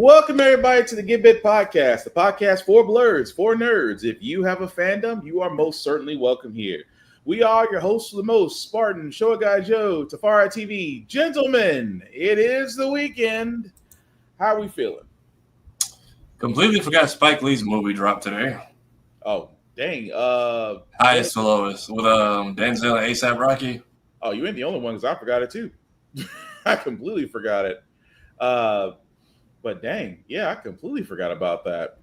Welcome everybody to the Get Bit Podcast, the podcast for blurs, for nerds. If you have a fandom, you are most certainly welcome here. We are your hosts for the most, Spartan, Show Guy Joe, Tafara TV. Gentlemen, it is the weekend. How are we feeling? Completely forgot Spike Lee's movie dropped today. Oh, dang. Highest to lowest with Denzel and A$AP Rocky. Oh, you ain't the only one because I forgot it too. I completely forgot it. But dang, yeah, I completely forgot about that.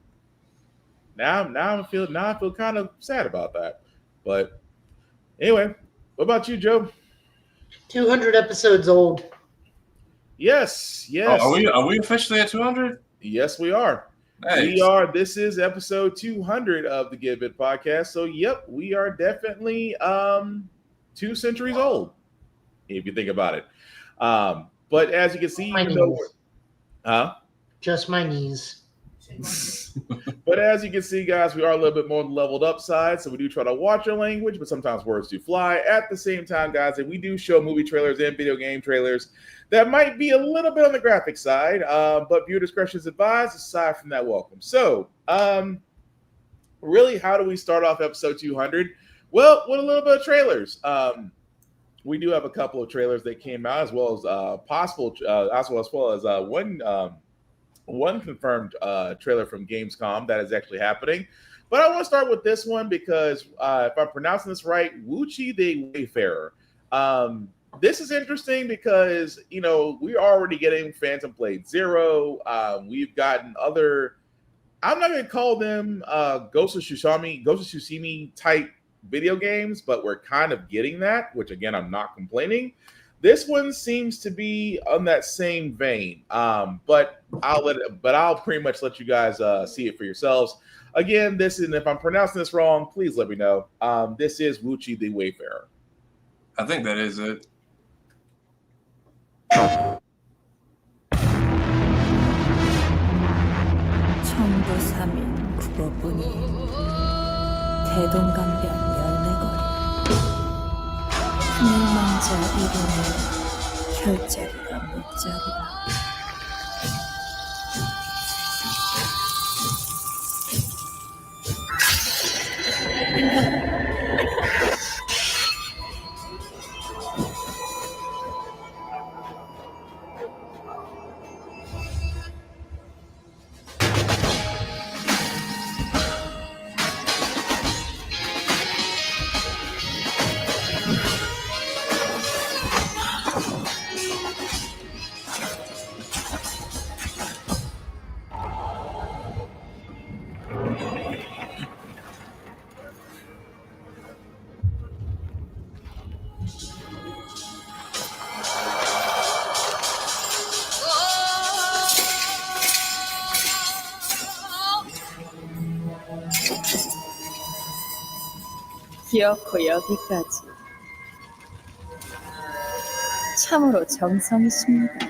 Now I feel kind of sad about that. But anyway, what about you, Joe? 200 episodes old. Yes. Oh, are we officially at 200? Yes, we are. Nice. We are. This is episode 200 of the Get Bit Podcast. So, yep, we are definitely 2 centuries old, if you think about it. But as you can see, Just my knees. But as you can see, guys, we are a little bit more on the leveled up side, so we do try to watch our language, but sometimes words do fly. At the same time, guys, and we do show movie trailers and video game trailers that might be a little bit on the graphic side, but viewer discretion is advised. Aside from that, welcome. So, really, how do we start off episode 200? Well, with a little bit of trailers. We do have a couple of trailers that came out, as well as one confirmed trailer from Gamescom that is actually happening. But I want to start with this one because if I'm pronouncing this right, Wuchi the Wayfarer. This is interesting because, we're already getting Phantom Blade Zero. We've gotten other, I'm not going to call them Ghost of Tsushima type video games, but we're kind of getting that, which again, I'm not complaining. This one seems to be on that same vein, but I'll pretty much let you guys see it for yourselves. Again, this is, and if I'm pronouncing this wrong, please let me know. This is Wuchi the Wayfarer. I think that is it. 청도삼인 국어뿐이 대동강변 열매거리 흥망자 이름을 혈자리라 목자리라 기어코 여기까지 참으로 정성이십니다.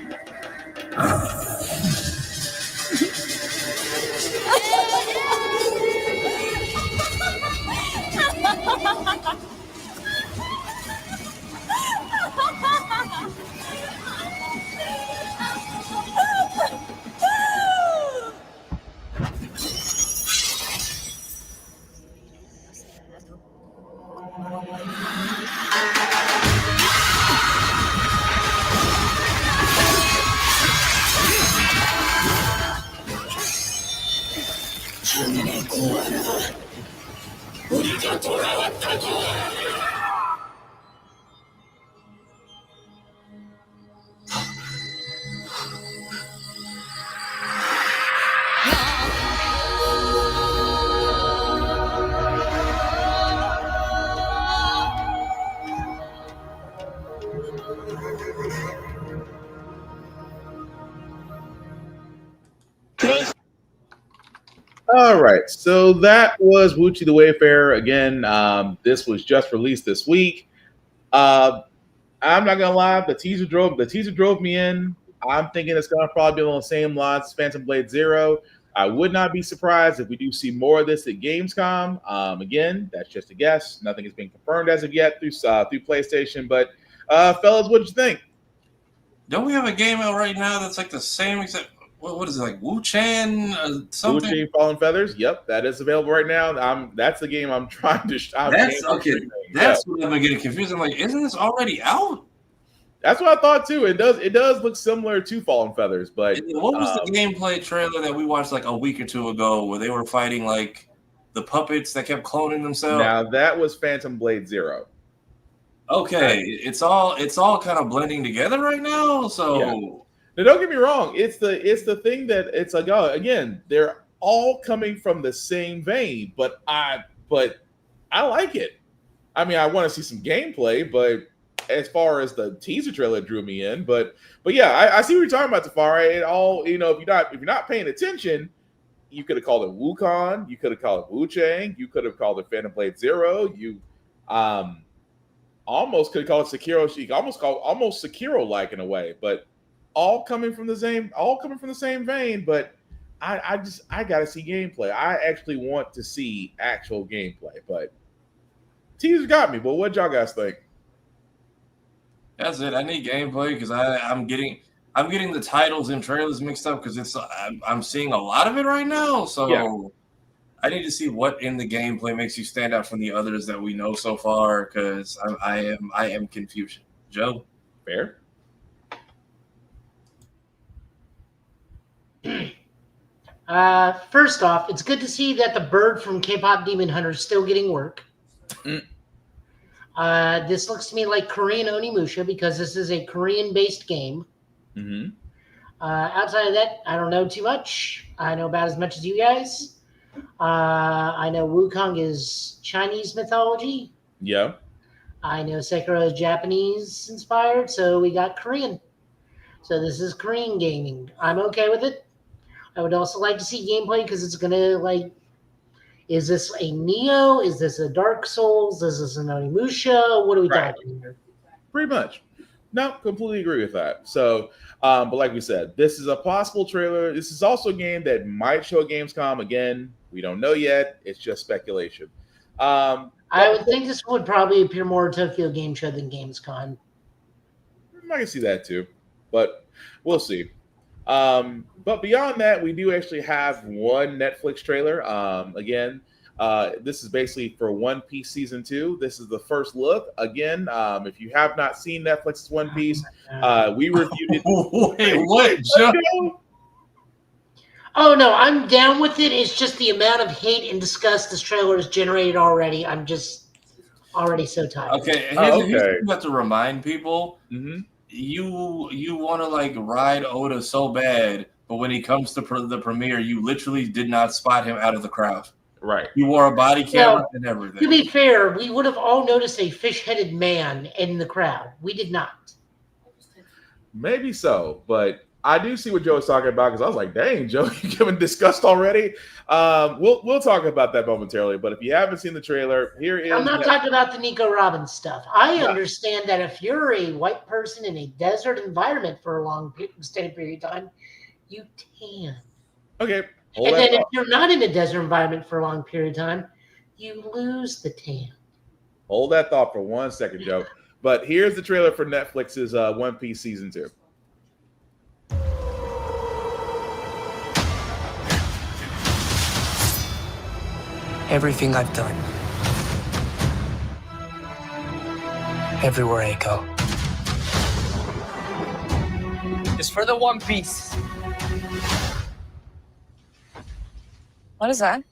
All right, so that was Wuchi the Wayfarer. Again, this was just released this week. I'm not gonna lie, the teaser drove me in. I'm thinking it's gonna probably be on the same lines as Phantom Blade Zero. I would not be surprised if we do see more of this at Gamescom. Again, that's just a guess. Nothing has been confirmed as of yet through PlayStation. But fellas, what did you think? Don't we have a game out right now that's like the same except what is it, like Wu Chan something? Gucci Fallen Feathers. Yep, that is available right now. That's the game I'm trying to. That's okay. That's what I'm getting confused. I'm like, isn't this already out? That's what I thought too. It does look similar to Fallen Feathers, but what was the gameplay trailer that we watched like a week or two ago where they were fighting like the puppets that kept cloning themselves? Now that was Phantom Blade Zero. Okay, it's all kind of blending together right now. So now, don't get me wrong. It's the thing that it's like, oh, again, they're all coming from the same vein, but I like it. I mean, I want to see some gameplay, but as far as the teaser trailer drew me in, but yeah, I see what you're talking about, Tafari. It all, if you're not paying attention, you could have called it Wukong, you could have called it Wu Chang, you could have called it Phantom Blade Zero, you almost could have called it Sekiro. You almost Sekiro like in a way, but all coming from the same vein. But I gotta see gameplay. I actually want to see actual gameplay, but teaser got me. But what y'all guys think? That's it. I need gameplay because I'm getting the titles and trailers mixed up because I'm seeing a lot of it right now. So I need to see what in the gameplay makes you stand out from the others that we know so far because I am confused. Joe, Fair. First off, it's good to see that the bird from K-pop Demon Hunter is still getting work. This looks to me like Korean Onimusha because this is a Korean-based game. Mm-hmm. Outside of that, I don't know too much. I know about as much as you guys. I know Wukong is Chinese mythology. Yeah. I know Sekiro is Japanese inspired, so we got Korean. So this is Korean gaming. I'm okay with it. I would also like to see gameplay because it's gonna is this a Neo? Is this a Dark Souls? Is this an Onimusha? What are we talking here? Pretty much. No, completely agree with that. So, but like we said, this is a possible trailer. This is also a game that might show at Gamescom. Again, we don't know yet. It's just speculation. I would think this would probably appear more at Tokyo Game Show than Gamescom. I can see that too, but we'll see. But beyond that, we do actually have one Netflix trailer. Again, this is basically for One Piece Season 2. This is the first look. Again, if you have not seen Netflix's One Piece, we reviewed it. Wait, what, Joe? Oh, no, I'm down with it. It's just the amount of hate and disgust this trailer has generated already. I'm just already so tired. Okay, here's what you have to remind people. Mm-hmm. You want to ride Oda so bad, but when he comes to the premiere, you literally did not spot him out of the crowd. Right. You wore a body camera and everything. To be fair, we would have all noticed a fish-headed man in the crowd. We did not. Maybe so, but I do see what Joe was talking about because I was like, dang, Joe, you giving disgust already? We'll talk about that momentarily, but if you haven't seen the trailer, here is... I'm not talking about the Nico Robbins stuff. I understand that if you're a white person in a desert environment for a long extended period of time, you tan. Okay. And then if you're not in a desert environment for a long period of time, you lose the tan. Hold that thought for 1 second, Joe. But here's the trailer for Netflix's One Piece Season 2. Everything I've done, everywhere I go, is for the One Piece. What is that?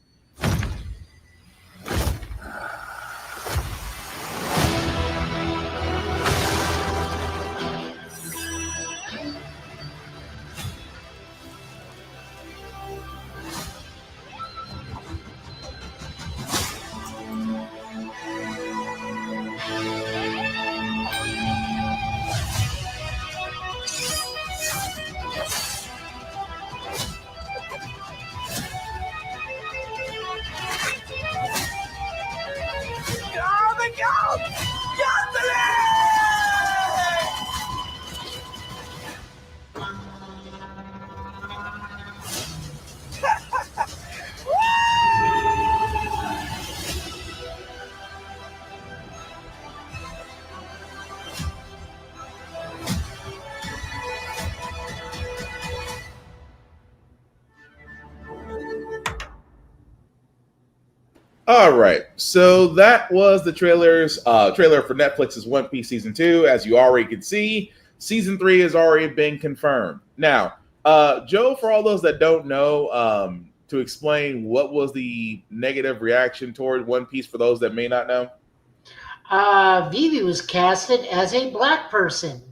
All right, so that was the trailer for Netflix's One Piece season 2. As you already can see, season 3 has already been confirmed. Now, Joe, for all those that don't know, to explain what was the negative reaction toward One Piece for those that may not know. Vivi was casted as a black person.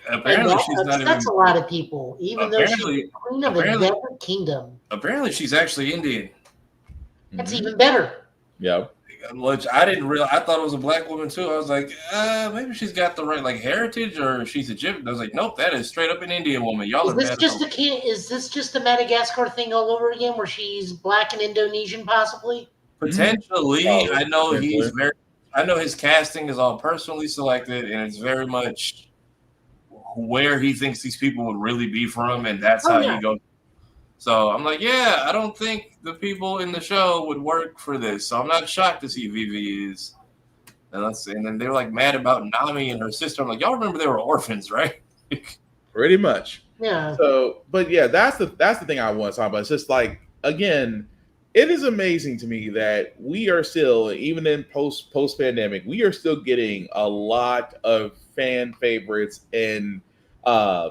Apparently, and that she's not even. upsets a lot of people, even though she's the queen of a desert kingdom. Apparently, she's actually Indian. That's even better. Yeah. Which I didn't realize. I thought it was a black woman too. I was like, maybe she's got the right heritage, or she's Egyptian. I was like, nope, that is straight up an Indian woman. Y'all Is this just a Madagascar thing all over again, where she's black and Indonesian, possibly? Potentially. Oh, I know potentially. I know his casting is all personally selected, and it's very much where he thinks these people would really be from, and that's how he goes. So I'm like, yeah, I don't think the people in the show would work for this. So I'm not shocked to see Vivi is. And then they were mad about Nami and her sister. I'm like, y'all remember they were orphans, right? Pretty much. Yeah. So, but yeah, that's the thing I want to talk about. It's just again, it is amazing to me that we are still, even in post pandemic, we are still getting a lot of fan favorites and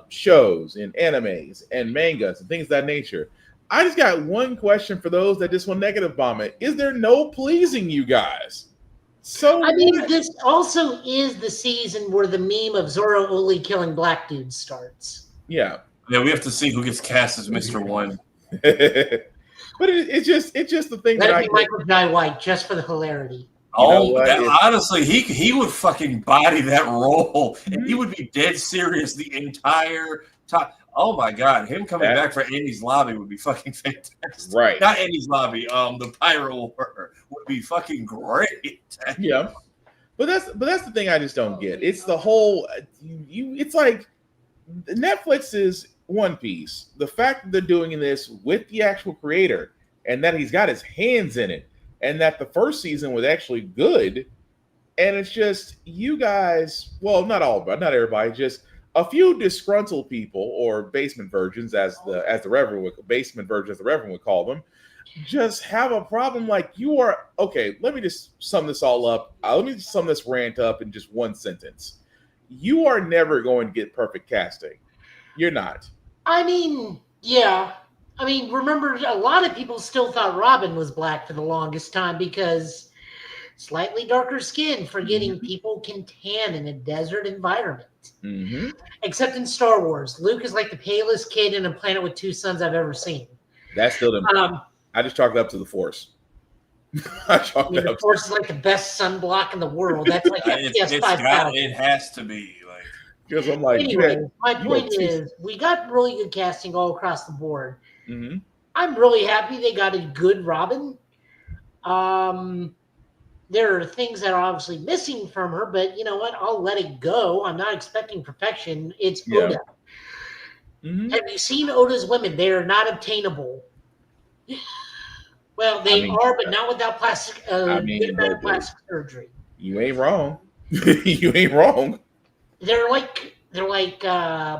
shows and animes and mangas and things of that nature. I just got one question for those that just want negative bomb it. Is there no pleasing you guys? So I mean, this also is the season where the meme of Zoro only killing black dudes starts. Yeah. Yeah, we have to see who gets cast as Mr. One. But it's just the thing That'd be Michael Jai White, just for the hilarity. Honestly, he would fucking body that role, and he would be dead serious the entire time. Oh my god, him coming back for Annie's Lobby would be fucking fantastic. Right? Not Annie's Lobby, the Pyro War would be fucking great. Yeah, but that's the thing I just don't get. It's the whole It's like Netflix's One Piece. The fact that they're doing this with the actual creator, and that he's got his hands in it, and that the first season was actually good, and it's just you guys. Well, not everybody, just a few disgruntled people, or basement virgins, as the Reverend would call them, just have a problem. Like, you are okay. Let me just sum this all up. Let me sum this rant up in just one sentence. You are never going to get perfect casting. You're not. I mean, yeah. I mean, remember, a lot of people still thought Robin was black for the longest time because slightly darker skin, forgetting people can tan in a desert environment. Mm-hmm. Except in Star Wars. Luke is like the palest kid in a planet with two suns I've ever seen. That's still the I just chalked it up to the Force. The Force is like the best sunblock in the world. That's like FPS 5000. It has to be. Because I'm like, anyway, my point is, we got really good casting all across the board. Mm-hmm. I'm really happy they got a good Robin. There are things that are obviously missing from her, but you know what? I'll let it go. I'm not expecting perfection. It's Oda. Mm-hmm. Have you seen Oda's women? They are not obtainable. Well, they are, but not without plastic surgery. You ain't wrong. You ain't wrong. They're like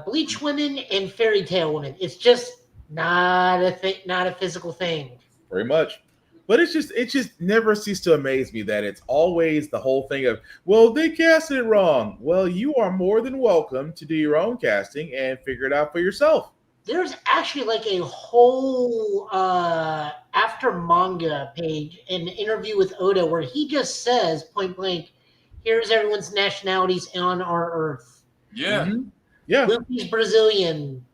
bleach women and fairy tale women. It's just not a physical thing. Very much. But it just never ceases to amaze me that it's always the whole thing of, well, they casted it wrong. Well, you are more than welcome to do your own casting and figure it out for yourself. There's actually like a whole after manga page, an interview with Oda where he just says point blank, here's everyone's nationalities on our Earth. Yeah. Mm-hmm. Yeah. Luffy's Brazilian.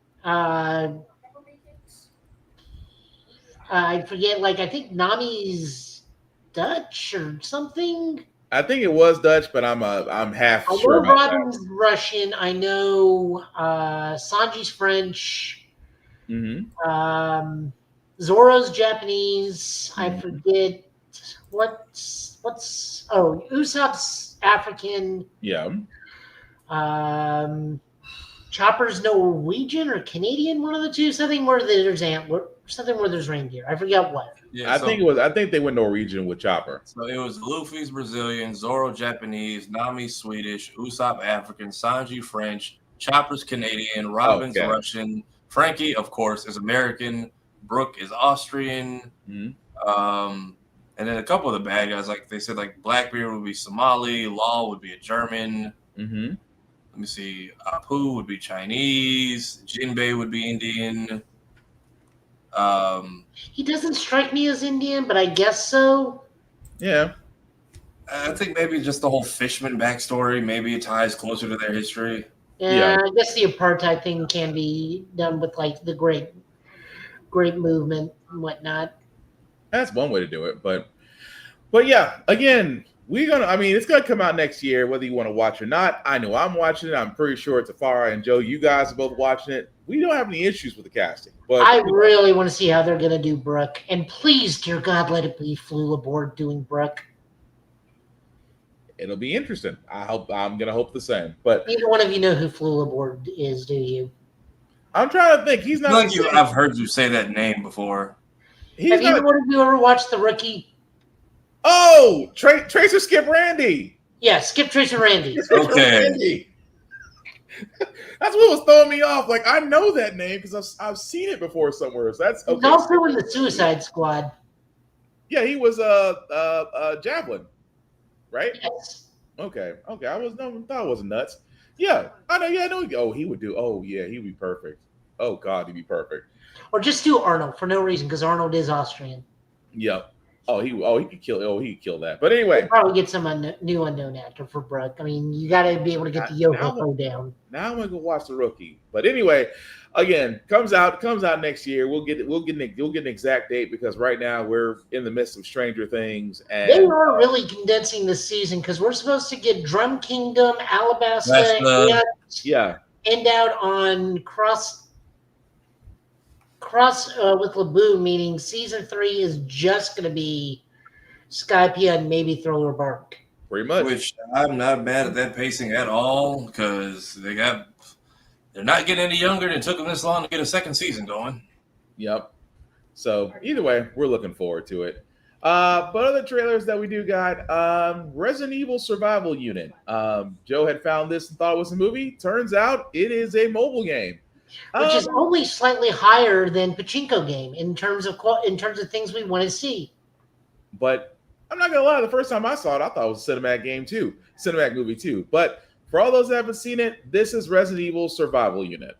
I forget, I think Nami's Dutch or something. I think it was Dutch, but I'm half sure. I know Robin's Russian. I know Sanji's French. Mm-hmm. Zoro's Japanese. I forget Usopp's African. Yeah. Chopper's Norwegian or Canadian, one of the two. Something where there's reindeer. I forget what. Yeah, I think they went Norwegian with Chopper. So it was Luffy's Brazilian, Zoro Japanese, Nami Swedish, Usopp African, Sanji French, Chopper's Canadian, Robin's Russian, Frankie, of course, is American, Brooke is Austrian. Mm-hmm. And then a couple of the bad guys, like they said, like Blackbeard would be Somali, Law would be a German. Mm-hmm. Let me see, Apu would be Chinese, Jinbei would be Indian. He doesn't strike me as Indian, but I guess so. Yeah. I think maybe just the whole Fishman backstory, maybe it ties closer to their history. Yeah, I guess the apartheid thing can be done with like the great movement and whatnot. That's one way to do it, but yeah, again, it's gonna come out next year, whether you want to watch or not. I know I'm watching it. I'm pretty sure it's Afara and Joe, you guys are both watching it. We don't have any issues with the casting, but I really want to see how they're gonna do Brooke. And please, dear God, let it be Flula Borg doing Brooke. it'll be interesting. I'm gonna hope the same. But Neither one of you know who Flula Borg is, do you? I'm trying to think. He's not. I feel like I've heard you say that name before. Have either one of you ever watched The Rookie? Oh, Tracer Skip Randy. Yeah, Skip Tracer Randy. Okay. Randy. That's what was throwing me off. Like, I know that name because I've seen it before somewhere. So that's okay. He's also in the Suicide Squad. Yeah, he was Javelin, right? Yes. Okay. I thought I wasn't nuts. Yeah, I know. Yeah, I know. Oh, he would do. Oh, yeah, he'd be perfect. Oh God, he'd be perfect. Or just do Arnold for no reason because Arnold is Austrian. Yep. He could kill. Oh, he could kill that. But anyway, we'll probably get some new unknown actor for Brooke. I mean, you got to be able to get the Yo-Ho down. Now I'm gonna go watch The Rookie. But anyway, again, comes out next year. We'll get an exact date because right now we're in the midst of Stranger Things, and they are really condensing this season because we're supposed to get Drum Kingdom, Alabasta, and end out on Cross with Laboon, meaning season 3 is just going to be Skypiea and maybe Thriller Bark. Pretty much. Which I'm not mad at that pacing at all because they're not getting any younger and it took them this long to get a second season going. Yep. So either way, we're looking forward to it. But other trailers that we do got, Resident Evil Survival Unit. Joe had found this and thought it was a movie. Turns out it is a mobile game. Which is only slightly higher than Pachinko game in terms of things we want to see. But I'm not gonna lie, the first time I saw it, I thought it was a cinematic movie too. But for all those that haven't seen it, this is Resident Evil Survival Unit.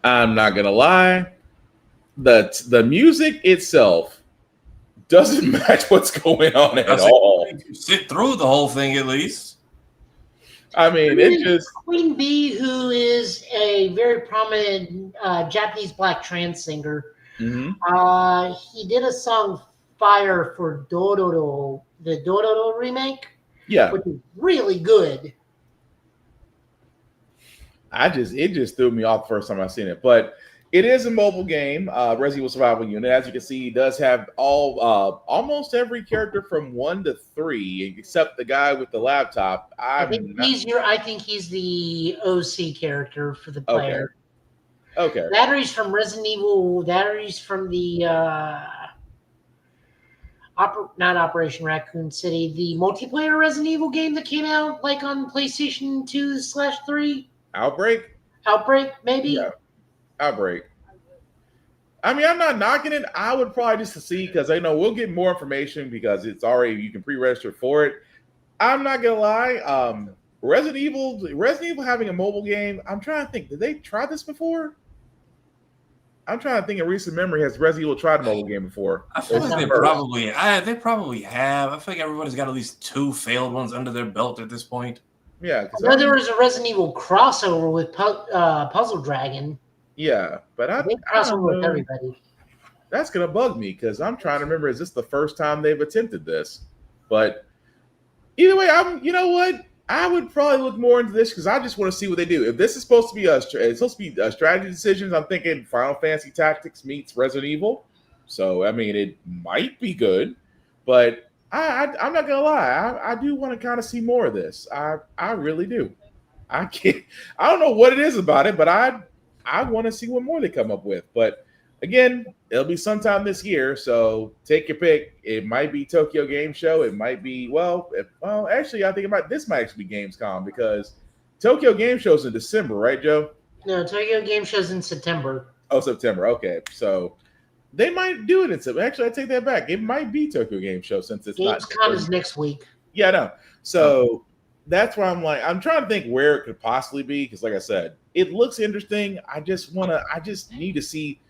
I'm not gonna lie, the music itself doesn't match what's going on at all. Sit through the whole thing at least. I mean, it just Queen Bee, who is a very prominent Japanese black trans singer. Mm-hmm. He did a song "Fire" for Dororo, the Dororo remake. Yeah, which is really good. it just threw me off the first time I seen it. But It is a mobile game, Resident Evil Survival Unit. As you can see, it does have almost every character from 1 to 3, except the guy with the laptop. I think he's the OC character for the player. Okay. Batteries from Resident Evil. Batteries from the not Operation Raccoon City, the multiplayer Resident Evil game that came out like on PlayStation 2/3. Outbreak, maybe. Yeah. Outbreak. I mean, I'm not knocking it. I would probably just to see because I know we'll get more information because it's already you can pre-register for it. I'm not gonna lie. Resident Evil having a mobile game. I'm trying to think. Did they try this before? I'm trying to think. In recent memory, has Resident Evil tried a mobile game before? I feel like they probably have. I feel like everybody's got at least 2 failed ones under their belt at this point. Yeah. I know there was a Resident Evil crossover with Puzzle Dragon. Yeah, but I crossover with everybody. That's gonna bug me because I'm trying to remember. Is this the first time they've attempted this? But either way, you know what? I would probably look more into this because I just want to see what they do. If this is supposed to be strategy decisions, I'm thinking Final Fantasy Tactics meets Resident Evil. So I mean, it might be good, but I'm not gonna lie. I do want to kind of see more of this. I really do. I don't know what it is about it, but I want to see what more they come up with. But again, it'll be sometime this year, so take your pick. It might be Tokyo Game Show. It might be actually, I think this might actually be Gamescom because Tokyo Game Show's in December, right, Joe? No, Tokyo Game Show's in September. Oh, September. Okay, so they might do it in September. Actually, I take that back. It might be Tokyo Game Show since it's Gamescom is next week. Yeah, I know. So that's where I'm trying to think where it could possibly be because, like I said, it looks interesting. I just need to see.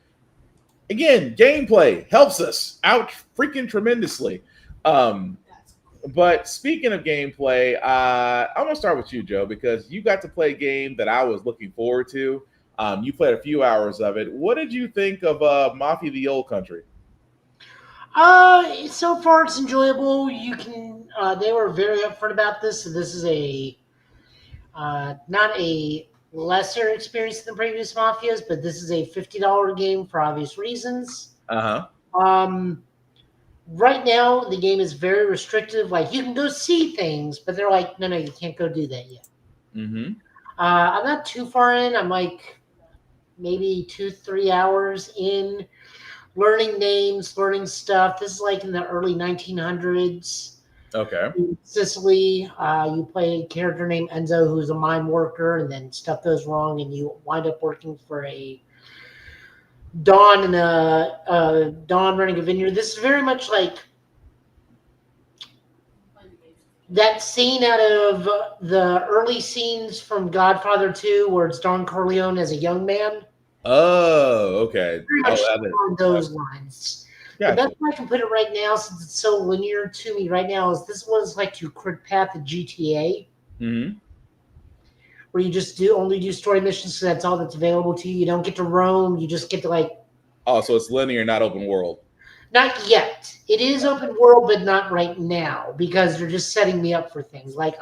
Again, gameplay helps us out freaking tremendously. But speaking of gameplay, I'm gonna start with you, Joe, because you got to play a game that I was looking forward to. You played a few hours of it. What did you think of Mafia: The Old Country? So far it's enjoyable. You can. They were very upfront about this. So this is not a lesser experience than previous Mafias, but this is a $50 game for obvious reasons. Right now, the game is very restrictive. Like, you can go see things, but they're like, no, you can't go do that yet. Mm-hmm. I'm not too far in. I'm like maybe 2-3 hours in, learning names, learning stuff. This is like in the early 1900s. Okay. In Sicily, you play a character named Enzo, who's a mine worker, and then stuff goes wrong, and you wind up working for a Don running a vineyard. This is very much like that scene out of the early scenes from Godfather 2, where it's Don Corleone as a young man. Oh, okay. Very much along those lines. Gotcha. The best way I can put it right now, since it's so linear to me right now, is this was like to quick path of GTA, where you just only do story missions, so that's all that's available to you. You don't get to roam. You just get to like. Oh, so it's linear, not open world. Not yet. It is open world, but not right now because they're just setting me up for things. Like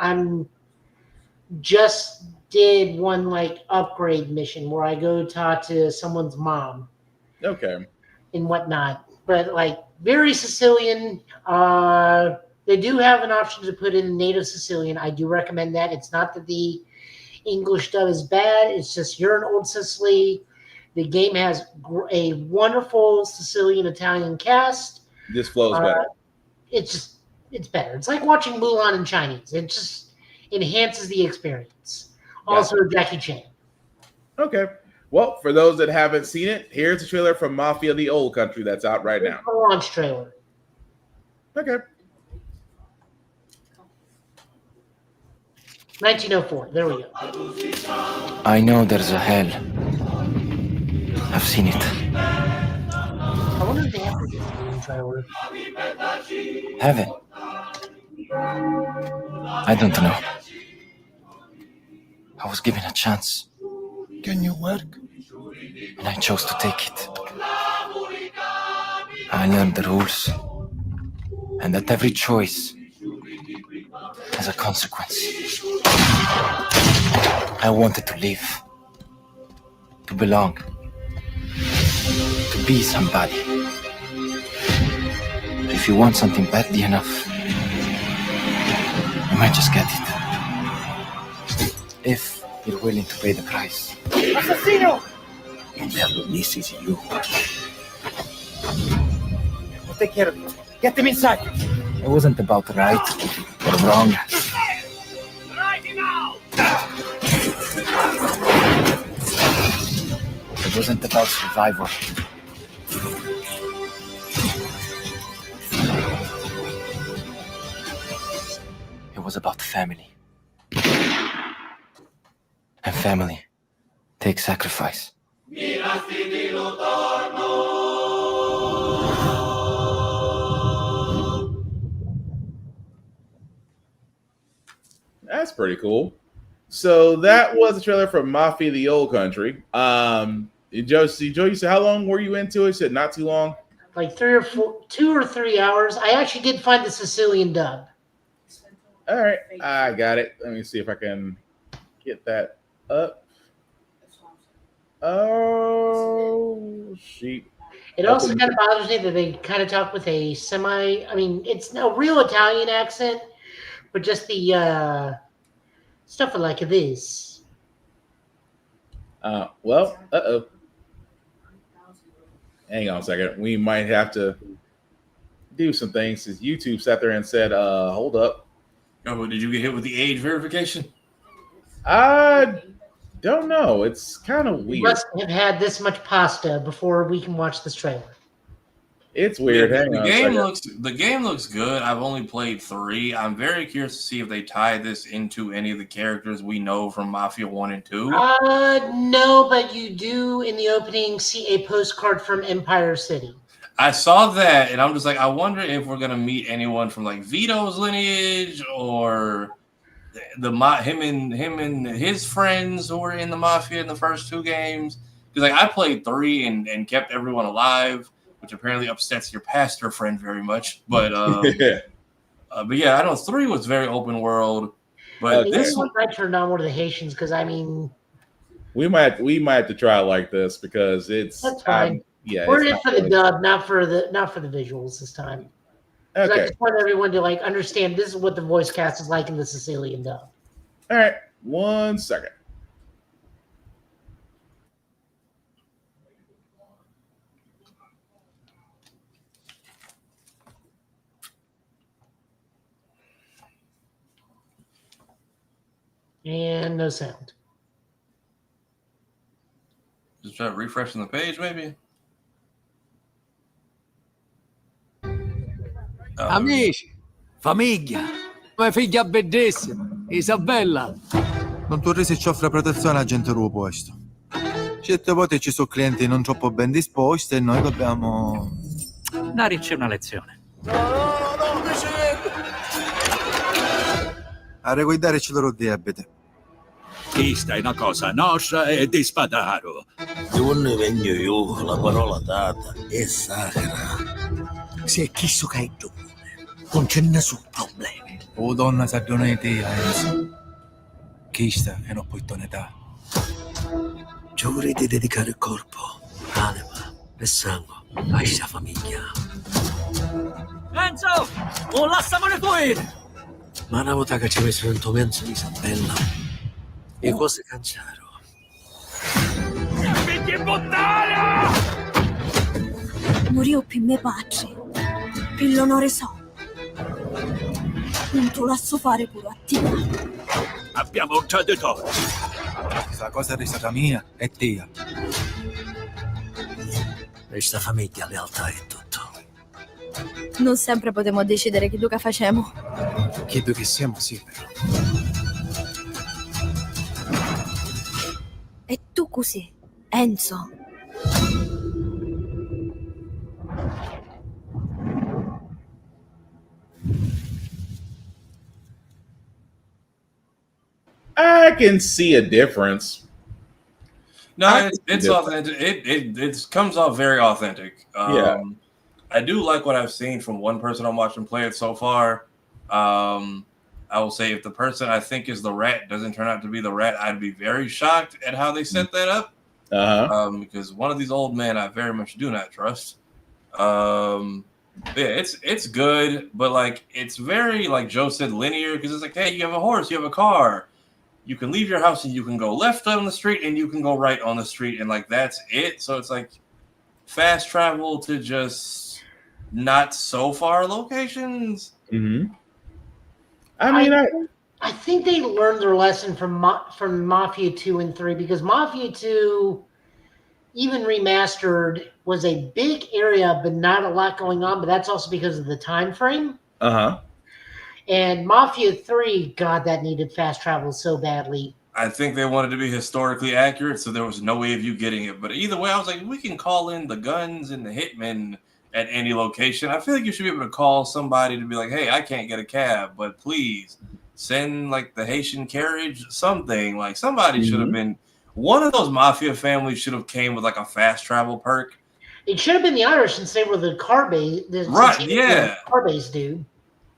just did one like upgrade mission where I go talk to someone's mom. Okay. And whatnot. But like very Sicilian. They do have an option to put in native Sicilian. I do recommend that. It's not that the English dub is bad. It's just you're in old Sicily. The game has a wonderful Sicilian Italian cast. This flows better. It's better. It's like watching Mulan in Chinese. It just enhances the experience. Also, Jackie Chan. Okay. Well, for those that haven't seen it, here's a trailer from Mafia: The Old Country that's out right now. A launch trailer. Okay. 1904. There we go. I know there's a hell. I've seen it. I wonder if they have to do a trailer. Heaven? I don't know. I was given a chance. Can you work? And I chose to take it. I learned the rules. And that every choice has a consequence. I wanted to live. To belong. be somebody. If you want something badly enough, you might just get it. If you're willing to pay the price. Assassino! This is you. We'll take care of it. Get them inside. It wasn't about right or wrong. It wasn't about survival. It was about family. And family takes sacrifice. That's pretty cool. So that was a trailer from Mafia: The Old Country. Joe, you said how long were you into it? You said not too long. Like 2 or 3 hours. I actually did find the Sicilian dub. All right, I got it. Let me see if I can get that up. Oh, sheep. It also kind of bothers me that they kind of talk with a it's no real Italian accent, but just the stuff like this. Hang on a second. We might have to do some things since YouTube sat there and said, hold up. Oh, did you get hit with the age verification? I don't know. It's kind of We weird. must have had this much pasta before we can watch this trailer. It's weird. Hang on a second. The game looks good. I've only played 3. I'm very curious to see if they tie this into any of the characters we know from Mafia 1 and 2. No, but you do in the opening see a postcard from Empire City. I saw that, and I'm just like, I wonder if we're gonna meet anyone from like Vito's lineage or him and his friends who were in the Mafia in the first 2 games. Because like I played 3 and kept everyone alive, which apparently upsets your pastor friend very much. But but yeah, I know 3 was very open world. But this one I turned on one of the Haitians because we might have to try it like this because it's that's fine. We're in it for the dub, not for the visuals this time. Okay. I just want everyone to like understand this is what the voice cast is like in the Sicilian dub. All right. 1 second. And no sound. just try refreshing the page, maybe. Amici, famiglia, come figlia bellissima, Isabella. Non Torresi ci offre protezione a gente ruo posto. Certe volte ci sono clienti non troppo ben disposti e noi dobbiamo... Darci una lezione. A riguardare ci loro debite. Questa è una cosa nostra e di Spadaro. Donne vengo io, la parola data è sacra. Se è chi so che è tu, non c'è nessun problema. O donna sardonete, Enzo. Questa è un'opportunità. Giuri di dedicare il corpo, anima e sangue a questa famiglia. Enzo, non lasciamone fuori! Ma una volta che ci messo in menzo di Isabella, le cose cangiarono. Morì per me padre, per l'onore so. Non te lo lascio fare pure a te. Abbiamo un traditore. Questa cosa è stata mia e tia. Questa famiglia, lealtà è tutto. Non sempre potremo decidere che Luca facciamo. Chiedo che siamo sì, però. E tu così, Enzo. I can see a difference. No, it's authentic. It comes off very authentic. Yeah. I do like what I've seen from one person I'm watching play it so far. I will say if the person I think is the rat doesn't turn out to be the rat, I'd be very shocked at how they set that up. Because one of these old men I very much do not trust. Yeah, it's good, but like it's very, like Joe said, linear, because it's like, hey, you have a horse, you have a car, you can leave your house and you can go left on the street and you can go right on the street, and like that's it. So it's like fast travel to just not so far locations. Mm-hmm. I mean, I think they learned their lesson from Mafia 2 and 3, because Mafia 2, even remastered, was a big area but not a lot going on, but that's also because of the time frame. And Mafia 3, God, that needed fast travel so badly. I think they wanted to be historically accurate, so there was no way of you getting it. But either way, I was like, we can call in the guns and the hitmen at any location. I feel like you should be able to call somebody to be like, hey, I can't get a cab, but please send like the Haitian carriage, something. Like somebody should have been, one of those mafia families should have came with like a fast travel perk. It should have been the Irish, since they were the car base. Right, yeah. Car base dude.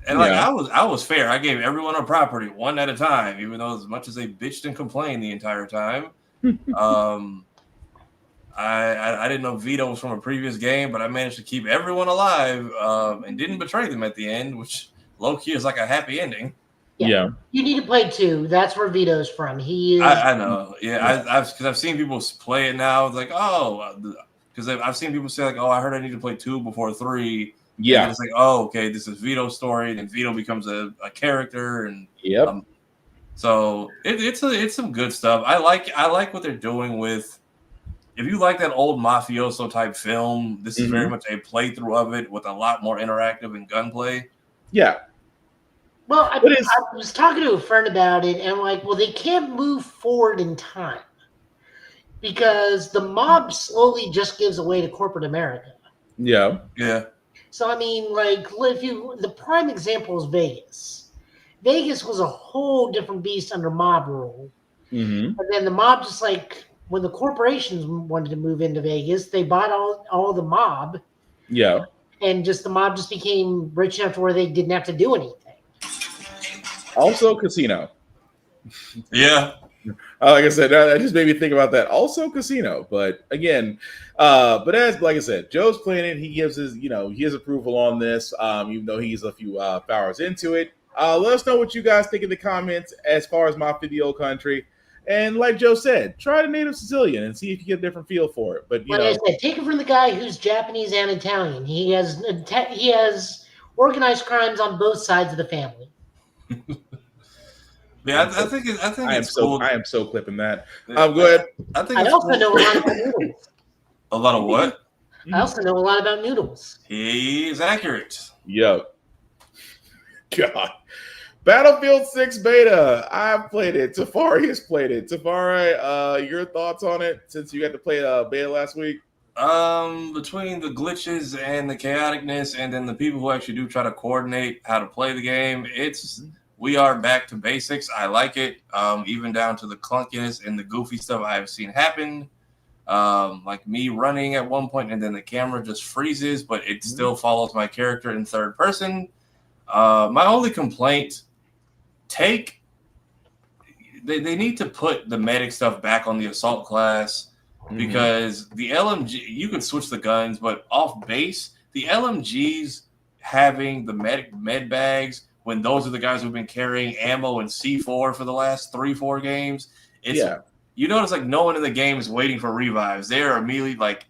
And like I was fair. I gave everyone a property one at a time, even though as much as they bitched and complained the entire time. I didn't know Vito was from a previous game, but I managed to keep everyone alive and didn't betray them at the end, which low-key is like a happy ending. Yeah. You need to play 2. That's where Vito's from. He is. I know. Yeah, I've seen people play it now. It's like, oh, because I've seen people say like, oh, I heard I need to play 2 before 3. Yeah. And it's like, oh, okay, this is Vito's story. Then Vito becomes a character, and so it's some good stuff. I like what they're doing with. If you like that old mafioso type film, this is very much a playthrough of it with a lot more interactive and gunplay. Yeah. Well, I was talking to a friend about it, and I'm like, well, they can't move forward in time because the mob slowly just gives away to corporate America. Yeah. Yeah. So, I mean, like, the prime example is Vegas. Vegas was a whole different beast under mob rule. And then the mob just like, when the corporations wanted to move into Vegas, they bought all the mob. Yeah. And just the mob just became rich enough to where they didn't have to do anything. Also, Casino. Yeah. Like I said, that just made me think about that. Also, Casino. But again, but as like I said, Joe's playing it. He gives his approval on this, even though he's a few hours into it. Let us know what you guys think in the comments as far as Mafia the Old Country. And like Joe said, try the Native Sicilian and see if you get a different feel for it. But I said, take it from the guy who's Japanese and Italian. He has organized crimes on both sides of the family. Yeah, I think it's cool. I am so clipping that. Go ahead. I also know a lot about noodles. A lot of what? I also know a lot about noodles. He's accurate. Yo. God. Battlefield 6 beta. I've played it. Tafari has played it. Tafari, your thoughts on it since you got to play beta last week? Between the glitches and the chaoticness, and then the people who actually do try to coordinate how to play the game, we are back to basics. I like it, even down to the clunkiness and the goofy stuff I have seen happen. Like me running at one point and then the camera just freezes, but it still follows my character in third person. My only complaint, they need to put the medic stuff back on the assault class, because the LMG, you can switch the guns, but off base, the LMGs having the med bags, when those are the guys who've been carrying ammo and C4 for the last 3-4 games, you notice like no one in the game is waiting for revives. They're immediately like,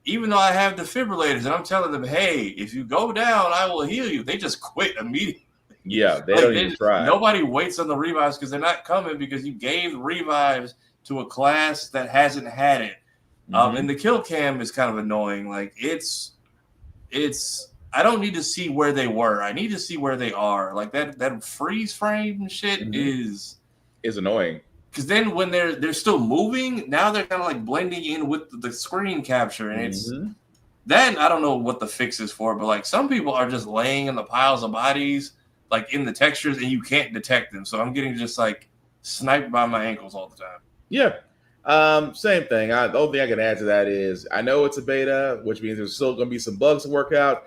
even though I have defibrillators and I'm telling them, hey, if you go down, I will heal you, they just quit immediately. Yeah, they don't even try. Nobody waits on the revives because they're not coming, because you gave revives to a class that hasn't had it. And the kill cam is kind of annoying. Like it's I don't need to see where they were. I need to see where they are. Like that freeze frame shit is annoying. Because then when they're still moving, now they're kind of like blending in with the screen capture, and it's then I don't know what the fix is for, but like some people are just laying in the piles of bodies, like in the textures, and you can't detect them. So I'm getting just like sniped by my ankles all the time. Yeah. Same thing. The only thing I can add to that is I know it's a beta, which means there's still going to be some bugs to work out.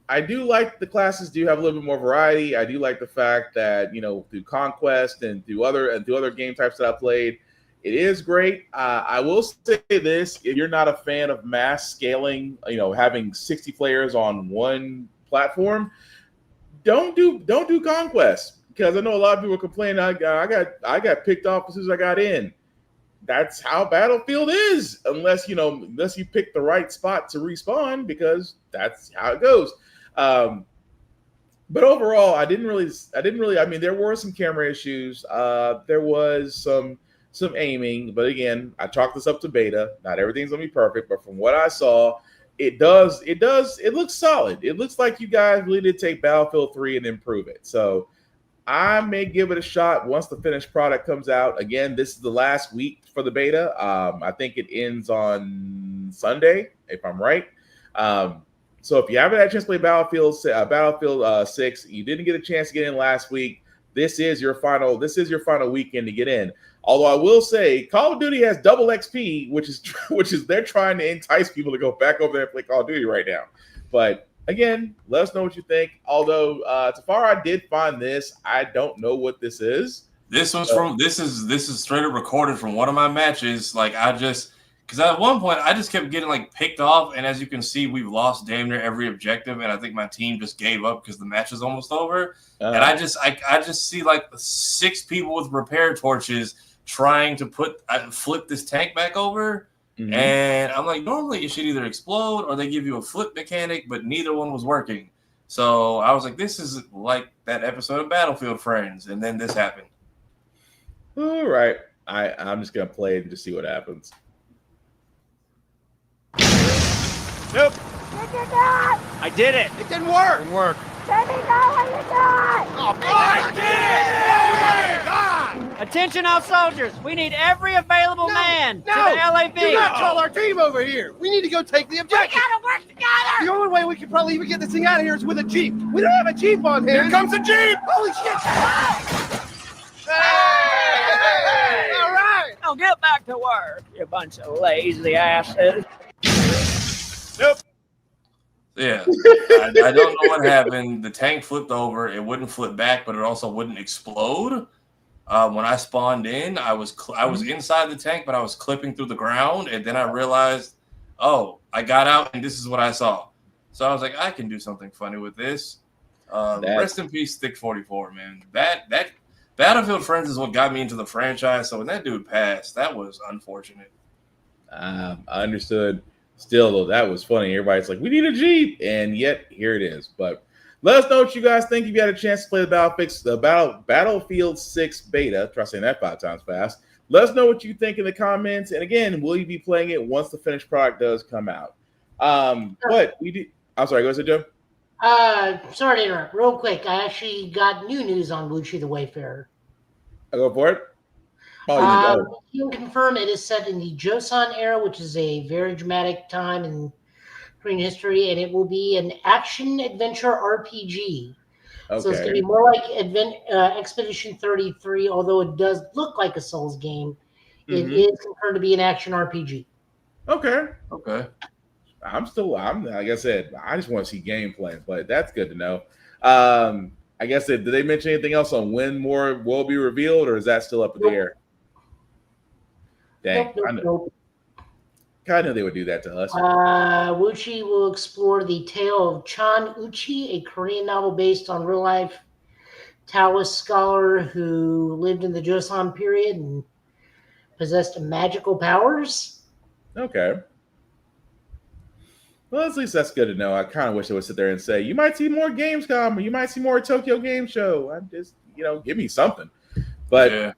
I do like the classes do have a little bit more variety. I do like the fact that, through Conquest and through other game types that I played, It is great. I will say this: if you're not a fan of mass scaling, having 60 players on one platform, don't do Conquest, because I know a lot of people complain. I got picked off as soon as I got in. That's how Battlefield is, unless you pick the right spot to respawn, because that's how it goes. But overall, I didn't really. I mean, there were some camera issues. There was some aiming, but again, I chalked this up to beta. Not everything's gonna be perfect, but from what I saw, it looks solid. It looks like you guys really did take Battlefield 3 and improve it. So I may give it a shot once the finished product comes out. Again, this is the last week for the beta. I think it ends on Sunday, if I'm right. So if you haven't had a chance to play Battlefield 6, you didn't get a chance to get in last week, this is your final weekend to get in. Although I will say, Call of Duty has double XP, which is they're trying to entice people to go back over there and play Call of Duty right now. But again, let us know what you think. Although Tafara, I did find this. I don't know what this is. This is straight up recorded from one of my matches. Because at one point I just kept getting picked off, and as you can see, we've lost damn near every objective, and I think my team just gave up because the match is almost over. And I just see 6 people with repair torches trying to flip this tank back over. Mm-hmm. And I'm like, normally it should either explode or they give you a flip mechanic, but neither one was working. So I was like, this is like that episode of Battlefield Friends, and then this happened. All right, I'm just gonna play it and just see what happens. Nope. I did it. It didn't work. Didn't work. Let me know when you're done! Oh, I did it! God! Attention all soldiers. We need every available man to the LAV. Do not call our team over here. We need to go take the objective. We gotta work together! The only way we can probably even get this thing out of here is with a Jeep. We don't have a Jeep on hand. Here comes a Jeep! Holy shit! Hey! All right! Now get back to work, you bunch of lazy asses. Nope. Yeah, I don't know what happened. The tank flipped over. It wouldn't flip back, but it also wouldn't explode. When I spawned in, I was inside the tank, but I was clipping through the ground, and then I realized, oh, I got out, and this is what I saw. So I was like, I can do something funny with this. Rest in peace, Stick 44, man. That Battlefield Friends is what got me into the franchise. So when that dude passed, that was unfortunate. I understood. Still, though, that was funny. Everybody's like, we need a Jeep. And yet, here it is. But let us know what you guys think if you had a chance to play the Battlefield 6 beta. Try saying that 5 times fast. Let us know what you think in the comments. And again, will you be playing it once the finished product does come out? But we do. I'm sorry, go ahead, Joe. Sorry to interrupt. Real quick, I actually got new news on Wuchi the Wayfarer. I'll go for it. You can confirm it is set in the Joseon era, which is a very dramatic time in Korean history, and it will be an action-adventure RPG. Okay. So it's going to be more like Expedition 33, although it does look like a Souls game. Mm-hmm. It is confirmed to be an action RPG. Okay. I'm like I said, I just want to see gameplay, but that's good to know. I guess did they mention anything else on when more will be revealed, or is that still up in the air? Dang, Nope. I knew they would do that to us. Wuchi will explore the tale of Chan Uchi, a Korean novel based on real-life Taoist scholar who lived in the Joseon period and possessed magical powers. Okay. Well, at least that's good to know. I kind of wish they would sit there and say, you might see more Gamescom, or you might see more Tokyo Game Show. I'm just, give me something. But yeah.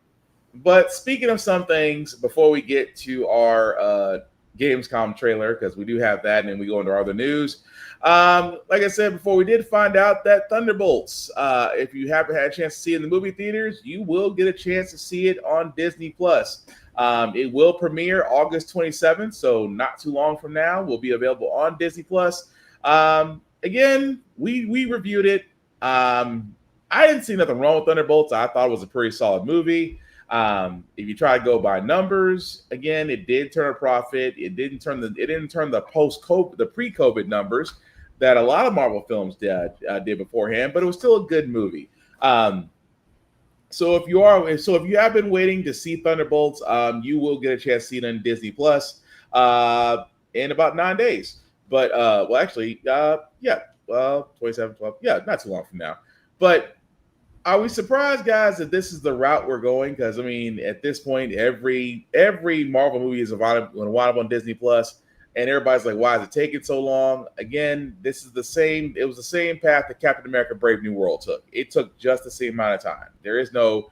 But speaking of some things, before we get to our Gamescom trailer, because we do have that, and then we go into our other news. Like I said before, we did find out that Thunderbolts, if you haven't had a chance to see it in the movie theaters, you will get a chance to see it on Disney+. It will premiere August 27th, so not too long from now. Will be available on Disney+. Again, we reviewed it. I didn't see nothing wrong with Thunderbolts. I thought it was a pretty solid movie. If you try to go by numbers, again, it did turn a profit. It didn't turn the pre-COVID numbers that a lot of Marvel films did beforehand, but it was still a good movie. So if you have been waiting to see Thunderbolts, you will get a chance to see it on Disney Plus in about 9 days. But 27, 12, not too long from now. But are we surprised, guys, that this is the route we're going? Because I mean, at this point, every Marvel movie is available on Disney Plus, and everybody's like, "Why is it taking so long?" Again, this is the same. It was the same path that Captain America: Brave New World took. It took just the same amount of time. There is no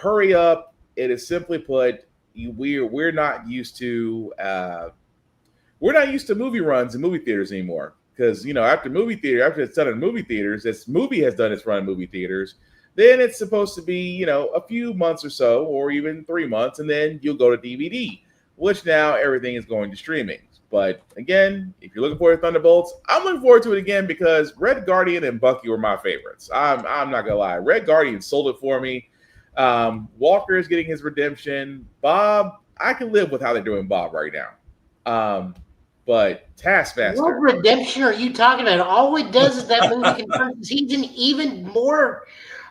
hurry up. It is simply put, we're not used to movie runs in movie theaters anymore. Because after it's done in movie theaters, this movie has done its run in movie theaters. Then it's supposed to be a few months or so, or even 3 months, and then you'll go to DVD. Which now everything is going to streaming. But again, if you're looking forward to Thunderbolts, I'm looking forward to it again because Red Guardian and Bucky were my favorites. I'm not gonna lie. Red Guardian sold it for me. Walker is getting his redemption. Bob, I can live with how they're doing Bob right now. But Taskmaster. What redemption are you talking about? All it does is that movie confirms he's an even more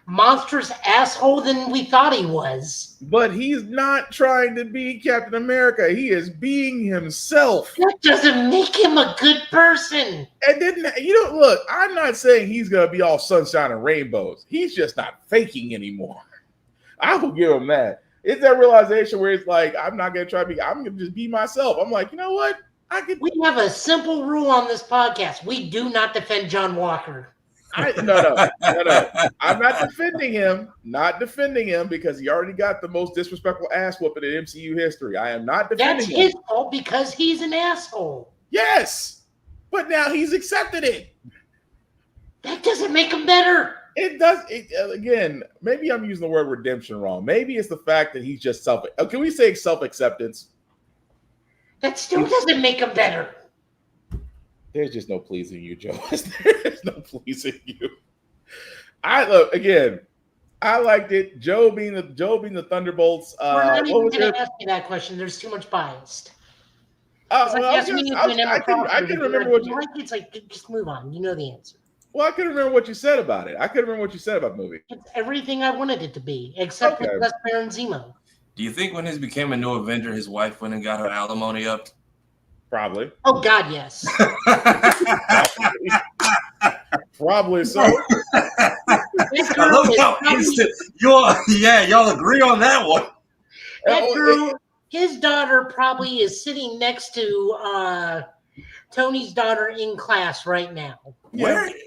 monstrous asshole than we thought he was. But he's not trying to be Captain America. He is being himself. That doesn't make him a good person. And then, look, I'm not saying he's going to be all sunshine and rainbows. He's just not faking anymore. I will give him that. It's that realization where it's like, I'm not going to try to be, I'm going to just be myself. I'm like, you know what? We have a simple rule on this podcast. We do not defend John Walker. No. I'm not defending him. Not defending him because he already got the most disrespectful ass whooping in MCU history. I am not defending him. That's his fault because he's an asshole. Yes, but now he's accepted it. That doesn't make him better. It does. Again, maybe I'm using the word redemption wrong. Maybe it's the fact that he's just Can we say self-acceptance? That still doesn't make him better. There's just no pleasing you, Joe. There's no pleasing you. I liked it. Joe being the Thunderbolts. We're not even going to ask you that question. There's too much bias. I can remember what you. It's like just move on. You know the answer. Well, I couldn't remember what you said about it. I couldn't remember what you said about the movie. It's everything I wanted it to be, except for less Baron Zemo. Do you think when he became a new Avenger, his wife went and got her alimony up? Probably. Oh God, yes. Probably so. Y'all agree on that one. That girl, his daughter probably is sitting next to Tony's daughter in class right now.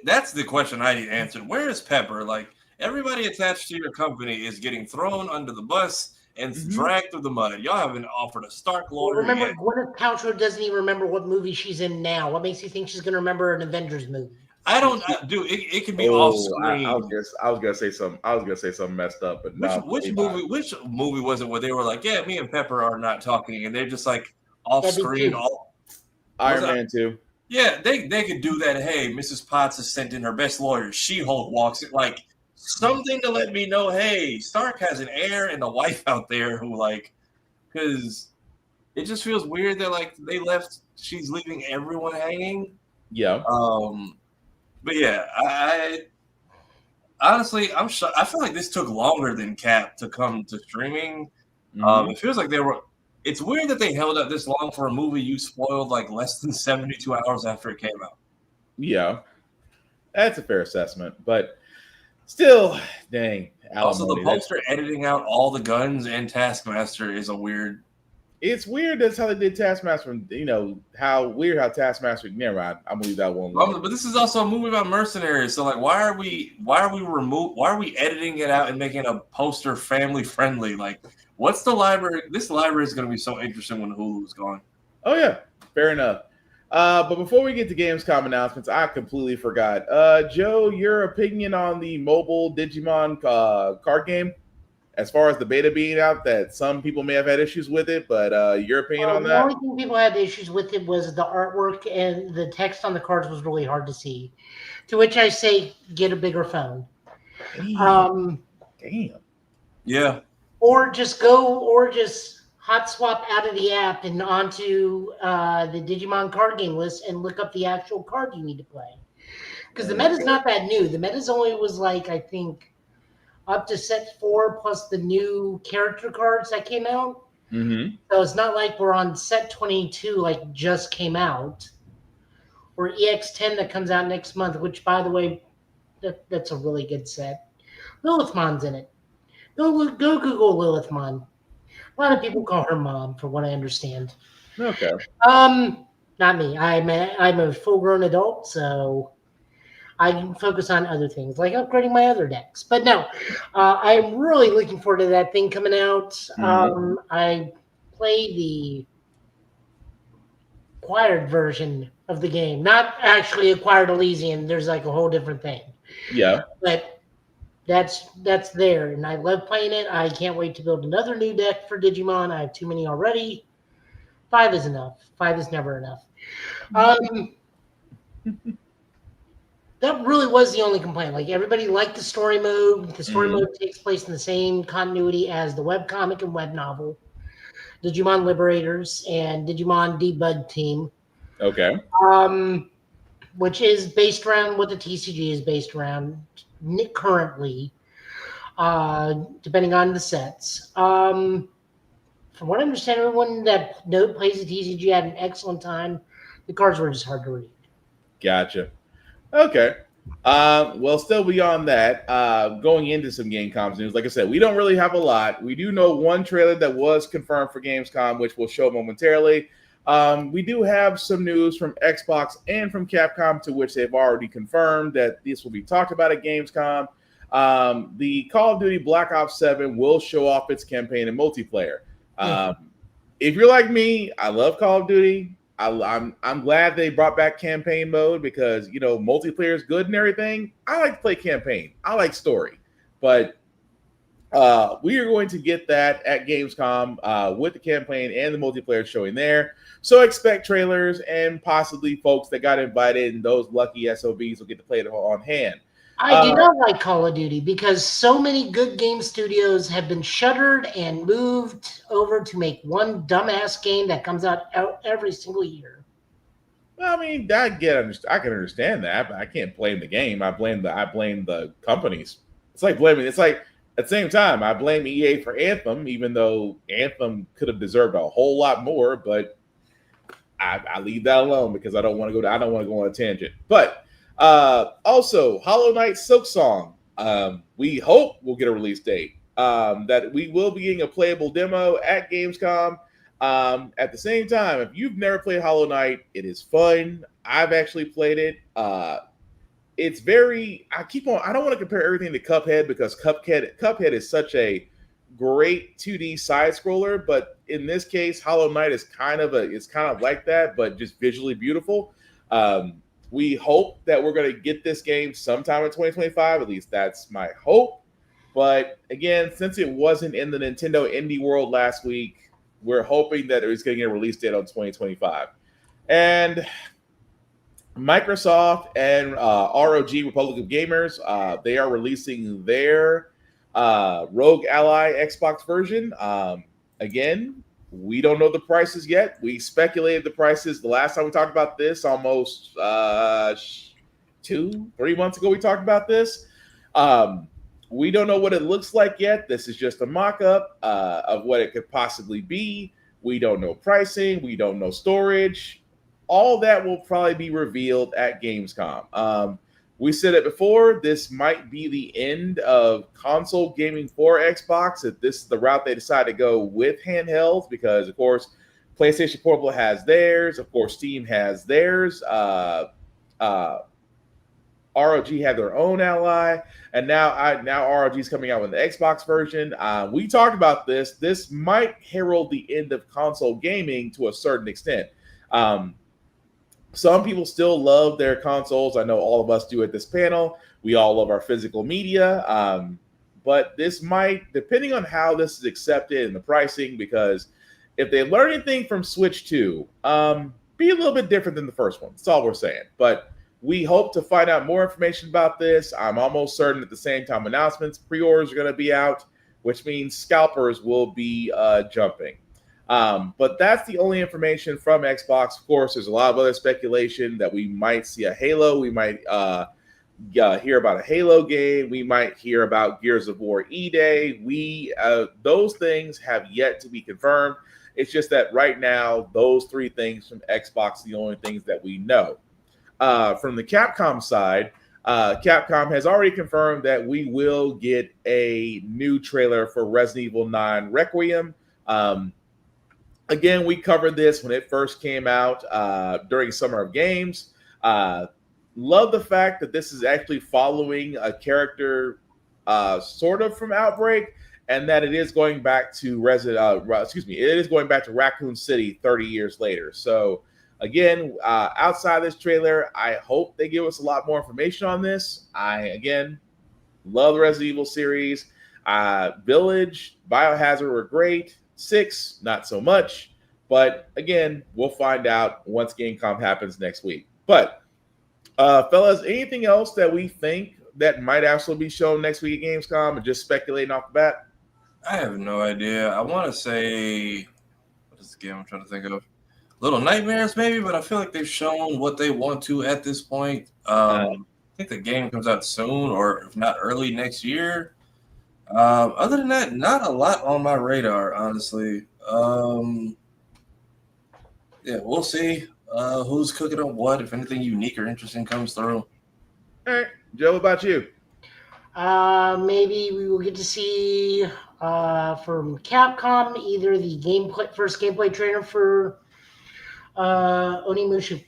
That's the question I need answered. Where is Pepper? Like, everybody attached to your company is getting thrown under the bus and dragged through the mud. Y'all haven't offered a Stark-Lord. Well, remember, Gwyneth Paltrow doesn't even remember what movie she's in now. What makes you think she's going to remember an Avengers movie? I don't do it. It could be off screen. I was gonna say something messed up, but which movie was it where they were like, yeah, me and Pepper are not talking, and they're just like off screen. Iron Man 2. Yeah, they could do that. Hey, Mrs. Potts has sent in her best lawyer. She-Hulk walks it like something to let me know. Hey, Stark has an heir and a wife out there who because it just feels weird that they left. She's leaving everyone hanging. Yeah. But yeah, I honestly, I'm shocked. I feel like this took longer than Cap to come to streaming. It feels like it's weird that they held out this long for a movie you spoiled less than 72 hours after it came out. Yeah, that's a fair assessment, but still, dang. Also, the poster editing out all the guns and Taskmaster is a weird. It's weird. That's how they did Taskmaster. How Taskmaster. Never mind. I'm gonna leave that one alone. But this is also a movie about mercenaries. So why are we editing it out and making a poster family friendly? What's the library? This library is gonna be so interesting when Hulu's gone. Oh yeah, fair enough. But before we get to Gamescom announcements, I completely forgot. Joe, your opinion on the mobile Digimon card game? As far as the beta being out, that some people may have had issues with it, but your opinion on that? The only thing people had issues with it was the artwork and the text on the cards was really hard to see. To which I say, get a bigger phone. Damn. Yeah. Or just hot swap out of the app and onto the Digimon card game list and look up the actual card you need to play. Because the meta's not that new. The meta's only was I think up to set 4 plus the new character cards that came out. Mm-hmm. So it's not like we're on set 22, like just came out, or EX10 that comes out next month. Which, by the way, that's a really good set. Lilithmon's in it. Go Google Lilithmon. A lot of people call her mom, from what I understand. Okay. Not me. I'm a full-grown adult, so I can focus on other things, like upgrading my other decks. But no, I'm really looking forward to that thing coming out. I played the acquired version of the game, not actually acquired Elysian. There's like a whole different thing. Yeah. But that's there, and I love playing it. I can't wait to build another new deck for Digimon. I have too many already. 5 is enough. 5 is never enough. That really was the only complaint. Like, everybody liked the story mode. The story mode takes place in the same continuity as the webcomic and web novel, Digimon Liberators and Digimon Debug Team. Okay. Which is based around what the TCG is based around currently, depending on the sets. From what I understand, everyone that plays the TCG had an excellent time. The cards were just hard to read. Gotcha. Okay. Well, still beyond that, going into some Gamescom news, like I said, we don't really have a lot. We do know one trailer that was confirmed for Gamescom, which we'll show momentarily. We do have some news from Xbox and from Capcom, to which they've already confirmed that this will be talked about at Gamescom. The Call of Duty Black Ops 7 will show off its campaign and multiplayer. If you're like me, I love Call of Duty. I'm glad they brought back campaign mode because, you know, multiplayer is good and everything. I like to play campaign. I like story. But we are going to get that at Gamescom with the campaign and the multiplayer showing there. So expect trailers and possibly folks that got invited and those lucky SOBs will get to play it on hand. I do not like Call of Duty because so many good game studios have been shuttered and moved over to make one dumbass game that comes out every single year. I mean, I can understand that, but I can't blame the game. I blame the companies. It's like at the same time, I blame EA for Anthem, even though Anthem could have deserved a whole lot more, but I leave that alone because I don't want to go on a tangent. But also, Hollow Knight Silksong. We hope we'll get a release date. That we will be getting a playable demo at Gamescom. At the same time, if you've never played Hollow Knight, it is fun. I've actually played it. It's very. I don't want to compare everything to Cuphead because Cuphead is such a great 2D side scroller, but in this case, Hollow Knight is kind of like that, but just visually beautiful. We hope that we're going to get this game sometime in 2025. At least that's my hope. But again, since it wasn't in the Nintendo Indie World last week, we're hoping that it's going to get a release date on 2025. And Microsoft and ROG, Republic of Gamers, they are releasing their Rogue Ally Xbox version. Again, we don't know the prices yet. We speculated the prices the last time we talked about this, almost 2-3 months ago we talked about this. We don't know what it looks like yet. This is just a mock-up of what it could possibly be. We don't know pricing. We don't know storage. All that will probably be revealed at Gamescom. We said it before, this might be the end of console gaming for Xbox if this is the route they decide to go with handhelds, because, of course, PlayStation Portable has theirs. Of course, Steam has theirs. ROG have their own Ally, and now ROG is coming out with the Xbox version. We talked about this. This might herald the end of console gaming to a certain extent. Some people still love their consoles. I know all of us do at this panel. We all love our physical media. But this might, depending on how this is accepted and the pricing, because if they learn anything from Switch 2, be a little bit different than the first one. That's all we're saying. But we hope to find out more information about this. I'm almost certain at the same time announcements, pre-orders are going to be out, which means scalpers will be jumping. But that's the only information from Xbox. Of course, there's a lot of other speculation that we might see a Halo. We might hear about a Halo game. We might hear about Gears of War E-Day. Those things have yet to be confirmed. It's just that right now, those three things from Xbox are the only things that we know. From the Capcom side, Capcom has already confirmed that we will get a new trailer for Resident Evil 9 Requiem. Again, we covered this when it first came out during Summer of Games. Love the fact that this is actually following a character sort of from Outbreak, and that it is going back to it is going back to Raccoon City 30 years later. So again, outside this trailer, I hope they give us a lot more information on this. I again love the Resident Evil series. Village, Biohazard were great. 6, not so much. But again, we'll find out once Gamescom happens next week. But fellas, anything else that we think that might actually be shown next week at Gamescom, and just speculating off the bat? I have no idea. I want to say, what is the game I'm trying to think of? Little Nightmares, maybe, but I feel like they've shown what they want to at this point. I think the game comes out soon, or if not early next year. Other than that, not a lot on my radar, honestly. Yeah, we'll see who's cooking up what, if anything unique or interesting comes through. All right. Joe, what about you? Maybe we will get to see from Capcom either the first gameplay trailer for Onimusha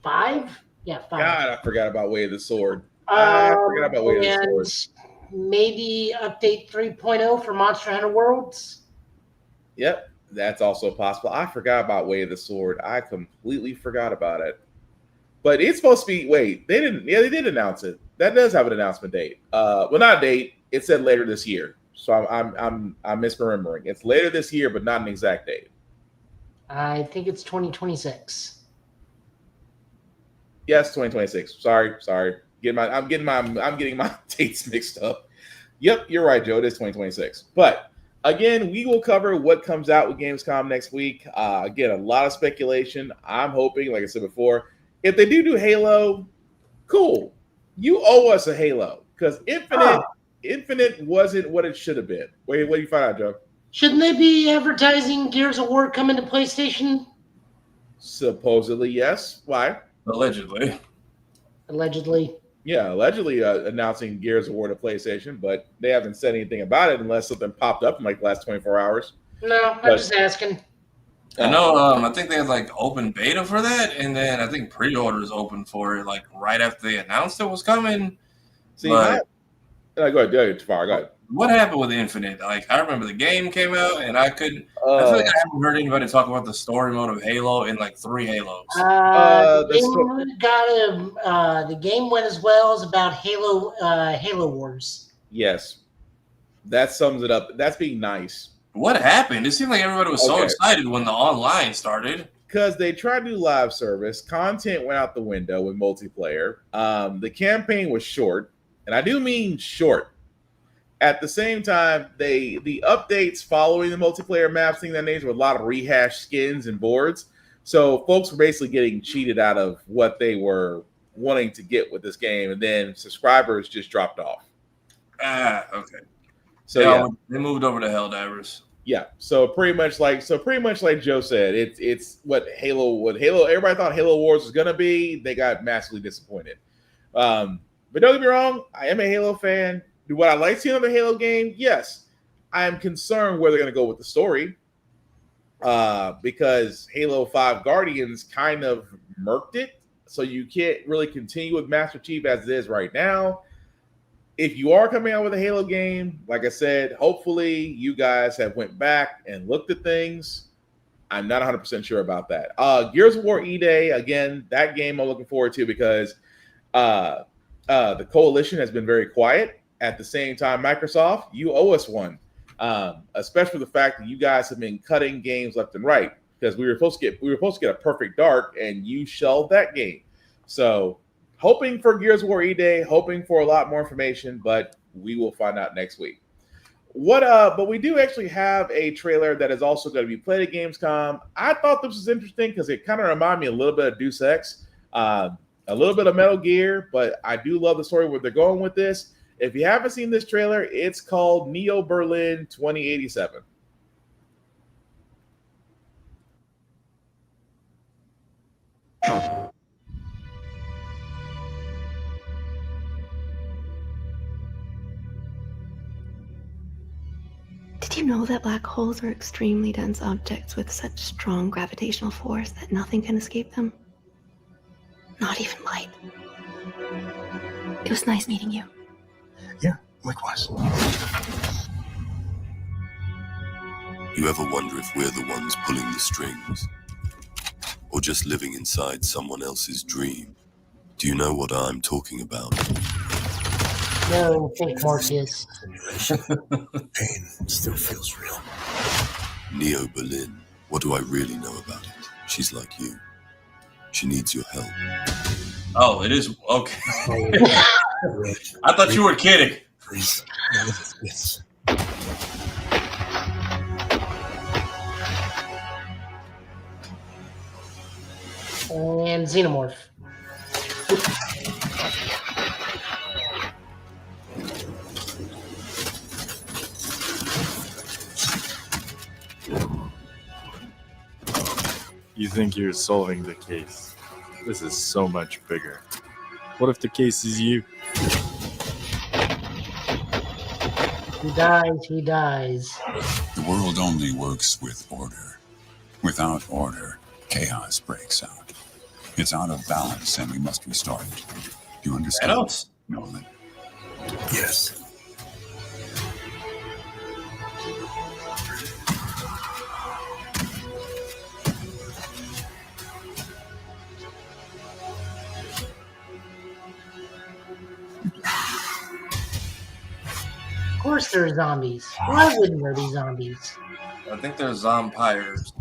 5. Yeah, 5. God, I forgot about Way of the Sword. I forgot about Way of the Sword. Maybe update 3.0 for Monster Hunter Worlds. Yep, that's also possible. I forgot about Way of the Sword. I completely forgot about it. But it's supposed to be. Wait, they didn't. Yeah, they did announce it. That does have an announcement date. Well, not a date. It said later this year. So I'm misremembering. It's later this year, but not an exact date. I think it's 2026. Yes, 2026. Sorry. I'm getting my dates mixed up. Yep, you're right, Joe. It is 2026. But again, we will cover what comes out with Gamescom next week. Again, a lot of speculation. I'm hoping, like I said before, if they do Halo, cool. You owe us a Halo because Infinite wasn't what it should have been. Wait, what do you find out, Joe? Shouldn't they be advertising Gears of War coming to PlayStation? Supposedly, yes. Why? Allegedly. Yeah, allegedly announcing Gears of War to PlayStation, but they haven't said anything about it unless something popped up in like the last 24 hours. No, I'm just asking. I know. I think they had like open beta for that, and then I think pre-orders open for it like right after they announced it was coming. See, go ahead, Tafar. Go ahead. What happened with Infinite? Like, I remember the game came out, and I couldn't. I feel like I haven't heard anybody talk about the story mode of Halo in like 3 Halos. The game went as well as about Halo Wars. Yes, that sums it up. That's being nice. What happened? It seemed like everybody was so excited when the online started. Because they tried to do live service. Content went out the window with multiplayer. The campaign was short, and I do mean short. At the same time, the updates following the multiplayer maps, thing that nature, with a lot of rehashed skins and boards. So folks were basically getting cheated out of what they were wanting to get with this game, and then subscribers just dropped off. Okay. So yeah, they moved over to Helldivers. Yeah, so pretty much like Joe said, it's what Halo everybody thought Halo Wars was gonna be. They got massively disappointed. But don't get me wrong, I am a Halo fan. Would I like to see another Halo game? Yes. I am concerned where they're gonna go with the story. Because Halo 5 Guardians kind of murked it, so you can't really continue with Master Chief as it is right now. If you are coming out with a Halo game, like I said, hopefully you guys have went back and looked at things. I'm not 100% sure about that. Gears of War E-Day, again, that game I'm looking forward to because the Coalition has been very quiet. At the same time, Microsoft, you owe us one, especially the fact that you guys have been cutting games left and right because we were supposed to get a Perfect Dark and you shelved that game. So hoping for Gears of War E-Day, hoping for a lot more information, but we will find out next week. But we do actually have a trailer that is also going to be played at Gamescom. I thought this was interesting because it kind of reminded me a little bit of Deus Ex. A a little bit of Metal Gear, but I do love the story where they're going with this. If you haven't seen this trailer, it's called Neo Berlin 2087. Did you know that black holes are extremely dense objects with such strong gravitational force that nothing can escape them? Not even light. It was nice meeting you. Yeah, likewise. You ever wonder if we're the ones pulling the strings? Or just living inside someone else's dream? Do you know what I'm talking about? No, fake Morpheus. Pain still feels real. Neo Berlin. What do I really know about it? She's like you. She needs your help. Oh, it is okay. I thought you were kidding. Please, none of this fits. And Xenomorph. You think you're solving the case. This is so much bigger. What if the case is you? He dies, he dies. The world only works with order. Without order, chaos breaks out. It's out of balance and we must restore it. Do you understand? Thanos? Nolan. Yes. Of course there are zombies. Why wouldn't there be zombies? I think they're zompires.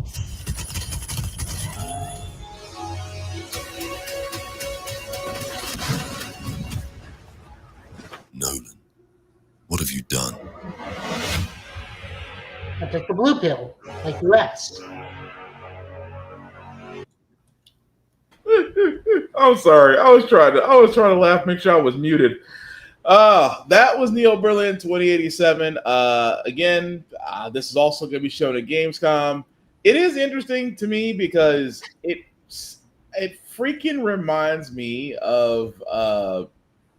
Nolan, what have you done? I took the blue pill, like you asked. I'm sorry. I was trying to laugh, make sure I was muted. That was Neo Berlin 2087. Again, this is also going to be shown at Gamescom. It is interesting to me because it freaking reminds me of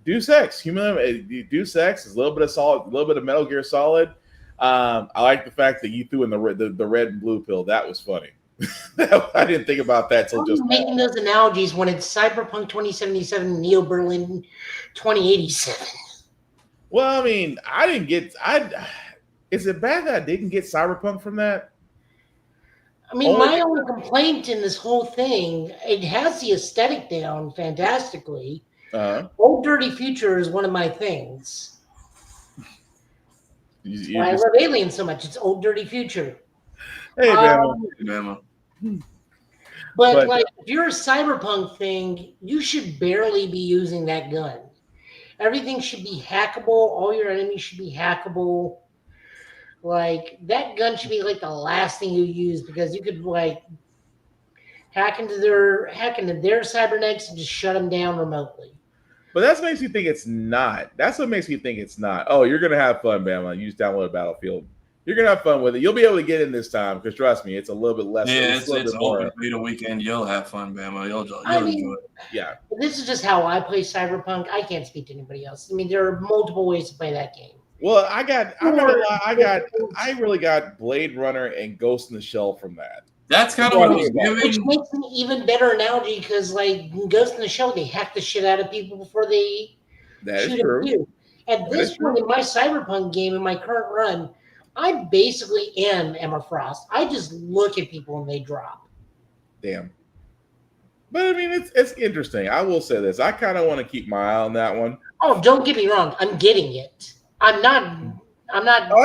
Deus Ex. Deus Ex is a little bit of Solid, a little bit of Metal Gear Solid. I like the fact that you threw in the red and blue pill. That was funny. I didn't think about that till just making those analogies when it's Cyberpunk 2077, Neo Berlin 2087. Well, I mean, is it bad that I didn't get Cyberpunk from that? I mean, my only complaint in this whole thing, it has the aesthetic down fantastically. Old Dirty Future is one of my things. I love Alien so much. It's Old Dirty Future. Hey, Bama. But like, if you're a Cyberpunk thing, you should barely be using that gun. Everything should be hackable. All your enemies should be hackable. Like, that gun should be like the last thing you use because you could like hack into their cybernetics and just shut them down remotely. But that makes me think it's not. That's what makes me think it's not. Oh, you're gonna have fun, Bama. You just download Battlefield. You're gonna have fun with it. You'll be able to get in this time because trust me, it's a little bit less. Yeah, it's open beta weekend. You'll have fun, Bama. You'll enjoy it. Yeah. This is just how I play Cyberpunk. I can't speak to anybody else. I mean, there are multiple ways to play that game. Well, I really got Blade Runner and Ghost in the Shell from that. That's kind of what I was giving. Which makes an even better analogy because, like, Ghost in the Shell, they hack the shit out of people before they shoot at you. At this point in my Cyberpunk game, in my current run, I basically am Emma Frost. I just look at people and they drop. Damn. But I mean, it's interesting. I will say this. I kind of want to keep my eye on that one. Oh, don't get me wrong. I'm getting it. I'm not. Oh,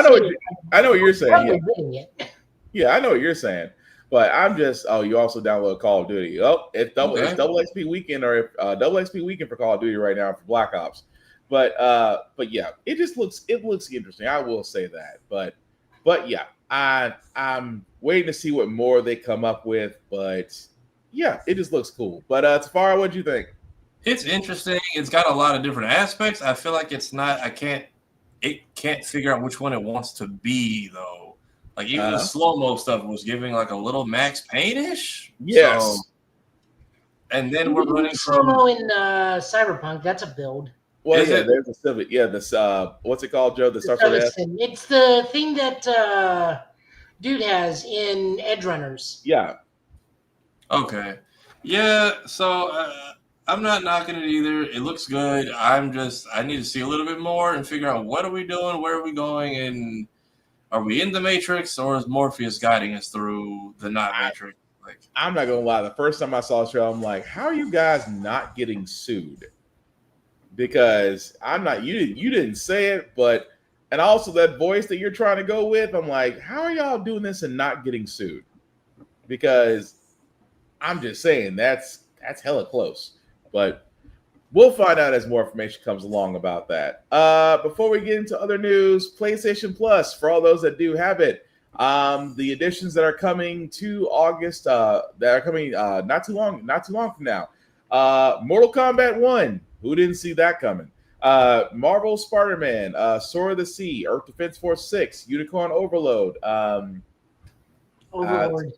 I know what you're saying. I'm getting it. Yeah, I know what you're saying. But I'm just. Oh, you also download Call of Duty. Oh, it's double XP weekend or double XP weekend for Call of Duty right now for Black Ops. But yeah, it looks interesting. I will say that. But yeah, I'm waiting to see what more they come up with. But yeah, it just looks cool. But Tafara, what'd you think? It's interesting. It's got a lot of different aspects. I feel like it's not. It can't figure out which one it wants to be though. Like even the slow-mo stuff was giving like a little Max Payne-ish. Yes. So, and then we're running slow-mo in Cyberpunk. That's a build. Well, yeah, there's a Civic. Yeah, this what's it called, Joe? The starts with S? It's the thing that dude has in Edge Runners. Yeah. Okay. Yeah. So I'm not knocking it either. It looks good. I need to see a little bit more and figure out what are we doing, where are we going, and are we in the Matrix or is Morpheus guiding us through the not Matrix? Like, I'm not gonna lie. The first time I saw the show, I'm like, how are you guys not getting sued? Because I'm not. You didn't say it, but and also that voice that you're trying to go with, I'm like, how are y'all doing this and not getting sued? Because I'm just saying that's hella close. But we'll find out as more information comes along about that. Before we get into other news, PlayStation Plus, for all those that do have it, the additions that are coming to August, that are coming not too long from now. Mortal Kombat 1, who didn't see that coming? Marvel Spider-Man, Sword of the Sea, Earth Defense Force 6, Unicorn Overload. Overlord.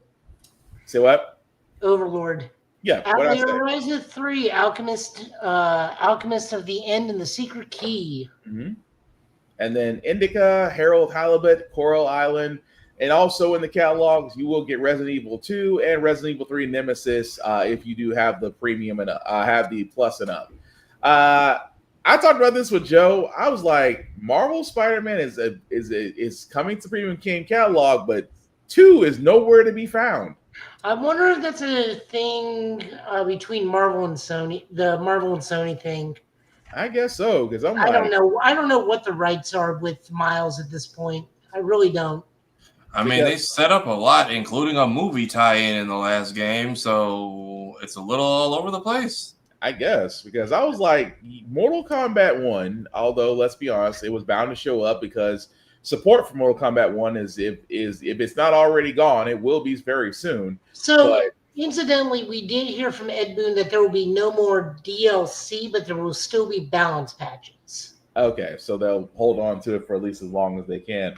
Say what? Overlord. Yeah. Horizon 3, Alchemist of the End and the Secret Key. Mm-hmm. And then Indica, Harold Halibut, Coral Island, and also in the catalogs you will get Resident Evil 2 and Resident Evil 3 Nemesis if you do have the premium and have the plus and up. I talked about this with Joe. I was like, Marvel Spider-Man is coming to premium game catalog, but 2 is nowhere to be found. I wonder if that's a thing between Marvel and Sony, the Marvel and Sony thing. I guess so, because I don't know. I don't know what the rights are with Miles at this point. I really don't. I mean, they set up a lot, including a movie tie-in in the last game, so it's a little all over the place. I guess, because I was like, Mortal Kombat 1, although let's be honest, it was bound to show up because support for Mortal Kombat 1 is if it's not already gone, it will be very soon. So, incidentally, we did hear from Ed Boon that there will be no more DLC, but there will still be balance patches. Okay, so they'll hold on to it for at least as long as they can.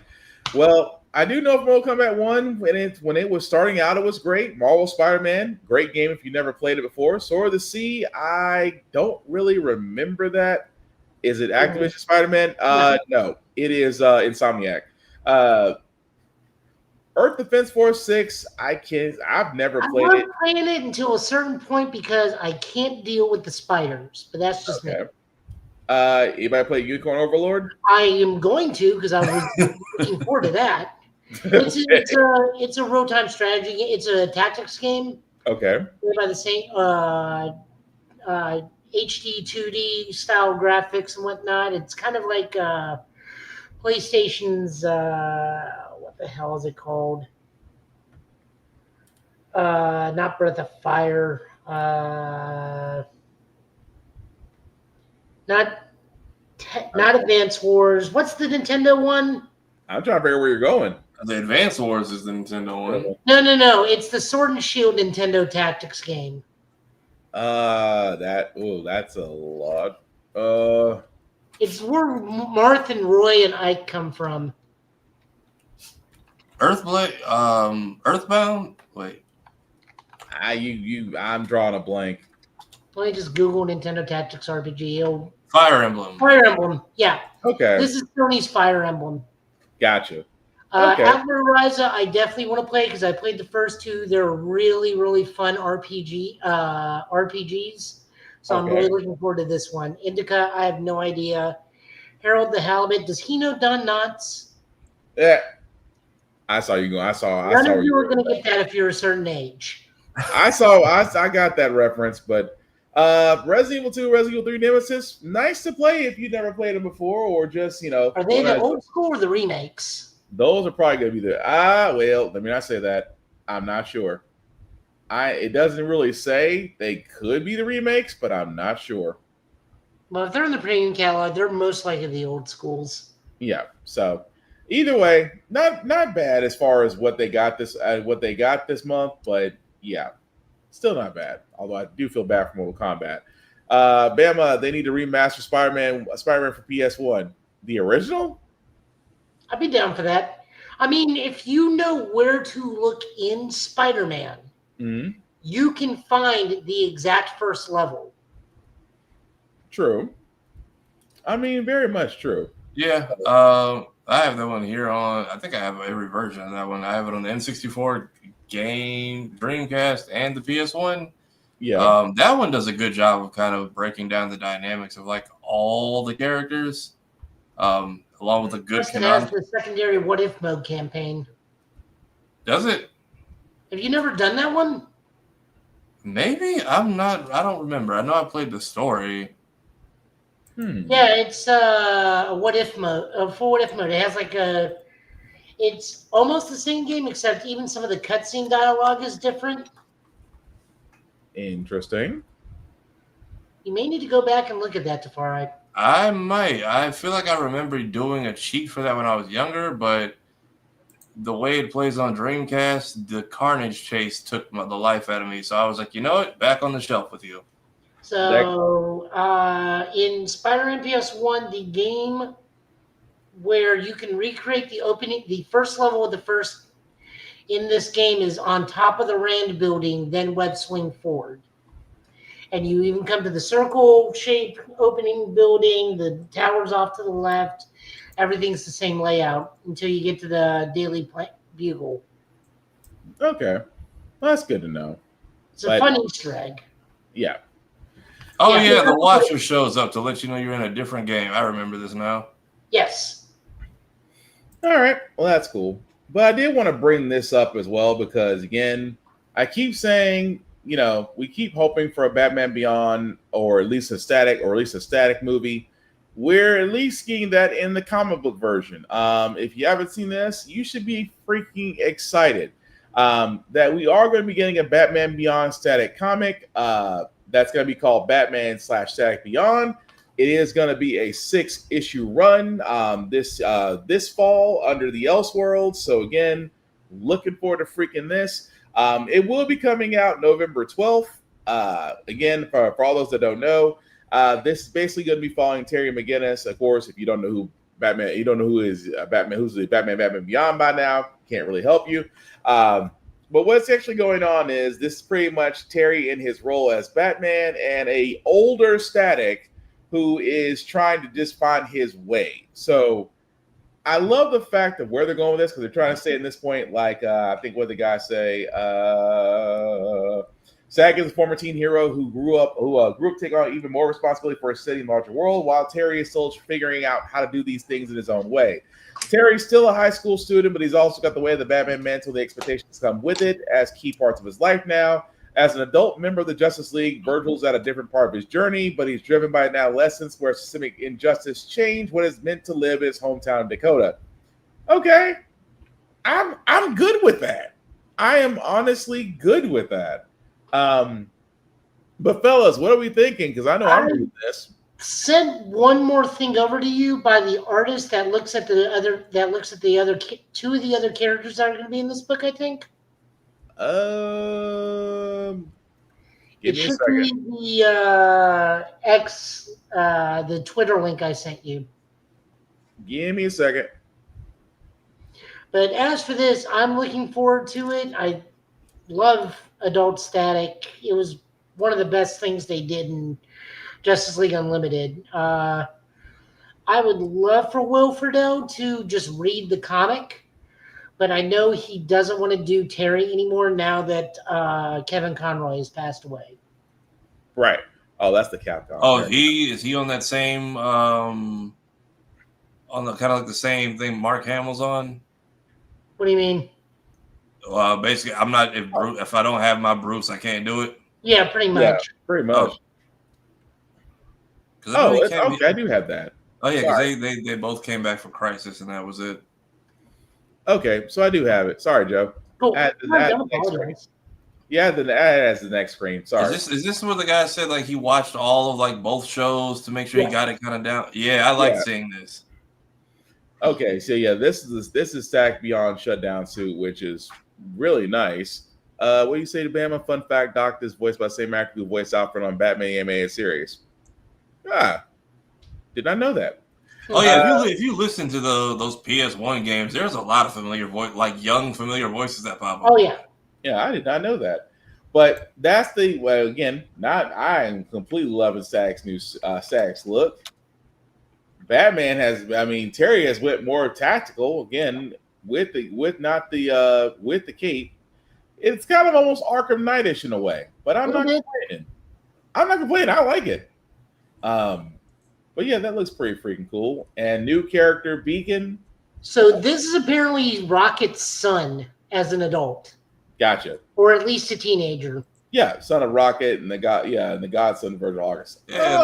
Well, I do know Mortal Kombat 1, when it was starting out, it was great. Marvel Spider-Man, great game if you never played it before. Sword of the Sea, I don't really remember that. Is it Activision Spider-Man? No, it is Insomniac. Earth Defense Force 6, I've never played it. I'm not playing it until a certain point because I can't deal with the spiders, but that's just me. Anybody play Unicorn Overlord? I am going to because I was looking forward to that. It's a real-time strategy. It's a tactics game. Okay. By the same HD 2D style graphics and whatnot. It's kind of like PlayStation's what the hell is it called? Not Breath of Fire. Not Advance Wars. What's the Nintendo one? I'm trying to figure out where you're going. The Advance Wars is the Nintendo one. No. It's the Sword and Shield Nintendo Tactics game. That's a lot. It's where Marth and Roy and Ike come from. Earthbound? Wait. I'm drawing a blank. Let me just Google Nintendo Tactics RPG. Fire Emblem. Fire Emblem, yeah. Okay. This is Sony's Fire Emblem. Gotcha. Okay. After Ryza, I definitely want to play because I played the first 2. They're really, really fun RPGs. So I'm really looking forward to this one. Indica, I have no idea. Harold the Halibut, does he know Don Knotts? Yeah. I saw you go. None of you are going to get that if you're a certain age. I got that reference, but Resident Evil 2, Resident Evil 3 Nemesis, nice to play if you've never played them before, or just, Are they the old school or the remakes? Those are probably going to be let me not say that. I'm not sure. It doesn't really say. They could be the remakes, but I'm not sure. Well, if they're in the premium catalog, they're most likely the old schools. Yeah. So either way, not bad as far as what they got this month, but yeah, still not bad. Although I do feel bad for Mortal Kombat. Bama, they need to remaster Spider-Man for PS1. The original? I'd be down for that. I mean, if you know where to look in Spider-Man, you can find the exact first level. True. I mean, very much true. Yeah. I have that one here on. I think I have every version of that one. I have it on the N64 game, Dreamcast, and the PS1. Yeah. That one does a good job of kind of breaking down the dynamics of like all the characters, along with a good. It has the secondary What If mode campaign. Does it? Have you never done that one? Maybe I'm not. I don't remember. I know I played the story. Yeah, it's a What If mode. For What If mode, it has like a. It's almost the same game, except even some of the cutscene dialogue is different. Interesting. You may need to go back and look at that, Tafari. I might. I feel like I remember doing a cheat for that when I was younger, but the way it plays on Dreamcast, the Carnage chase took the life out of me. So I was like, you know what? Back on the shelf with you. So in Spider-Man PS1, the game where you can recreate the first level of the first in this game is on top of the Rand building, then web swing forward. And you even come to the circle-shaped opening building, the tower's off to the left. Everything's the same layout until you get to the Daily Bugle. Okay. Well, that's good to know. It's a fun Easter egg. Yeah. Oh, yeah, the Watcher shows up to let you know you're in a different game. I remember this now. Yes. All right. Well, that's cool. But I did want to bring this up as well because, again, I keep saying, you know, we keep hoping for a Batman Beyond or at least a static movie. We're at least getting that in the comic book version. If you haven't seen this, you should be freaking excited that we are going to be getting a Batman Beyond static comic. That's going to be called Batman/Static Beyond. It is going to be a 6-issue run this fall under the Elseworlds. So again, looking forward to freaking this. It will be coming out November 12th. Again, for all those that don't know, this is basically going to be following Terry McGinnis. Of course, if you don't know who Batman, you don't know who is Batman, who's the Batman Beyond by now, can't really help you. But what's actually going on is this is pretty much Terry in his role as Batman and a older Static who is trying to just find his way. So I love the fact of where they're going with this because they're trying to say at this point, like I think what the guys say, Static is a former teen hero who grew up taking on even more responsibility for his city and larger world, while Terry is still figuring out how to do these things in his own way. Terry's still a high school student, but he's also got the way of the Batman mantle, the expectations come with it as key parts of his life now. As an adult member of the Justice League, Virgil's at a different part of his journey, but he's driven by an adolescence where systemic injustice changed what it's meant to live in his hometown of Dakota. Okay, I'm good with that. I am honestly good with that. But fellas, what are we thinking? Because I know I'm doing this. Sent one more thing over to you by the artist that looks at the other two of the other characters that are going to be in this book. I think. Give me a second. Be the Twitter link I sent you. Give me a second. But as for this, I'm looking forward to it. I love Adult Static. It was one of the best things they did in Justice League Unlimited. I would love for Wilfredo to just read the comic, but I know he doesn't want to do Terry anymore now that Kevin Conroy has passed away. Right. Oh, that's the Capcom. Oh, is he on that same on the kind of like the same thing Mark Hamill's on? What do you mean? Basically, I'm not if I don't have my Bruce, I can't do it. Yeah, pretty much. Yeah, pretty much. Okay, I do have that. Oh yeah, because they both came back from Crisis, and that was it. Okay, so I do have it. Sorry, Joe. Cool. Add the next screen. Yeah, add as the next screen. Sorry. Is this where the guy said like he watched all of like both shows to make sure he got it kind of down? Yeah, I like seeing this. Okay, so yeah, this is Static Beyond Shutdown Suit, which is really nice. What do you say to Bama? Fun fact: Doc is voiced by the same actor who voiced Alfred on Batman animated series. Did not know that. Oh yeah, if you listen to those PS1 games, there's a lot of familiar young familiar voices that pop up. Oh yeah. Yeah, I did not know that. But that's again, I am completely loving Sack's new Sack's look. Batman Terry has went more tactical again with the cape. It's kind of almost Arkham Knight-ish in a way, but I'm not complaining. I like it. But yeah, that looks pretty freaking cool. And new character Beacon. So this is apparently Rocket's son as an adult. Gotcha. Or at least a teenager. Yeah, son of Rocket and the godson of Virgil August. Yeah,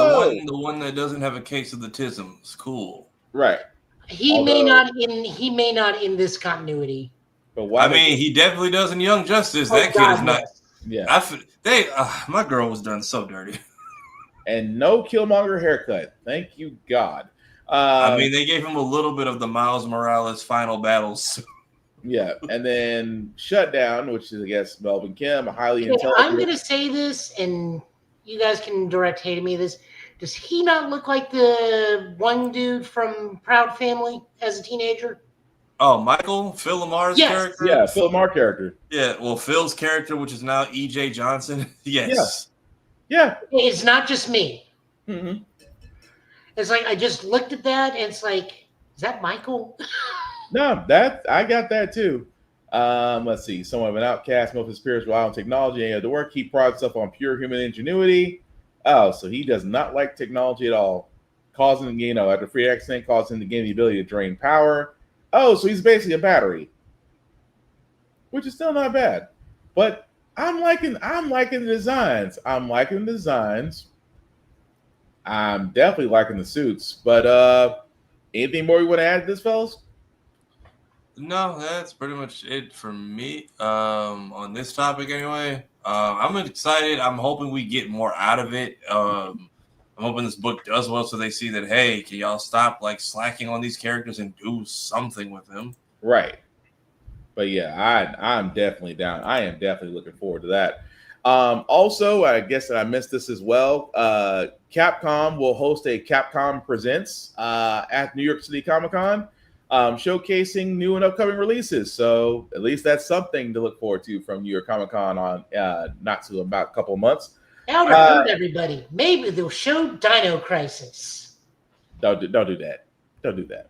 the one that doesn't have a case of the tisms. Cool. Right. He may not in this continuity. But why? He definitely does in Young Justice. That kid is not. Yeah. My girl was done so dirty. And no Killmonger haircut. Thank you, God. They gave him a little bit of the Miles Morales final battles. Yeah, and then Shutdown, which is, I guess, Melvin Kim, a highly intelligent. I'm going to say this, and you guys can direct hate me this. Does he not look like the one dude from Proud Family as a teenager? Oh, Michael? Phil Lamar's character? Yeah, Phil Lamar character. Yeah, well, Phil's character, which is now E.J. Johnson. Yes. Yeah. It's not just me. Mm-hmm. It's like I just looked at that, and it's like, is that Michael? No, I got that too. Let's see. Somewhat of an outcast, most of his peers rely on technology and the work. He prides himself on pure human ingenuity. Oh, so he does not like technology at all. Causing, after free accident, causing him to gain the ability to drain power. Oh, so he's basically a battery. Which is still not bad. But I'm liking the designs. I'm definitely liking the suits. But anything more you want to add to this, fellas? No, that's pretty much it for me on this topic anyway. I'm excited. I'm hoping we get more out of it. I'm hoping this book does well so they see that, hey, can y'all stop slacking on these characters and do something with them? Right. But yeah, I'm definitely down. I am definitely looking forward to that. Also, I guess that I missed this as well. Capcom will host a Capcom Presents at New York City Comic Con. Showcasing new and upcoming releases. So at least that's something to look forward to from New York Comic Con on about a couple of months. Now to hurt everybody. Maybe they'll show Dino Crisis. Don't do that. Don't do that.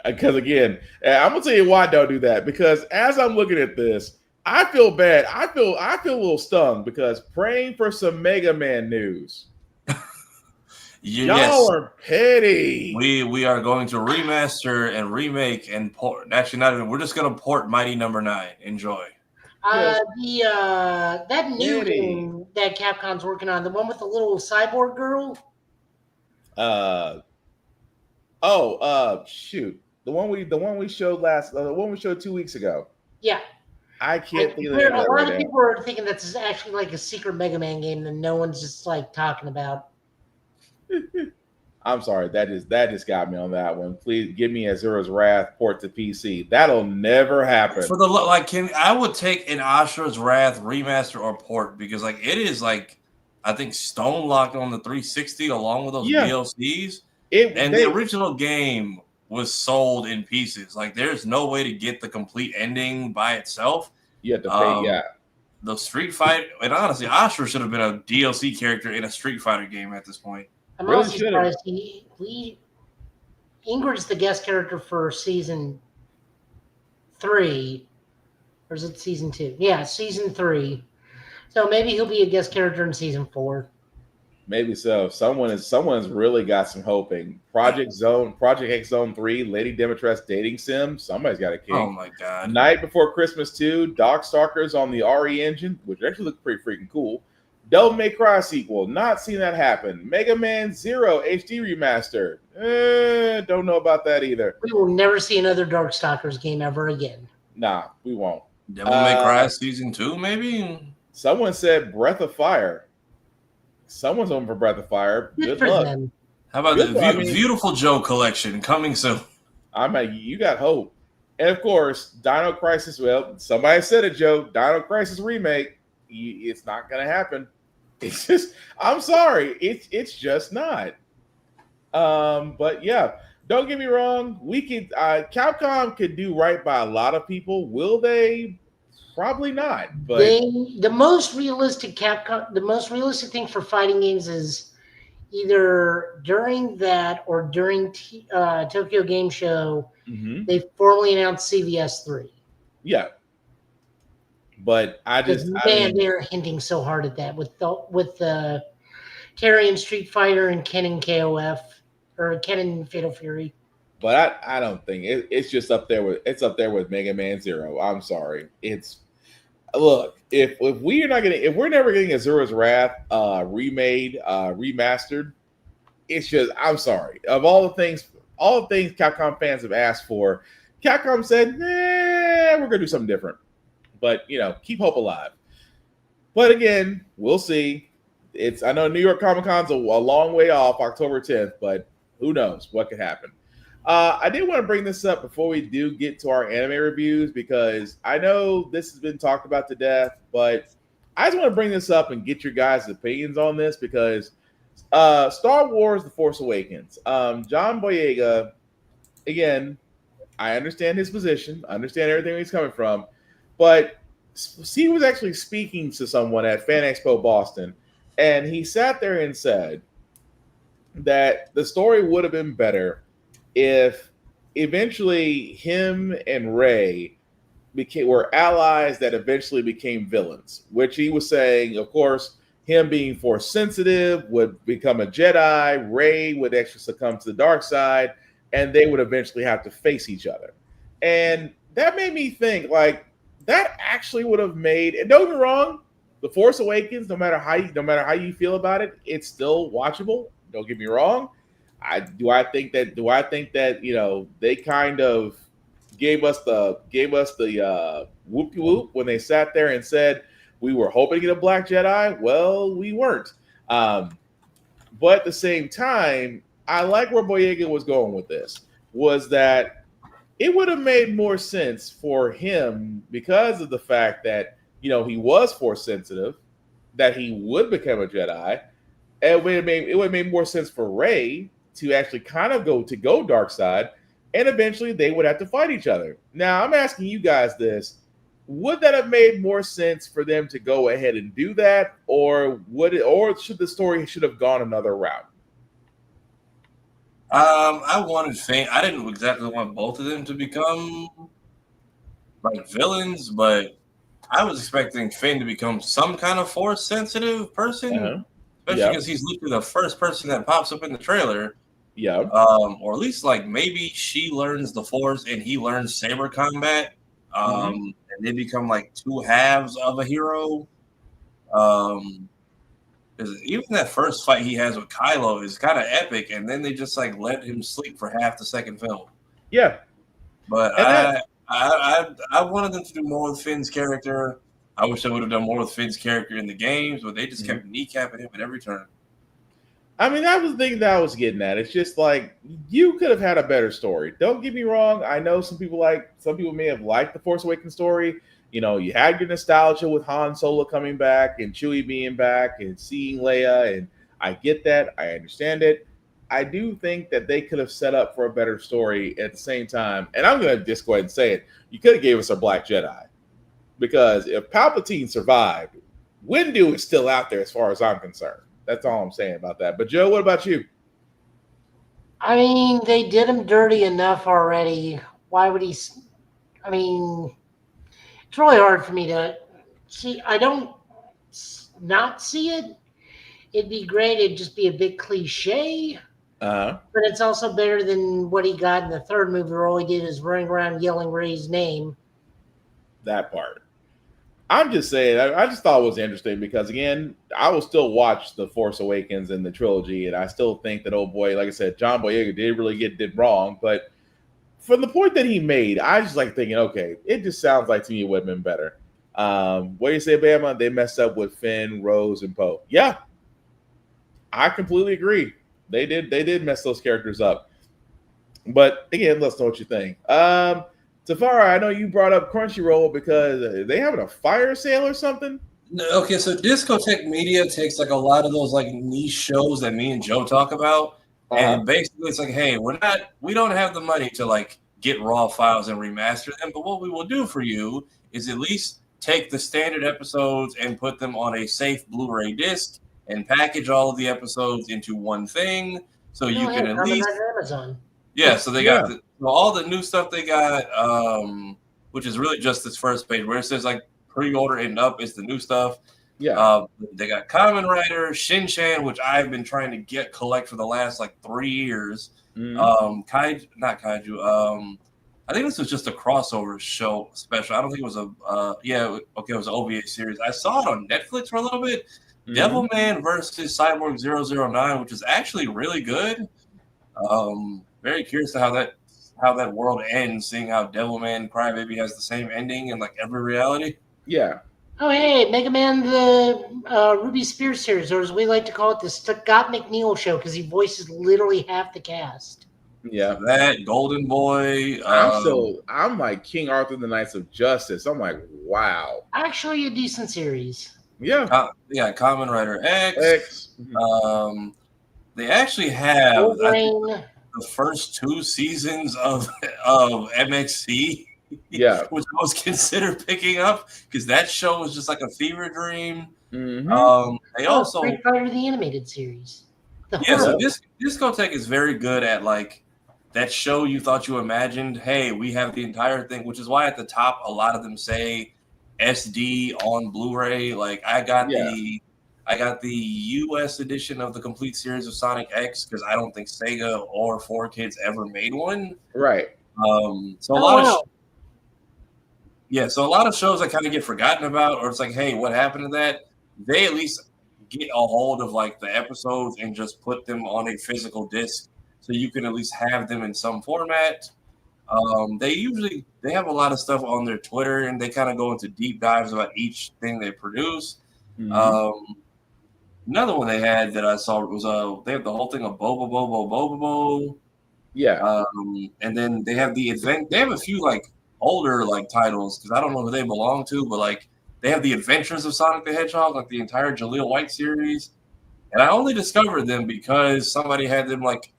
Because again, I'm gonna tell you why don't do that. Because as I'm looking at this, I feel bad. I feel a little stung because praying for some Mega Man news. Y'all are petty. We are going to remaster and remake and port. Actually, not even. We're just going to port Mighty Number 9. Enjoy. That new game that Capcom's working on, the one with the little cyborg girl. Shoot, the one we showed the one we showed 2 weeks ago. Yeah. I can't think of it. that. A lot of people are thinking that's actually like a secret Mega Man game that no one's just talking about. I'm sorry, that just got me on that one. Please give me Azura's Wrath port to PC. That'll never happen. For the I would take an Ashura's Wrath remaster or port because it is I think stone locked on the 360 along with those DLCs. The original game was sold in pieces. There's no way to get the complete ending by itself. You have to pay. The Street Fighter, and honestly, Ashura should have been a DLC character in a Street Fighter game at this point. I'm also surprised Ingrid's the guest character for season 3. Or is it season 2? Yeah, season 3. So maybe he'll be a guest character in season 4. Maybe so. Someone's really got some hoping. Project X Zone 3, Lady Demetress dating sim. Somebody's got a king. Oh my god. Night Before Christmas 2, Darkstalkers on the RE engine, which actually looked pretty freaking cool. Devil May Cry sequel, not seen that happen. Mega Man Zero HD remaster. Don't know about that either. We will never see another Darkstalkers game ever again. Nah, we won't. Devil May Cry season 2, maybe? Someone said Breath of Fire. Someone's on for Breath of Fire. Good luck. Them. How about the Beautiful Joe collection coming soon? You got hope. And of course, Dino Crisis. Well, somebody said it, Joe. Dino Crisis remake. It's not going to happen. It's just. I'm sorry. It's just not. But yeah, don't get me wrong. We could. Capcom could do right by a lot of people. Will they? Probably not. But the most realistic thing for fighting games is either during that or during Tokyo Game Show. Mm-hmm. They formally announced CVS 3. Yeah. But they're hinting so hard at that with the Terry and Street Fighter and Ken and KOF or Ken and Fatal Fury. But I don't think it's just up there with Mega Man Zero. I'm sorry. Look, if we're never getting Azura's Wrath remade, remastered, it's just, I'm sorry. Of all the things Capcom fans have asked for, Capcom said, we're gonna do something different. But keep hope alive. But again, we'll see. I know New York Comic Con's a long way off, October 10th, but who knows what could happen. I did want to bring this up before we do get to our anime reviews, because I know this has been talked about to death, but I just want to bring this up and get your guys' opinions on this, because Star Wars The Force Awakens. John Boyega, again, I understand his position, I understand everything he's coming from, but he was actually speaking to someone at Fan Expo Boston, and he sat there and said that the story would have been better if eventually him and Rey were allies that eventually became villains, which he was saying, of course, him being Force sensitive would become a Jedi, Rey would actually succumb to the dark side, and they would eventually have to face each other. And that made me think, like, that actually would have made, and don't get me wrong, The Force Awakens, no matter how you feel about it, it's still watchable. Don't get me wrong. Do I think that they kind of gave us the whoop whoop when they sat there and said we were hoping to get a Black Jedi? Well, we weren't. But at the same time, I like where Boyega was going with this, was that it would have made more sense for him, because of the fact that he was Force sensitive, that he would become a Jedi. And it would have made more sense for Rey to actually kind of go dark side, and eventually they would have to fight each other. Now, I'm asking you guys this: would that have made more sense for them to go ahead and do that, or should the story have gone another route? I wanted Finn. I didn't exactly want both of them to become like villains, but I was expecting Finn to become some kind of Force sensitive person, especially because he's literally the first person that pops up in the trailer. Yeah. Or at least like maybe she learns the Force and he learns saber combat. And they become like two halves of a hero. Even that first fight he has with Kylo is kind of epic, and then they just like let him sleep for half the second film. Yeah. But I wanted them to do more with Finn's character. I wish they would have done more with Finn's character in the games, but they just kept kneecapping him at every turn. I mean, that was the thing that I was getting at. It's just like, you could have had a better story. Don't get me wrong. I know some people may have liked the Force Awakens story. You had your nostalgia with Han Solo coming back and Chewie being back and seeing Leia, and I get that. I understand it. I do think that they could have set up for a better story at the same time. And I'm going to just go ahead and say it. You could have gave us a Black Jedi, because if Palpatine survived, Windu is still out there as far as I'm concerned. That's all I'm saying about that. But Joe, what about you? I mean, they did him dirty enough already. Why would he? I mean, it's really hard for me to see. I don't not see it. It'd be great. It'd just be a bit cliche. But it's also better than what he got in the third movie, where all he did is running around yelling Rey's name. That part. I'm just saying, I just thought it was interesting because, again, I will still watch The Force Awakens and the trilogy, and I still think that, oh boy, like I said, John Boyega did wrong. But from the point that he made, I just like thinking, okay, it just sounds like to me it would have been better. What do you say, Bama? They messed up with Finn, Rose, and Poe. Yeah, I completely agree. They did mess those characters up. But again, let's know what you think. Tafara, I know you brought up Crunchyroll because they having a fire sale or something. No, okay, so Discotheque Media takes like a lot of those like niche shows that me and Joe talk about, and basically it's like, hey, we don't have the money to like get raw files and remaster them, but what we will do for you is at least take the standard episodes and put them on a safe Blu-ray disc and package all of the episodes into one thing, so you can at least Amazon. Yeah, so they got all the new stuff they got, which is really just this first page where it says like pre-order and up is the new stuff. Yeah. They got Kamen Rider, Shin-Chan, which I've been trying to collect for the last like 3 years. Not Kaiju. I think this was just a crossover show special. I don't think it was it was an OVA series. I saw it on Netflix for a little bit. Devilman versus Cyborg 009, which is actually really good. Very curious to how that world ends, seeing how Devilman Crybaby has the same ending in like every reality. Yeah. Oh, hey, Mega Man, the Ruby Spears series, or as we like to call it, the Scott McNeil show, because he voices literally half the cast. Yeah. That Golden Boy. I'm like King Arthur and the Knights of Justice. I'm like, wow. Actually, a decent series. Yeah. Kamen Rider X. They actually have the first 2 seasons of MXC. Yeah, which I was considered picking up because that show was just like a fever dream. They also Street Fighter the animated series. So Discotheque is very good at like that show you thought you imagined. Hey, we have the entire thing, which is why at the top a lot of them say SD on Blu-ray. Like I got the US edition of the complete series of Sonic X because I don't think Sega or 4Kids ever made one. Right. So a lot of so a lot of shows that kind of get forgotten about, or it's like, hey, what happened to that? They at least get a hold of like the episodes and just put them on a physical disc, so you can at least have them in some format. They have a lot of stuff on their Twitter, and they kind of go into deep dives about each thing they produce. Another one they had that I saw was they have the whole thing of Bobo. Yeah. And then they have the event. They have a few like older like titles because I don't know who they belong to, but like they have the Adventures of Sonic the Hedgehog, like the entire Jaleel White series. And I only discovered them because somebody had them like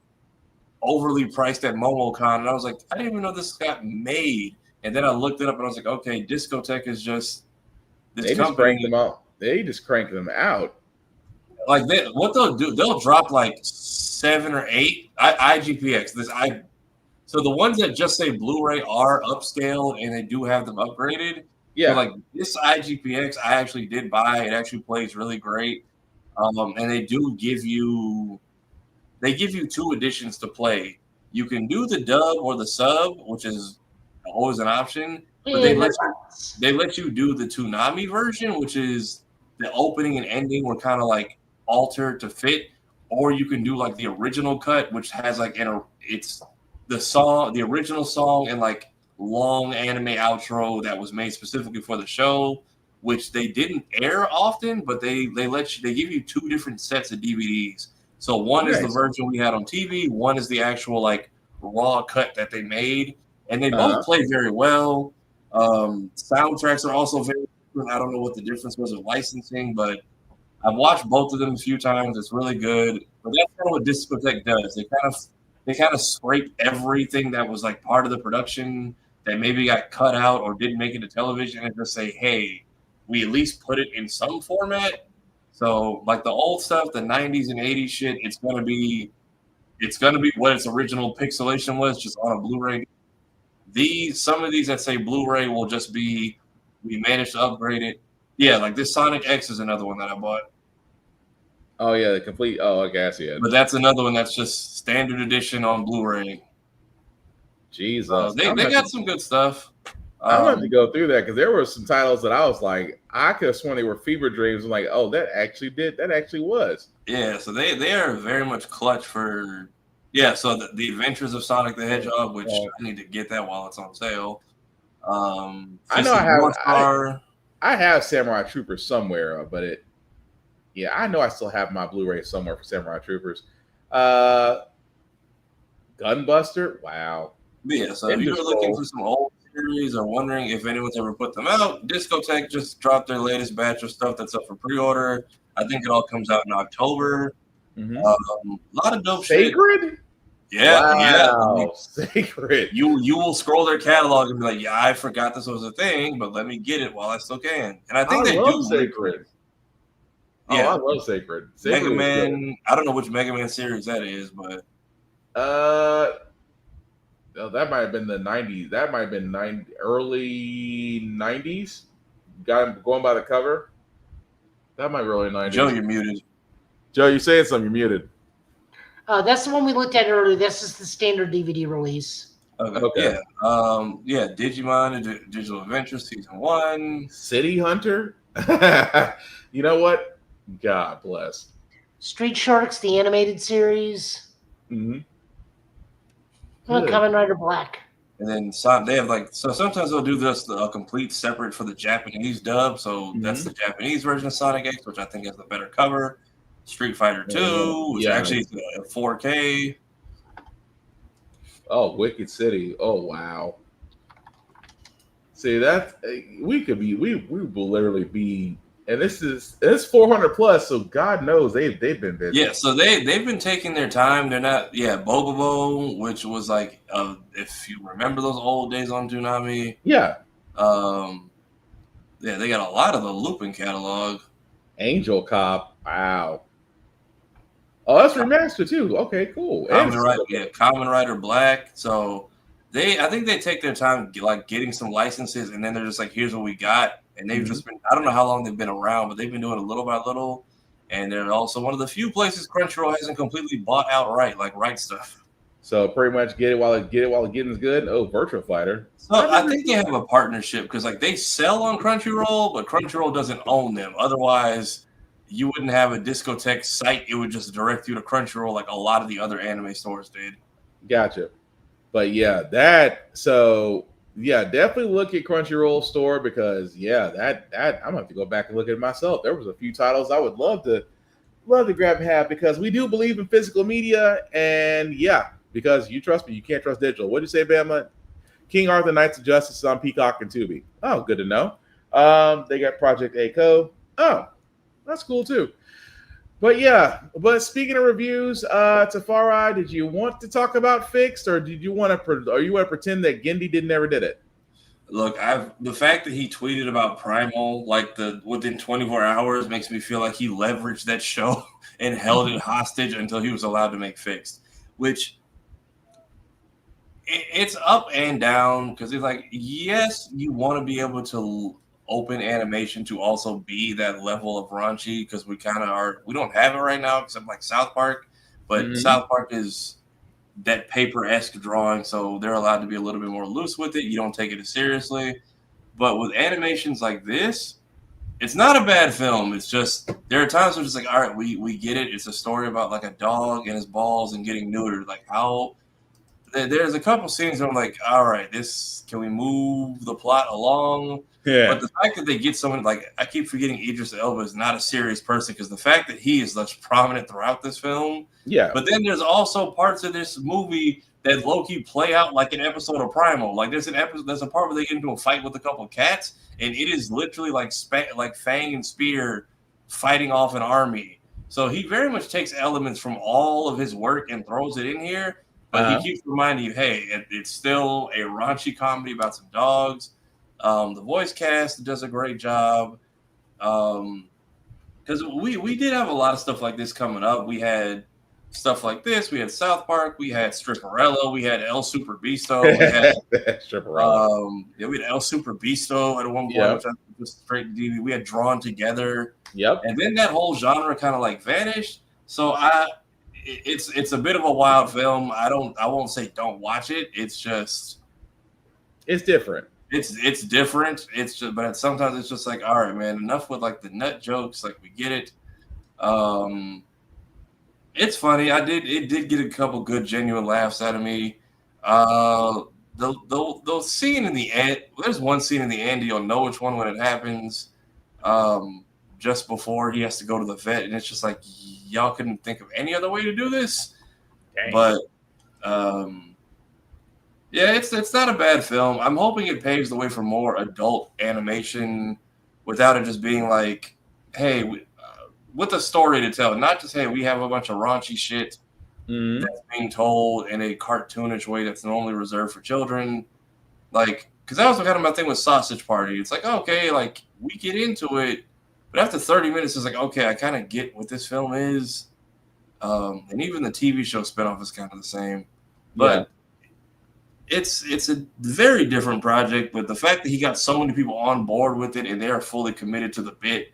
overly priced at MomoCon, and I was like, I didn't even know this got made. And then I looked it up, and I was like, okay, Discotheque is just this company. They just crank them out. Like what they'll do, they'll drop like 7 or 8 IGPX. So the ones that just say Blu-ray are upscale and they do have them upgraded. Yeah. So like this IGPX, I actually did buy. It actually plays really great. And they do give you 2 editions to play. You can do the dub or the sub, which is always an option. But they let you do the Toonami version, which is the opening and ending were kind of like altered to fit, or you can do like the original cut, which has like it's the original song and like long anime outro that was made specifically for the show, which they didn't air often, but they give you 2 different sets of DVDs. So one is the version we had on TV, one is the actual like raw cut that they made, and they both play very well. Soundtracks are also very different. I don't know what the difference was of licensing, but I've watched both of them a few times. It's really good. But that's kind of what Discotheque does. They kind of scrape everything that was like part of the production that maybe got cut out or didn't make it to television and just say, hey, we at least put it in some format. So like the old stuff, the 90s and 80s shit, it's gonna be what its original pixelation was, just on a Blu-ray. Some of these that say Blu-ray will just be we managed to upgrade it. Yeah, like this Sonic X is another one that I bought. Oh yeah, the complete. Oh, I guess yeah. But that's another one that's just standard edition on Blu-ray. Jesus, they got some good stuff. I'm going to go through that because there were some titles that I was like, I could have sworn they were fever dreams. I'm like, oh, that actually was. Yeah, so they are very much clutch for. Yeah, so the Adventures of Sonic the Hedgehog, which I need to get that while it's on sale. I know I have Samurai Troopers somewhere, but I know I still have my Blu-ray somewhere for Samurai Troopers. Gunbuster, wow. Yeah, so if you're looking for some old series are wondering if anyone's ever put them out, Discotech just dropped their latest batch of stuff that's up for pre-order. I think it all comes out in October. A lot of dope shit. Sacred? Yeah, wow. yeah. Sacred. You will scroll their catalog and be like, yeah, I forgot this was a thing, but let me get it while I still can. And I think they do. Sacred. Yeah. Oh, I love Sacred. Mega Man. I don't know which Mega Man series that is, but that might have been the 90s. That might have been early 90s. Going by the cover. That might be early 90s. Joe, you're muted. Joe, you're saying something. You're muted. That's the one we looked at earlier. This is the standard DVD release. Okay. Yeah. Digimon Digital Adventure Season 1. City Hunter. You know what? God bless. Street Sharks, the animated series. Mm-hmm. Kamen Rider Black. And then they have so sometimes they'll do this a complete separate for the Japanese dub. So that's the Japanese version of Sonic X, which I think has the better cover. Street Fighter 2, which actually is a 4K. Oh, Wicked City. Oh, wow. See, that we will literally be, and it's 400 plus, so God knows they've been busy. Yeah, so they've been taking their time. They're not, Bobobo, which was like, if you remember those old days on Toonami. Yeah. They got a lot of the Lupin catalog. Angel Cop. Wow. Oh, that's remastered too. Okay, cool. Kamen Rider Black. So I think they take their time like getting some licenses, and then they're just like, here's what we got. And they've just been, I don't know how long they've been around, but they've been doing it little by little. And they're also one of the few places Crunchyroll hasn't completely bought outright, like Right Stuff. So pretty much get it while the getting's good. Oh, Virtua Fighter. So I think they have a partnership because like they sell on Crunchyroll, but Crunchyroll doesn't own them. Otherwise, you wouldn't have a Discotech site. It would just direct you to Crunchyroll like a lot of the other anime stores did. Gotcha. But definitely look at Crunchyroll store because that I'm gonna have to go back and look at it myself. There was a few titles I would love to grab and have because we do believe in physical media, and because you trust me, you can't trust digital. What'd you say, Bama? King Arthur Knights of Justice is on Peacock and Tubi. Oh, good to know. They got Project A-Ko. Oh, that's cool too. But speaking of reviews, Tafari, did you want to talk about Fixed, or did you want to pretend that Gendy never did it? Look, the fact that he tweeted about Primal within 24 hours makes me feel like he leveraged that show and held it hostage until he was allowed to make Fixed, which it's up and down because it's like, yes, you want to be able to open animation to also be that level of raunchy because we kind of are. We don't have it right now except like South Park, but South Park is that paper-esque drawing, so they're allowed to be a little bit more loose with it. You don't take it as seriously. But with animations like this, it's not a bad film. It's just there are times where it's like, all right, we get it. It's a story about like a dog and his balls and getting neutered. Like how there's a couple scenes where I'm like, all right, can we move the plot along? Yeah. But the fact that they get someone like I keep forgetting Idris Elba is not a serious person because the fact that he is less prominent throughout this film. Yeah. But then there's also parts of this movie that low-key play out like an episode of Primal. Like there's a part where they get into a fight with a couple of cats, and it is literally like Fang and Spear fighting off an army. So he very much takes elements from all of his work and throws it in here. But he keeps reminding you, hey, it's still a raunchy comedy about some dogs. The voice cast does a great job. Because we did have a lot of stuff like this coming up. We had stuff like this. We had South Park. We had Stripperella. We had El Super Beasto. We had Stripperella. We had El Super Beasto at one point, which I was straight to DVD. We had Drawn Together. Yep. And then that whole genre kind of like vanished. So it's a bit of a wild film. I won't say don't watch it. It's just it's different. It's different. It's just, but sometimes it's just like, all right, man, enough with like the nut jokes. Like we get it. It's funny. It did get a couple good genuine laughs out of me. The scene in the end. There's one scene in the end. You'll know which one when it happens. Just before he has to go to the vet, and it's just like y'all couldn't think of any other way to do this. Dang. But Yeah, it's not a bad film. I'm hoping it paves the way for more adult animation without it just being like, hey, with a story to tell, not just, hey, we have a bunch of raunchy shit that's being told in a cartoonish way that's normally reserved for children. Like, because that was kind of my thing with Sausage Party. It's like, okay, like, we get into it, but after 30 minutes, it's like, okay, I kind of get what this film is. And even the TV show spinoff is kind of the same. But it's a very different project, but the fact that he got so many people on board with it and they are fully committed to the bit,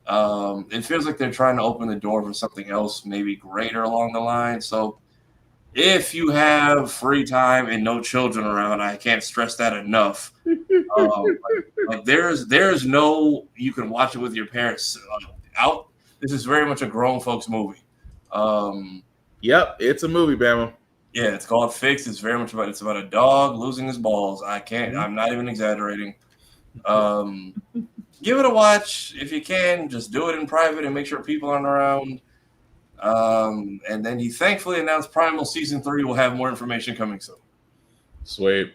it feels like they're trying to open the door for something else, maybe greater along the line. So if you have free time and no children around, I can't stress that enough. Like there's no, you can watch it with your parents out. This is very much a grown folks movie. Yep, it's a movie, Bama. Yeah, it's called Fixed. It's very much it's about a dog losing his balls. I'm not even exaggerating. Give it a watch if you can. Just do it in private and make sure people aren't around. And then he thankfully announced Primal Season 3 will have more information coming soon. Sweet.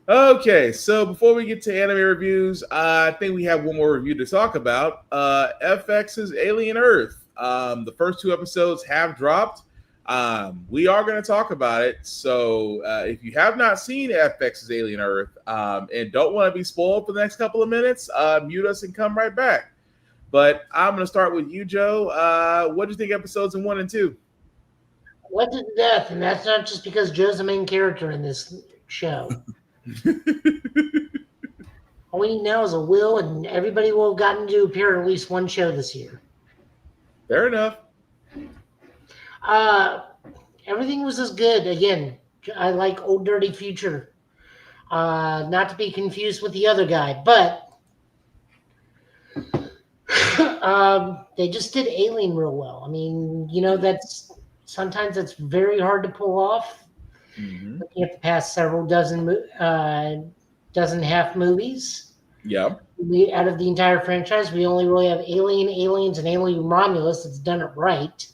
Okay, so before we get to anime reviews, I think we have one more review to talk about. FX's Alien Earth. The first 2 episodes have dropped. We are going to talk about it. So if you have not seen FX's Alien Earth and don't want to be spoiled for the next couple of minutes, mute us and come right back. But I'm going to start with you, Joe. What do you think episodes 1 and 2? What to death, and that's not just because Joe's the main character in this show. All we need now is a will, and everybody will have gotten to appear in at least one show this year. Fair enough. Everything was as good. Again, I like Old Dirty Future. Not to be confused with the other guy, but they just did Alien real well. I mean, sometimes that's very hard to pull off. Mm-hmm. Looking at the past several dozen half movies. Yeah. Out of the entire franchise, we only really have Alien, Aliens, and Alien Romulus that's done it right,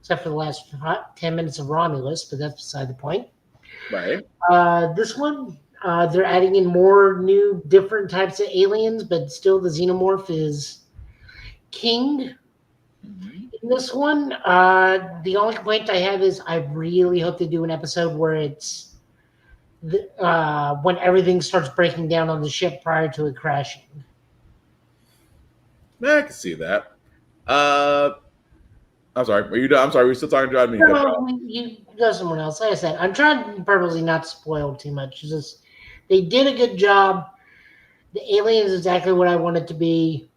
except for the last 10 minutes of Romulus, but that's beside the point. Right. This one, they're adding in more new, different types of aliens, but still the xenomorph is king. In this one, the only complaint I have is I really hope they do an episode where it's when everything starts breaking down on the ship prior to it crashing. I can see that. I'm sorry. Are you done? I'm sorry. We're still talking to me. No, you go someone else. Like I said, I'm trying purposely not to spoil too much. It's just they did a good job. The alien is exactly what I want it to be.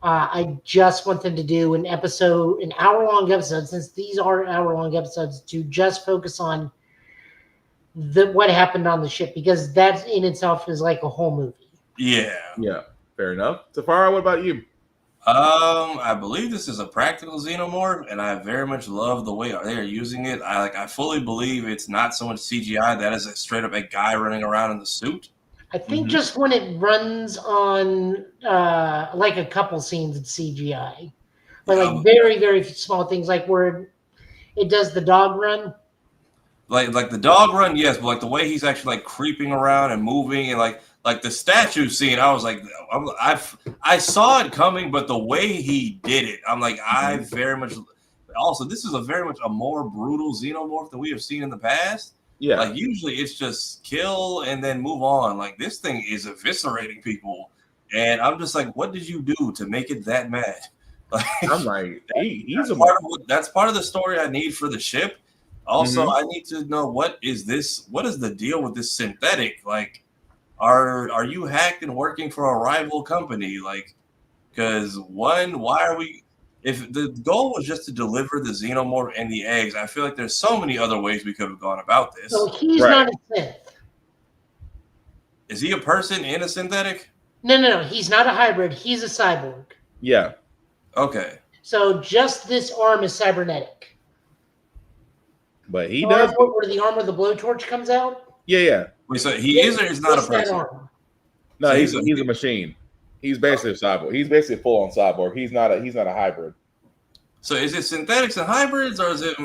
I just want them to do an hour-long episode, since these are hour-long episodes, to just focus on what happened on the ship, because that in itself is like a whole movie. Yeah. Yeah. Fair enough. Tafara, what about you? I believe this is a practical xenomorph, and I very much love the way they are using it. I fully believe it's not so much CGI. That is straight up a guy running around in the suit. I think just when it runs on like a couple scenes, it's CGI. But like very, very small things, like where it does the dog run. Like the dog run, yes, but like the way he's actually like creeping around and moving, and like the statue scene, I was like, I saw it coming, but the way he did it, I'm like, I very much. Also, this is very much a more brutal xenomorph than we have seen in the past. Yeah. Like usually it's just kill and then move on. Like this thing is eviscerating people. And I'm just like, what did you do to make it that mad? Like, I'm like, that's part of the story I need for the ship. Also, I need to know what is the deal with this synthetic? Like, are you hacked and working for a rival company? Like, because why are we? If the goal was just to deliver the xenomorph and the eggs, I feel like there's so many other ways we could have gone about this. So he's not a synth. Is he a person in a synthetic? No. He's not a hybrid. He's a cyborg. Yeah. Okay. So just this arm is cybernetic. But he does. Where the arm of the blowtorch comes out? Yeah. Wait, so he is or is not a person? No, So he's a machine. He's basically a cyborg. He's basically a full-on cyborg. He's not a hybrid. So is it synthetics and hybrids, or is it?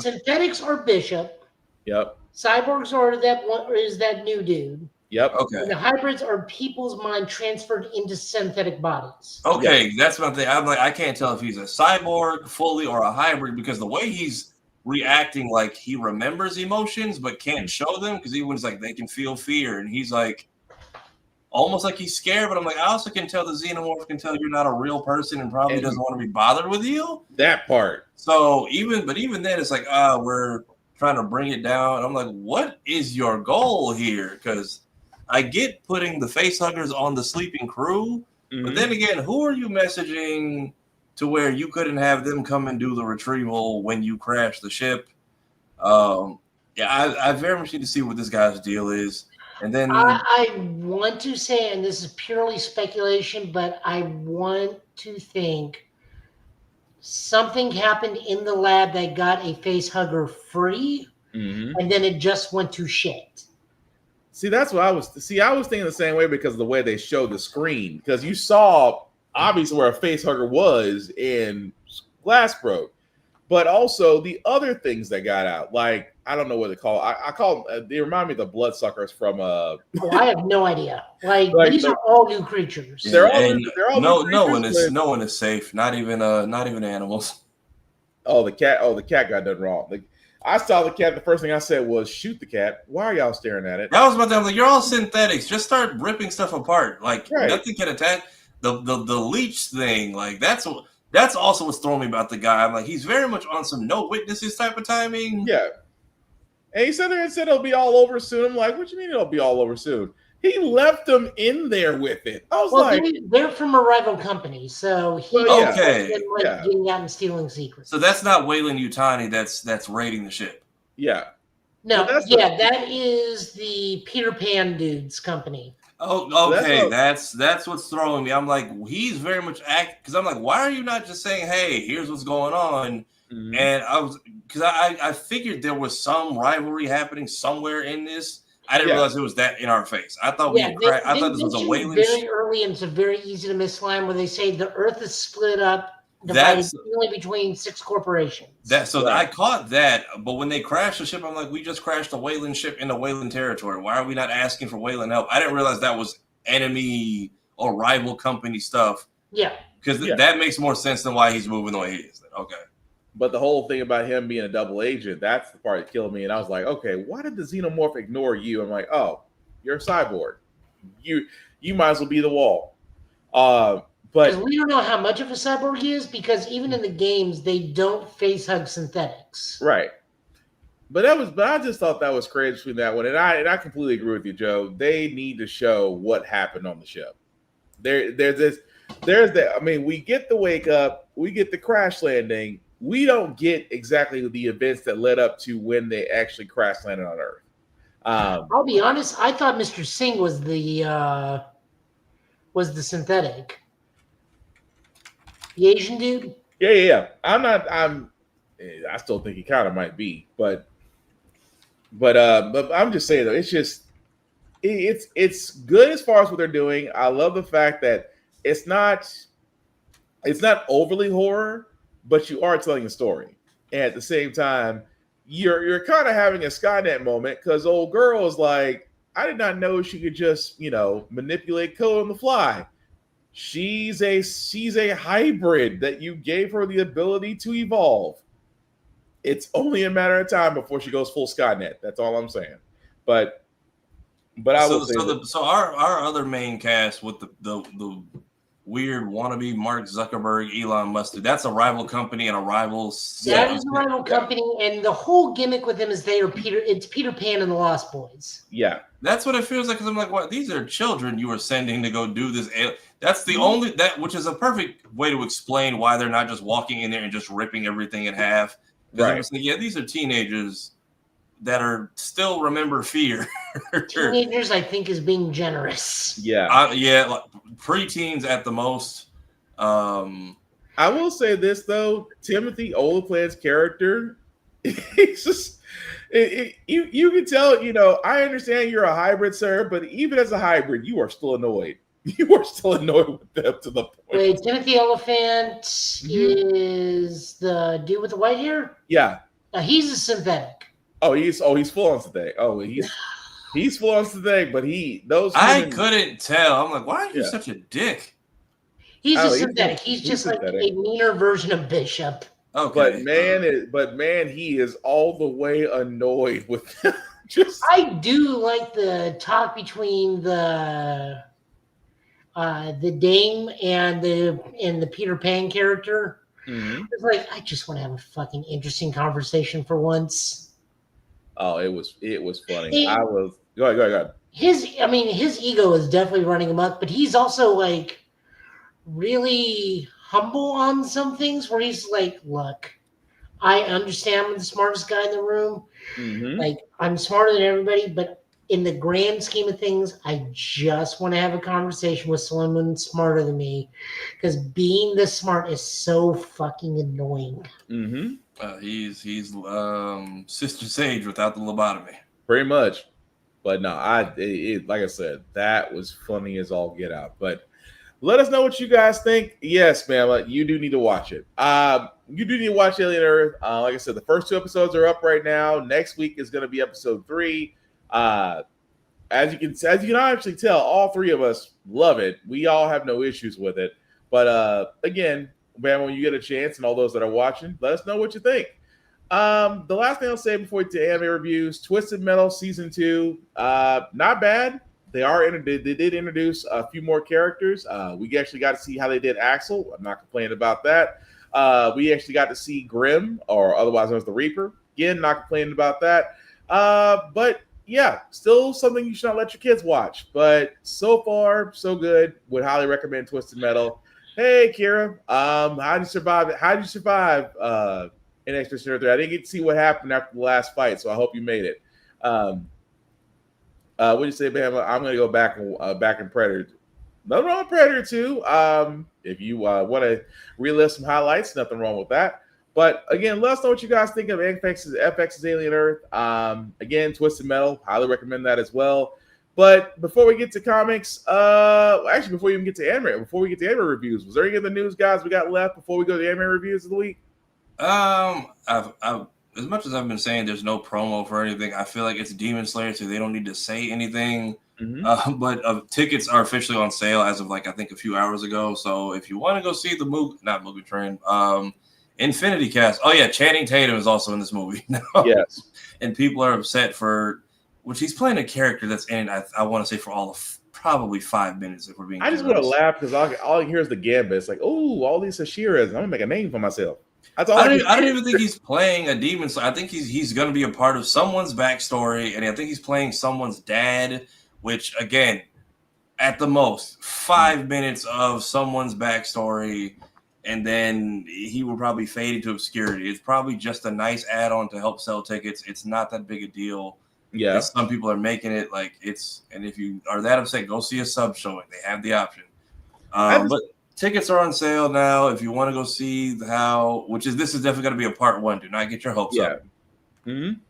Synthetics are Bishop. Yep. Cyborgs are that one, or is that new dude? Yep. Okay. And the hybrids are people's mind transferred into synthetic bodies. Okay, that's one thing. I'm like, I can't tell if he's a cyborg fully or a hybrid because the way he's reacting, like he remembers emotions but can't show them because even like they can feel fear, and he's like almost like he's scared. But I'm like, I also can tell the xenomorph can tell you're not a real person and probably doesn't want to be bothered with you. That part. So even then, it's like, we're trying to bring it down. I'm like, what is your goal here? Because I get putting the face huggers on the sleeping crew, but then again, who are you messaging to where you couldn't have them come and do the retrieval when you crash the ship? I very much need to see what this guy's deal is. And then I want to say, and this is purely speculation, but I want to think something happened in the lab that got a face hugger free, and then it just went to shit. See, that's what I was thinking the same way because of the way they showed the screen. Because you saw obviously where a face hugger was in Glass broke, but also the other things that got out. Like, I don't know what they call it. I call them, they remind me of the bloodsuckers from Oh, I have no idea. Like these are all new creatures. They're all new creatures, no one is safe. Not even animals. Oh, the cat got done wrong. I saw the cat. The first thing I said was, "Shoot the cat." Why are y'all staring at it? That was about that. I'm like, you're all synthetics. Just start ripping stuff apart. Like nothing can attach. The leech thing. Like that's also what's throwing me about the guy. I'm like, he's very much on some no witnesses type of timing. Yeah. And he said it'll be all over soon. I'm like, what you mean it'll be all over soon? He left them in there with it. I was they're from a rival company, so he getting out and stealing secrets. So that's not Weyland Yutani that's raiding the ship. Yeah. No, that is the Peter Pan dude's company. Oh, okay. That's what's throwing me. I'm like, he's very much because I'm like, why are you not just saying, hey, here's what's going on? And I figured there was some rivalry happening somewhere in this. I didn't realize it was that in our face. I thought I thought this was a Weyland very early, and it's a very easy to miss line where they say the Earth is split up, divided only between 6 corporations. I caught that, but when they crashed the ship, I'm like, we just crashed a Weyland ship into Weyland territory. Why are we not asking for Weyland help? I didn't realize that was enemy or rival company stuff. Yeah, because that makes more sense than why he's moving the way he is. Okay. But the whole thing about him being a double agent, that's the part that killed me. And I was like, okay, why did the xenomorph ignore you? I'm like, oh, you're a cyborg. You might as well be the wall. But we don't know how much of a cyborg he is because even in the games, they don't face hug synthetics. Right. But I just thought that was crazy between that one. And I completely agree with you, Joe. They need to show what happened on the ship. There's that. I mean, we get the wake up, we get the crash landing. We don't get exactly the events that led up to when they actually crash landed on Earth. I'll be honest. I thought Mr. Singh was the synthetic, the Asian dude. Yeah. I still think he kind of might be, but I'm just saying though, it's good as far as what they're doing. I love the fact that it's not overly horror, but you are telling a story. And at the same time, you're kind of having a Skynet moment because old girl is like, I did not know she could just, manipulate code on the fly. She's a hybrid that you gave her the ability to evolve. It's only a matter of time before she goes full Skynet. That's all I'm saying. But I will say so our other main cast with the weird wannabe Mark Zuckerberg, Elon Musk. That's a rival company and a rival. That is a rival company, and the whole gimmick with them is it's Peter Pan and the Lost Boys. Yeah, that's what it feels like. Because I'm like, what? These are children you are sending to go do this. That's the only which is a perfect way to explain why they're not just walking in there and just ripping everything in half. Right. I'm like, yeah, these are teenagers that are still remember fear. Teenagers, I think, is being generous. Yeah, like preteens at the most. I will say this though, Timothy Olyphant's character, he's just you can tell. I understand you're a hybrid, sir, but even as a hybrid, you are still annoyed. You are still annoyed with them to the point. Wait, Timothy Olyphant is the dude with the white hair? Yeah. He's a synthetic. he's full on today. Oh, he's full on today, but I couldn't tell. I'm like, why are you such a dick? He's just synthetic. He's just synthetic. like a meaner version of Bishop. Okay. But man, he is all the way annoyed with I do like the talk between the Dame and the Peter Pan character. Mm-hmm. It's like, I just want to have a fucking interesting conversation for once. Oh, it was funny. Go ahead. His ego is definitely running amok, but he's also like really humble on some things where he's like, look, I understand I'm the smartest guy in the room. Mm-hmm. Like, I'm smarter than everybody, but in the grand scheme of things, I just want to have a conversation with someone smarter than me, because being this smart is so fucking annoying. Mm-hmm. He's Sister Sage without the lobotomy. Pretty much. But no, like I said, that was funny as all get out. But let us know what you guys think. Yes, man, you do need to watch it. You do need to watch Alien Earth. Like I said, the first 2 episodes are up right now. Next week is going to be episode 3. As you can actually tell, all 3 of us love it. We all have no issues with it. But again, man, when you get a chance, and all those that are watching, let us know what you think. The last thing I'll say before we get to anime reviews: Twisted Metal season 2, not bad. They did introduce a few more characters. We actually got to see how they did Axel. I'm not complaining about that. We actually got to see Grim, or otherwise known as the Reaper. Again, not complaining about that. But yeah, still something you should not let your kids watch. But so far, so good. Would highly recommend Twisted Metal. Hey, Kira, how did you survive in Expedition 3? I didn't get to see what happened after the last fight, so I hope you made it. What do you say, Bam? I'm going to go back in Predator. Nothing wrong with Predator 2. If you want to relive some highlights, nothing wrong with that. But again, let us know what you guys think of FX's Alien Earth. Again, Twisted Metal, highly recommend that as well. But before we get to comics, actually, before we even get to anime, before we get to anime reviews, was there any other news, guys, we got left before we go to the anime reviews of the week? As much as I've been saying there's no promo for anything, I feel like it's Demon Slayer, so they don't need to say anything. Mm-hmm. But tickets are officially on sale as of I think a few hours ago. So if you want to go see the Mugen Train, Infinity Cast. Oh yeah, Channing Tatum is also in this movie now. Yes, and people are upset which he's playing a character that's in. I want to say for all of probably 5 minutes if we're being. I just want to laugh because all I hear is the Gambit. It's like, oh, all these Hashiras. I'm gonna make a name for myself. That's all. I don't even think he's playing a demon. So I think he's going to be a part of someone's backstory, and I think he's playing someone's dad. Which again, at the most, 5 minutes of someone's backstory, and then he will probably fade into obscurity. It's probably just a nice add-on to help sell tickets. It's not that big a deal. Yeah, some people are making it like it's. And if you are that upset, go see a sub showing. They have the option. But tickets are on sale now. If you want to go see this is definitely going to be a part 1. Do not get your hopes up. Mm-hmm.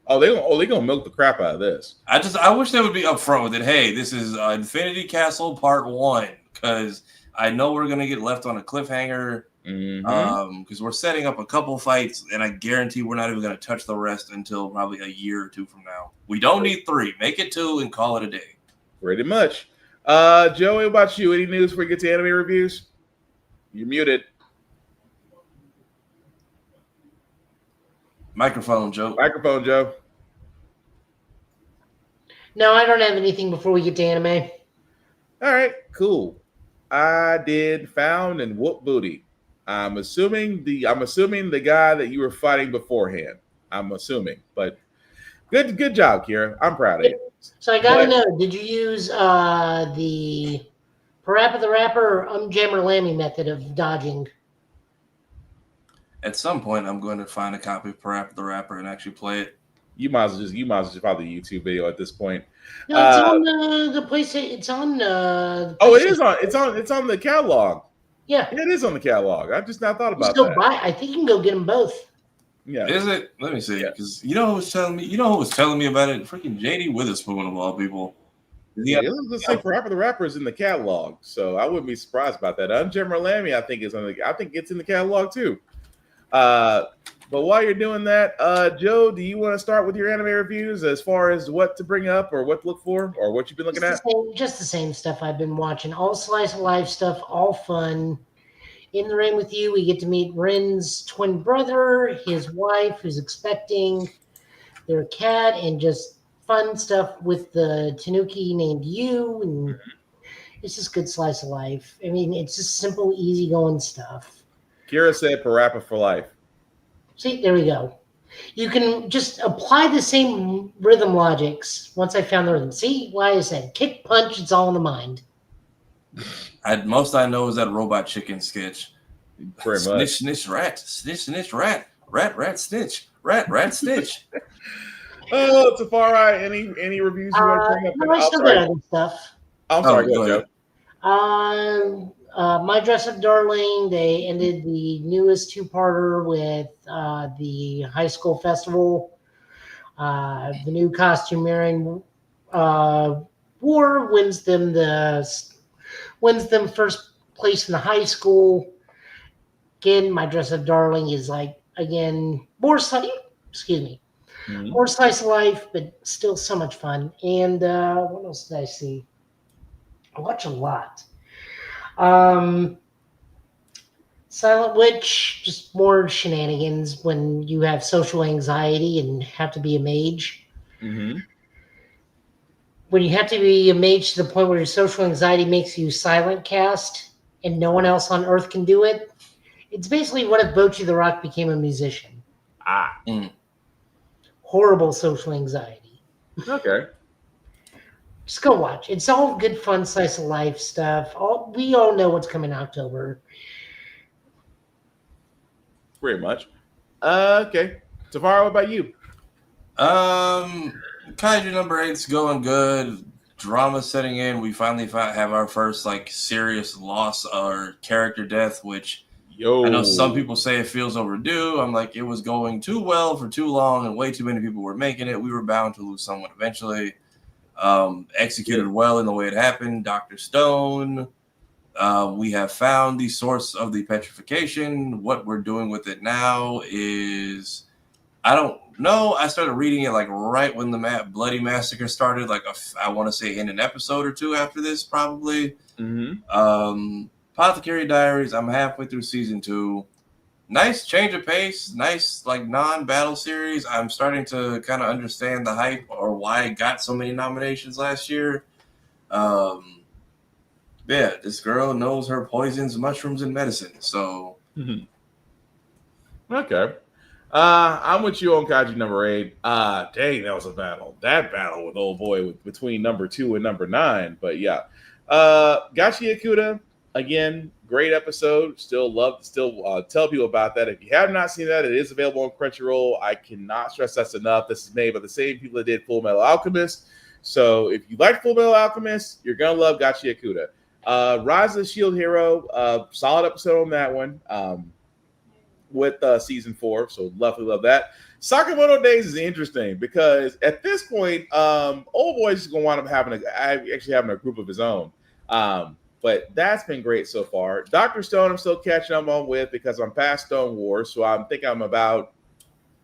Oh, they're gonna milk the crap out of this. I wish they would be upfront with it. Hey, this is Infinity Castle Part 1, because I know we're gonna get left on a cliffhanger. Because we're setting up a couple fights, and I guarantee we're not even gonna touch the rest until probably a year or 2 from now. We don't need 3. Make it 2 and call it a day. Pretty much. Joey, what about you? Any news before we get to anime reviews? You're muted. Microphone, Joe. No, I don't have anything before we get to anime. All right, cool. I did found and whoop booty. I'm assuming the guy that you were fighting beforehand. I'm assuming, but good job, Kira. I'm proud of you. So I gotta know, did you use the Parappa the Rapper or Jammer Lammy method of dodging? At some point, I'm going to find a copy of Parappa the Rapper and actually play it. You might as well just follow the YouTube video at this point. No, it's on the PlayStation. It's on. It's on the catalog. Yeah, it is on the catalog. I've just not thought about that. I think you can go get them both. Yeah, is it? Let me see. Because you know who was telling me. You know who was telling me about it? Freaking JD Witherspoon of all people. Yeah, let's say Parappa the Rapper is in the catalog, so I wouldn't be surprised about that. Jammer Lammy, I think it's in the catalog too. But while you're doing that, Joe, do you want to start with your anime reviews as far as what to bring up or what to look for or what you've been looking at? Just the same stuff I've been watching. All slice of life stuff, all fun. In the Rain with You, we get to meet Rin's twin brother, his wife, who's expecting, their cat, and just fun stuff with the Tanuki named Yu. And it's just good slice of life. I mean, it's just simple, easygoing stuff. Kira said Parappa for life. See, there we go. You can just apply the same rhythm logics once I found the rhythm. See, why I said kick, punch, it's all in the mind. Most I know is that Robot Chicken sketch. Pretty much. Snitch, rat. Snitch, snitch, rat. Rat, snitch. Rat, snitch. Oh, Tafari, any reviews you want to bring up? No, I still got other stuff. I'm sorry, go ahead, Joe. My Dress Up Darling, they ended the newest two-parter with the high school festival. The new costume wearing war wins them first place in the high school. Again, My Dress Up Darling is more slice of life, but still so much fun. And what else did I see? I watch a lot. Silent Witch, just more shenanigans when you have social anxiety and have to be a mage. Mm-hmm. When you have to be a mage to the point where your social anxiety makes you silent cast and no one else on Earth can do it, it's basically what if Bocchi the Rock became a musician. Horrible social anxiety. Okay. Just go watch. It's all good, fun, slice of life stuff. We all know what's coming in October. Pretty much. Okay. Tafari, what about you? Kaiju number 8's going good. Drama setting in. We finally have our first serious loss or character death, which I know some people say it feels overdue. I'm like, it was going too well for too long, and way too many people were making it. We were bound to lose someone eventually. Executed well in the way it happened. Dr. Stone. We have found the source of the petrification. What we're doing with it now is, I don't know. I started reading it right when the Bloody Massacre started. I want to say in an episode or two after this, probably. Mm-hmm. Apothecary Diaries. I'm halfway through season 2. Nice change of pace. Nice non-battle series. I'm starting to kind of understand the hype or why it got so many nominations last year. Yeah, this girl knows her poisons, mushrooms, and medicine. So, okay. I'm with you on Kaiju number 8. Dang, that was a battle. That battle with old boy between number 2 and number 9. But yeah, Gachi Yakuta, again, great episode. Still tell people about that. If you have not seen that, it is available on Crunchyroll. I cannot stress that's enough. This is made by the same people that did Full Metal Alchemist. So if you like Full Metal Alchemist, you're gonna love Gachi Yakuta. Rise of the Shield Hero, solid episode on that one with season 4, so definitely love that. Sakamoto Days is interesting because at this point, old boy's just gonna wind up having a group of his own. But that's been great so far. Dr. Stone, I'm still catching up on with because I'm past Stone Wars, so I think I'm about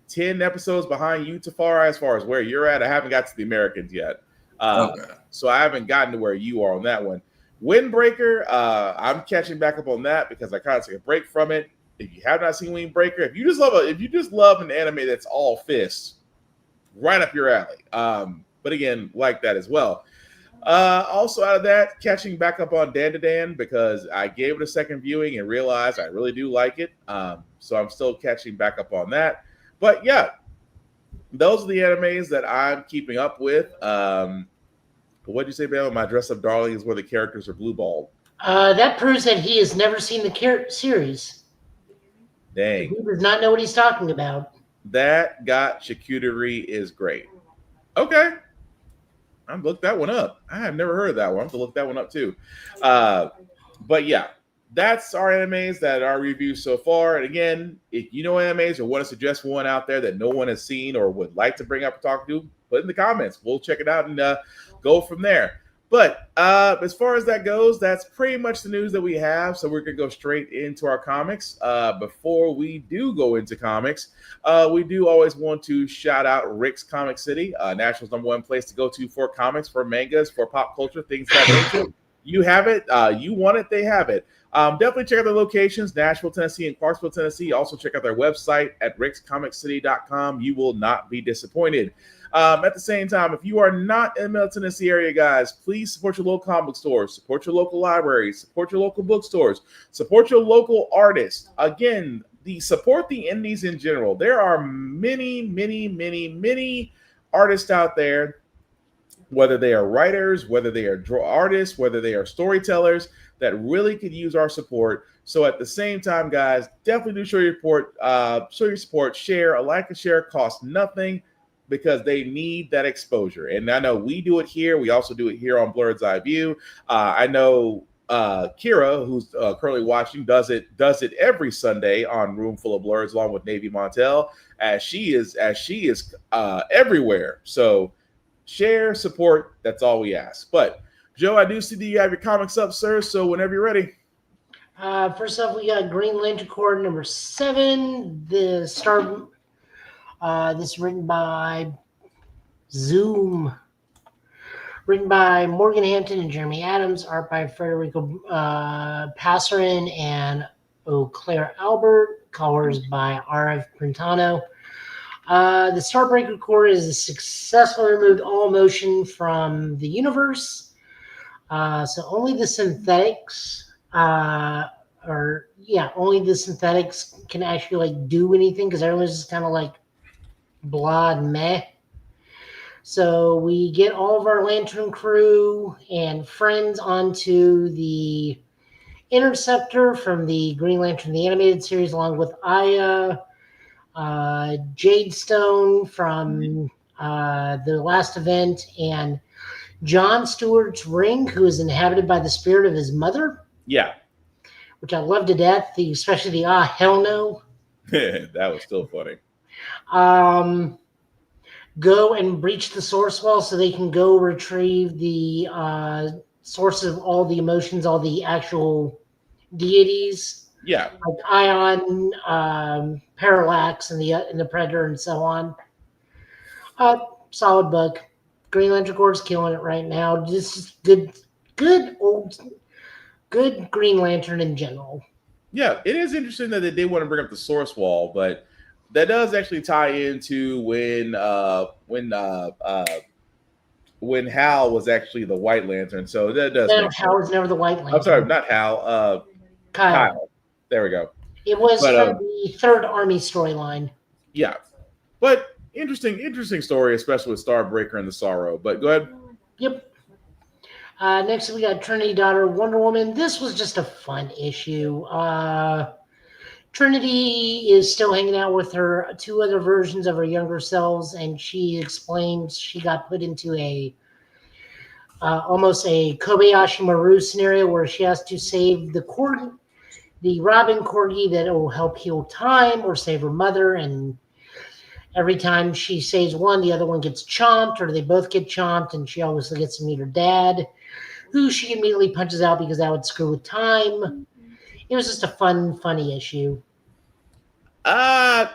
10 episodes behind you, Tafari, as far as where you're at. I haven't got to the Americans yet, so I haven't gotten to where you are on that one. Windbreaker, I'm catching back up on that because I kind of took a break from it. If you have not seen Windbreaker, if you just love an anime that's all fists, right up your alley. But again, like that as well. Also out of that, catching back up on Dan to Dan because I gave it a second viewing and realized I really do like it. So I'm still catching back up on that. But yeah, those are the animes that I'm keeping up with. What'd you say, Bale? My Dress Up Darling is where the characters are blue balled. That proves that he has never seen the series. Dang. He does not know what he's talking about. That got charcuterie is great. Okay. I'm look that one up. I have never heard of that one. I have to look that one up too. But yeah, that's our animes that are reviewed so far. And again, if you know animes or want to suggest one out there that no one has seen or would like to bring up and talk to, put in the comments. We'll check it out and go from there. But as far as that goes, that's pretty much the news that we have. So we're going to go straight into our comics. Before we do go into comics, we do always want to shout out Rick's Comic City, Nashville's #1 place to go to for comics, for mangas, for pop culture, things of that nature. You have it. You want it. They have it. Definitely check out their locations, Nashville, Tennessee, and Clarksville, Tennessee. Also check out their website at rickscomiccity.com. You will not be disappointed. At the same time, if you are not in the Middle Tennessee area, guys, please support your local comic stores, support your local libraries, support your local bookstores, support your local artists. Again, support the indies in general. There are many, many, many, many artists out there, whether they are writers, whether they are artists, whether they are storytellers, that really could use our support. So at the same time, guys, definitely do show your support, share. A like and share costs nothing, because they need that exposure. And I know we do it here. We also do it here on Blurred's Eye View. I know Kira, who's currently watching, does it every Sunday on Room Full of Blurs, along with Navy Montel, as she is everywhere. So share, support, that's all we ask. But Joe, I do see that you have your comics up, sir. So whenever you're ready. First up, we got Green Lantern Corps #7. This is written by Zoom. Written by Morgan Hampton and Jeremy Adams. Art by Federico Passerin and Eau Claire Albert. Colors by R.F. Printano. The Starbreaker Corps is successfully removed all motion from the universe. So only the synthetics only the synthetics can actually like do anything, because everyone's just kind of like blah and meh. So we get all of our Lantern crew and friends onto the Interceptor from the Green Lantern the Animated Series, along with Aya, Jadestone from the last event, and John Stewart's ring, who is inhabited by the spirit of his mother. Yeah. Which I love to death, especially the hell no. That was still funny. Go and breach the source wall so they can go retrieve the source of all the emotions, all the actual deities. Yeah. Like Ion, Parallax, and the Predator, and so on. Solid book. Green Lantern Corps is killing it right now. This is good Green Lantern in general. Yeah, it is interesting that they did want to bring up the source wall, but that does actually tie into when Hal was actually the White Lantern. So that does. No, Hal was never the White Lantern. I'm sorry, not Hal. Kyle. There we go. It was the Third Army storyline. Yeah, but interesting story, especially with Starbreaker and the Sorrow. But go ahead. Yep. Next, we got Trinity, daughter of Wonder Woman. This was just a fun issue. Trinity is still hanging out with her two other versions of her younger selves, and she explains she got put into a almost a Kobayashi Maru scenario where she has to save the Robin Corgi that will help heal time or save her mother, and every time she saves one, the other one gets chomped, or they both get chomped, and she always gets to meet her dad, who she immediately punches out because that would screw with time. It was just a funny issue. I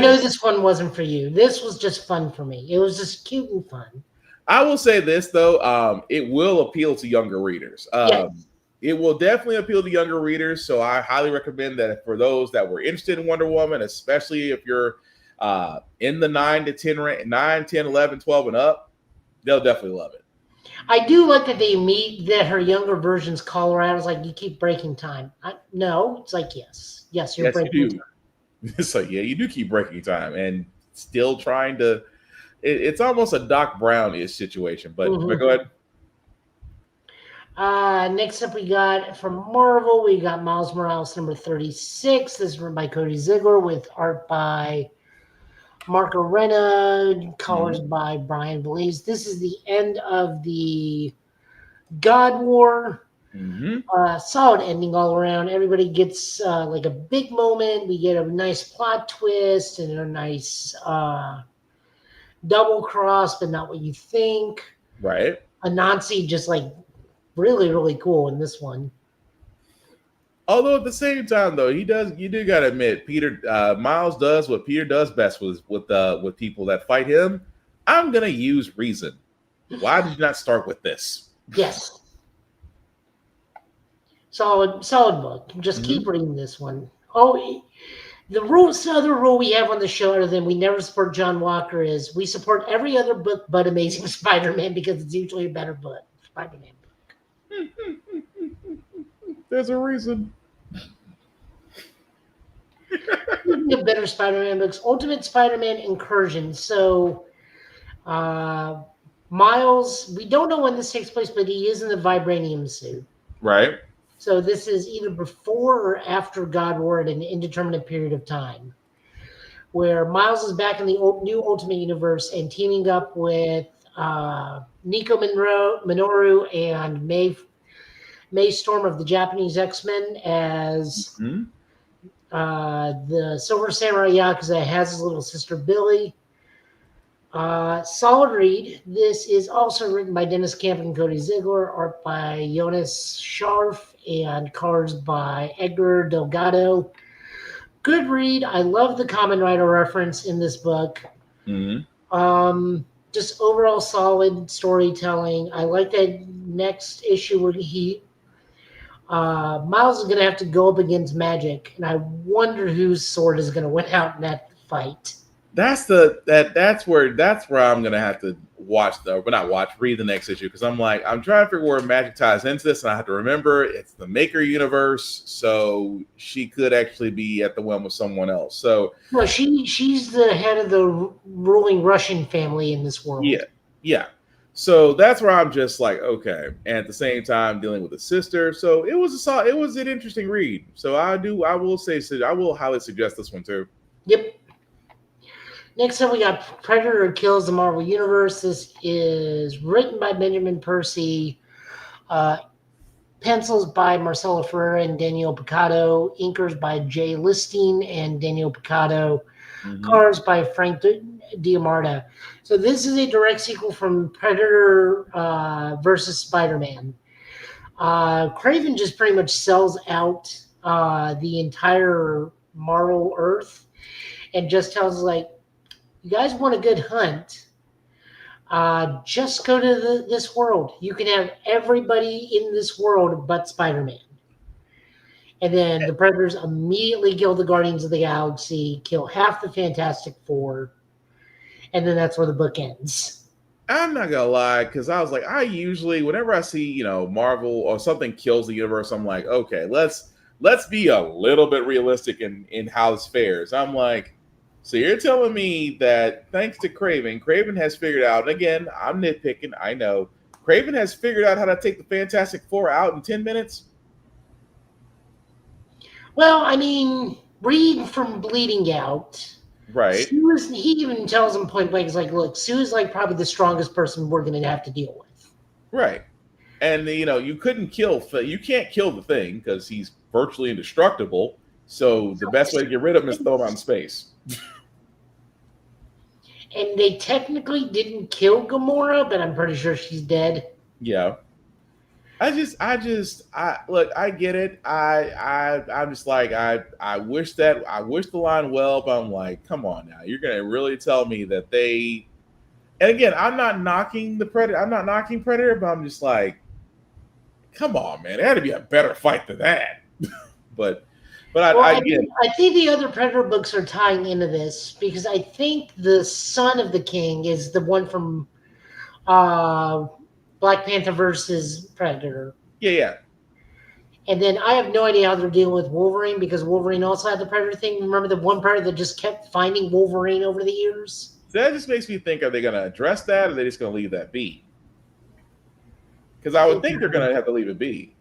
know this one wasn't for you. This was just fun for me. It was just cute and fun. I will say this, though. It will appeal to younger readers. Yes. It will definitely appeal to younger readers. So I highly recommend that for those that were interested in Wonder Woman, especially if you're in the 9 to 10 range, 9, 10, 11, 12 and up, they'll definitely love it. I do like that her younger versions call her out. It's like, you keep breaking time. No, it's like, yes, you're breaking time. It's like, yeah, you do keep breaking time and still trying to. It's almost a Doc Brown-ish situation, but go ahead. Next up, we got from Marvel, we got Miles Morales #36. This is written by Cody Ziegler with art by Marco Renna, colors by Brian Blaze. This is the end of the God War. Solid ending all around. Everybody gets like a big moment. We get a nice plot twist and a nice double cross, but not what you think. Right. Anansi just like really, really cool in this one. Although at the same time, though, you do gotta admit, Miles does what Peter does best with people that fight him. I'm gonna use reason. Why did you not start with this? Yes. Solid book. Just keep reading this one. Oh, the other rule we have on the show, other than we never support John Walker, is we support every other book but Amazing Spider-Man because it's usually a better book. Spider-Man book. There's a reason. The better Spider-Man books, Ultimate Spider-Man Incursion. So, Miles, we don't know when this takes place, but he is in the vibranium suit. Right. So this is either before or after God War at an indeterminate period of time, where Miles is back in the new Ultimate Universe and teaming up with Nico Minoru and May Storm of the Japanese X-Men as the Silver Samurai Yakuza has his little sister Billy. Solid read. This is also written by Dennis Camp and Cody Ziegler, art by Jonas Scharf, and colors by Edgar Delgado. Good read. I love the Kamen Rider reference in this book. Just overall solid storytelling. I like that next issue where Miles is going to have to go up against Magic, and I wonder whose sword is going to win out in that fight. That's where I'm gonna have to read the next issue, because I'm trying to figure where Magic ties into this, and I have to remember it's the Maker universe, so she could actually be at the one with someone else. So no, she's the head of the ruling Russian family in this world. Yeah. So that's where I'm just like, okay, and at the same time dealing with a sister. So it was an interesting read. So I will highly suggest this one too. Yep. Next up, we got Predator Kills the Marvel Universe. This is written by Benjamin Percy, pencils by Marcelo Ferreira and Daniel Picado, inkers by Jay Listine and Daniel Picado, colors by Frank Diamarta. So this is a direct sequel from Predator versus Spider-Man. Craven just pretty much sells out the entire Marvel Earth and just tells like, you guys want a good hunt, just go to this world. You can have everybody in this world but Spider-Man. And then the Predators immediately kill the Guardians of the Galaxy, kill half the Fantastic Four, and then that's where the book ends. I'm not gonna lie, because I was like, I usually, whenever I see, Marvel or something kills the universe, I'm like, okay, let's be a little bit realistic in how this fares. I'm like, so you're telling me that thanks to Craven has figured out, and again, I'm nitpicking, I know, Craven has figured out how to take the Fantastic Four out in 10 minutes? Well, I mean, Reed from Bleeding Out. Right. He even tells him point blank, he's like, look, Sue's like probably the strongest person we're going to have to deal with. Right. And, you can't kill the Thing because he's virtually indestructible. So the best way to get rid of him is throw him out in space. And they technically didn't kill Gamora, but I'm pretty sure she's dead. Yeah. I get it. I'm just like, I wish the line well, but I'm like, come on now. You're going to really tell me that they, and again, I'm not knocking Predator, but I'm just like, come on, man. It had to be a better fight than that. But I think the other Predator books are tying into this because I think the son of the king is the one from Black Panther versus Predator. Yeah. And then I have no idea how they're dealing with Wolverine because Wolverine also had the Predator thing. Remember the one Predator that just kept finding Wolverine over the years? That just makes me think, are they going to address that or are they just going to leave that be? Because I would think they're going to have to leave it be.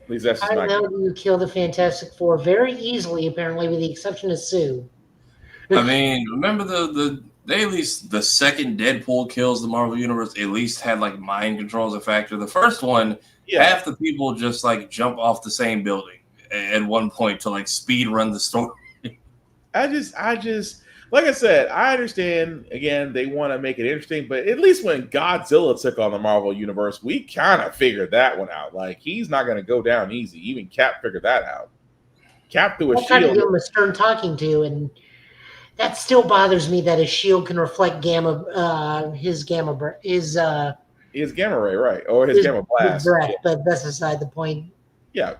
At least that's just I know you kill the Fantastic Four very easily, apparently, with the exception of Sue. I mean, remember they at least the second Deadpool kills the Marvel Universe at least had like mind control as a factor. The first one, half the people just like jump off the same building at one point to like speed run the story. like I said, I understand. Again, they want to make it interesting, but at least when Godzilla took on the Marvel universe, we kind of figured that one out. Like he's not going to go down easy. Even Cap figured that out. Cap threw a I'll try to shield. give him a stern talking to, and that still bothers me that his shield can reflect his gamma ray, right? Or his gamma blast. his breath, but that's beside the point. Yeah.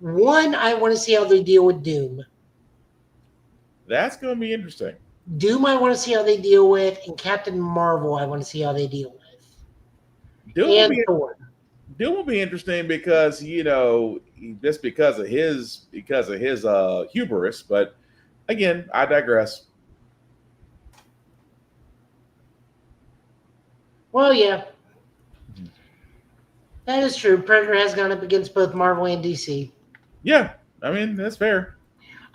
One, I want to see how they deal with Doom. That's going to be interesting. Doom, I want to see how they deal with, and Captain Marvel, I want to see how they deal with. Doom Thor. Doom will be interesting because just because of his hubris. But again, I digress. Well, yeah, that is true. Predator has gone up against both Marvel and DC. Yeah, I mean that's fair.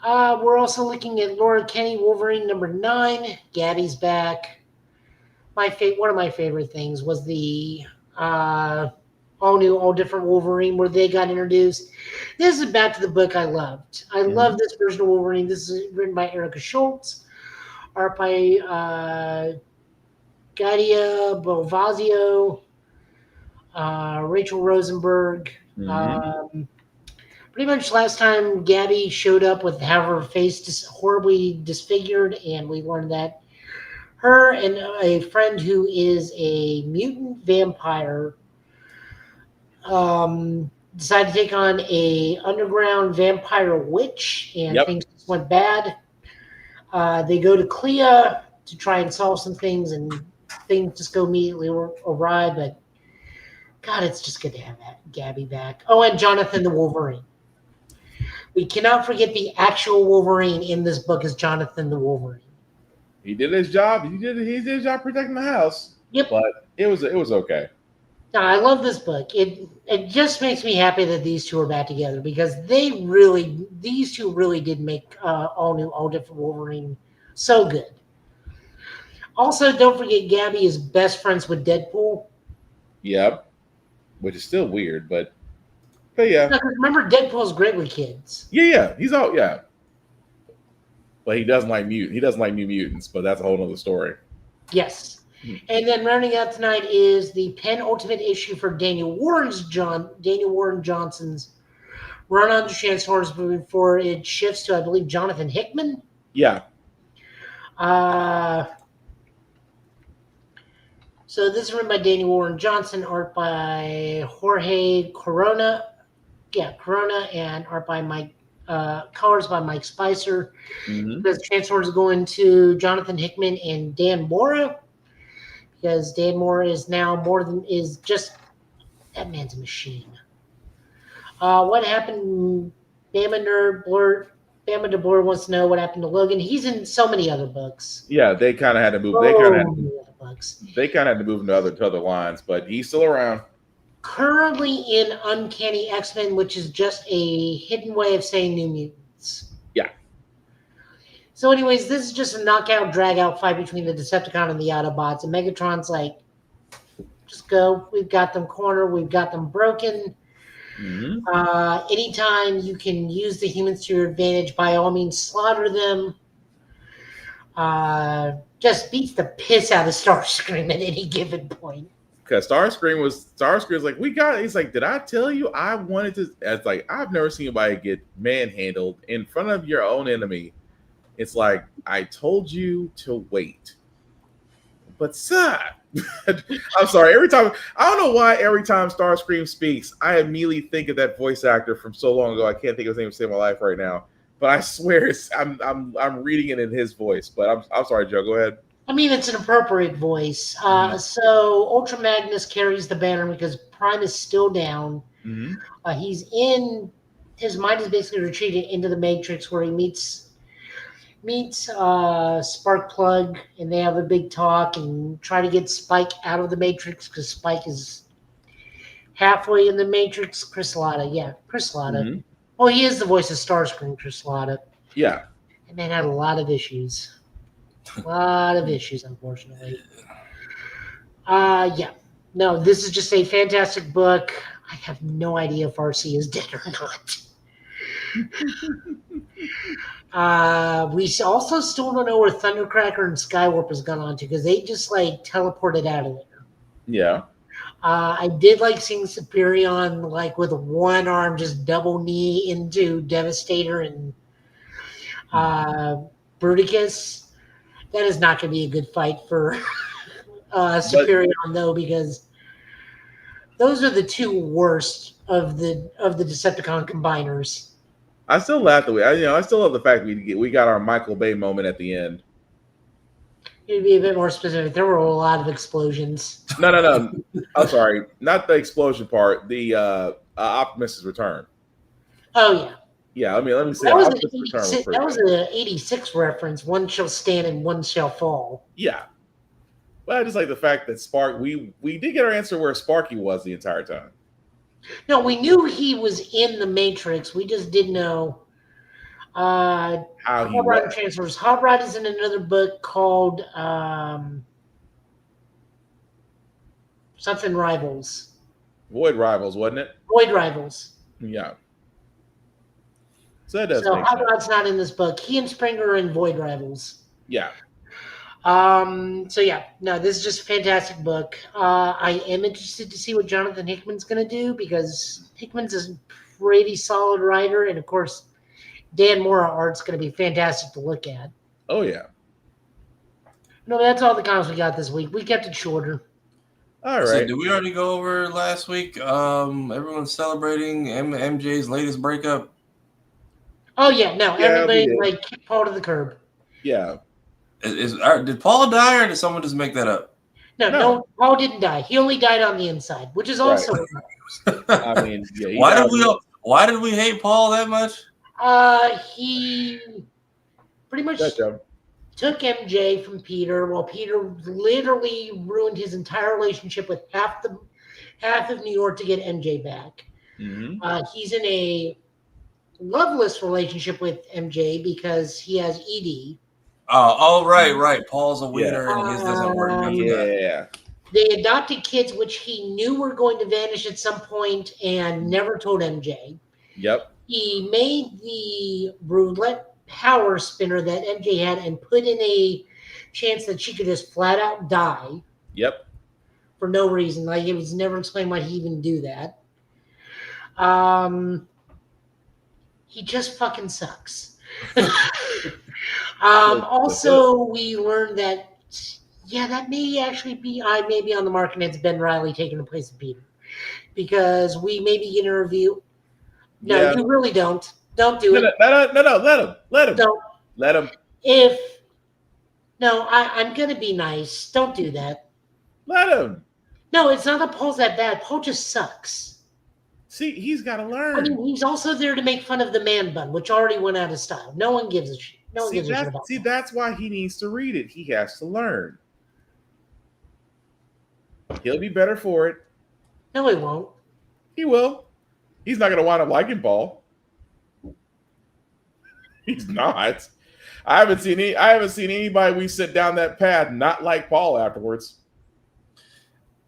We're also looking at Laura Kinney, Wolverine #9. Gabby's back. One of my favorite things was the all new, all different Wolverine where they got introduced. This is back to the book I loved. I love this version of Wolverine. This is written by Erica Schultz, art by Gadia Bovazio, Rachel Rosenberg. Pretty much last time Gabby showed up with her face horribly disfigured, and we learned that her and a friend who is a mutant vampire decided to take on a underground vampire witch, and things just went bad. They go to Clea to try and solve some things, and things just go immediately awry. But God, it's just good to have Gabby back. Oh, and Jonathan the Wolverine. We cannot forget the actual Wolverine in this book is Jonathan the Wolverine. He did his job. He did his job protecting the house. Yep. But it was okay. No, I love this book. It just makes me happy that these two are back together because these two really did make all new, all different Wolverine so good. Also, don't forget Gabby is best friends with Deadpool. Yep. Which is still weird, but yeah. No, remember, Deadpool's great with kids. Yeah. He's all but he doesn't like He doesn't like New Mutants, but that's a whole other story. Yes. And then rounding out tonight is the penultimate issue for Daniel Warren Johnson's run on the Transformers movie before it shifts to, I believe, Jonathan Hickman. Yeah. So this is written by Daniel Warren Johnson, art by Jorge Corona. Yeah, Corona, and art by Mike, colors by Mike Spicer. Because Transformers is going to Jonathan Hickman and Dan Mora. Because Dan Mora is now that man's a machine. What happened? Bama DeBlur wants to know what happened to Logan. He's in so many other books. Yeah, they kind of had to move. They kind of had to move him to other lines, but he's still around. Currently in Uncanny X-Men, which is just a hidden way of saying New Mutants. Yeah. So anyways, this is just a knockout, drag-out fight between the Decepticon and the Autobots. And Megatron's like, just go. We've got them cornered. We've got them broken. Anytime you can use the humans to your advantage, by all means, slaughter them. Just beats the piss out of Starscream at any given point. Because Starscream was like, we got it. He's like, did I tell you I wanted to? It's like, I've never seen anybody get manhandled in front of your own enemy. It's like, I told you to wait. But sir, I'm sorry. I don't know why every time Starscream speaks, I immediately think of that voice actor from so long ago. I can't think of his name to save my life right now. But I swear I'm reading it in his voice. But I'm sorry, Joe. Go ahead. I mean, it's an appropriate voice. So Ultra Magnus carries the banner because Prime is still down. His mind is basically retreated into the Matrix where he meets Sparkplug, and they have a big talk and try to get Spike out of the Matrix because Spike is halfway in the Matrix. Chris Latta. Well, he is the voice of Starscream, Chris Latta. Yeah. And man had a lot of issues. Unfortunately. Yeah. No, this is just a fantastic book. I have no idea if RC is dead or not. We also still don't know where Thundercracker and Skywarp has gone on to because they just like teleported out of there. Yeah. I did like seeing Superion like with one arm just double knee into Devastator and Bruticus. That is not going to be a good fight for Superion though, because those are the two worst of the Decepticon combiners. I still laugh the way I still love the fact we got our Michael Bay moment at the end. To be a bit more specific, there were a lot of explosions. No. I'm sorry, not the explosion part. The Optimus's return. Oh yeah. Yeah, let me say That was, that was an 86 reference. One shall stand and one shall fall. Yeah. But I just like the fact that Spark, we did get our answer where Sparky was the entire time. No, we knew he was in the Matrix. We just didn't know how he Hot Rod transfers. Hot Rod is in another book called something Rivals. Void Rivals, wasn't it? Void Rivals. Yeah. So that does So make Hot sense. Rod's not in this book. He and Springer are in Void Rivals. Yeah. So yeah, no, this is just a fantastic book. I am interested to see what Jonathan Hickman's going to do because Hickman's a pretty solid writer, and of course, Dan Mora art's going to be fantastic to look at. Oh yeah. No, that's all the comics we got this week. We kept it shorter. All right. So did we already go over last week? Everyone's celebrating MJ's latest breakup. Oh yeah, no, Yeah, everybody we did. like kicked Paul to the curb. Yeah. Did Paul die or did someone just make that up? No, Paul didn't die. He only died on the inside, which is also I mean, yeah. Why did we hate Paul that much? He pretty much Good job. took MJ from Peter, while Peter literally ruined his entire relationship with half of New York to get MJ back. Mm-hmm. He's in a loveless relationship with MJ because he has ED. Right. Paul's a wiener and his doesn't work. Yeah. They adopted kids, which he knew were going to vanish at some point and never told MJ. Yep. He made the roulette power spinner that MJ had and put in a chance that she could just flat out die. Yep. For no reason. Like, it was never explained why he even do that. He just fucking sucks. Also, we learned that, that may actually be, I may be on the market and it's Ben Riley taking the place of Peter. Because we may be getting a review. No, you really don't. Don't do it. No, let him. Don't. Let him. I'm going to be nice. Don't do that. Let him. No, it's not that Paul's that bad. Paul just sucks. See, he's got to learn. I mean, he's also there to make fun of the man bun, which already went out of style. No one gives a shit. No one gives a shit about that. That's why he needs to read it. He has to learn. He'll be better for it. No, he won't. He will. He's not going to wind up liking Paul. He's not. I haven't seen anybody we sit down that path not like Paul afterwards.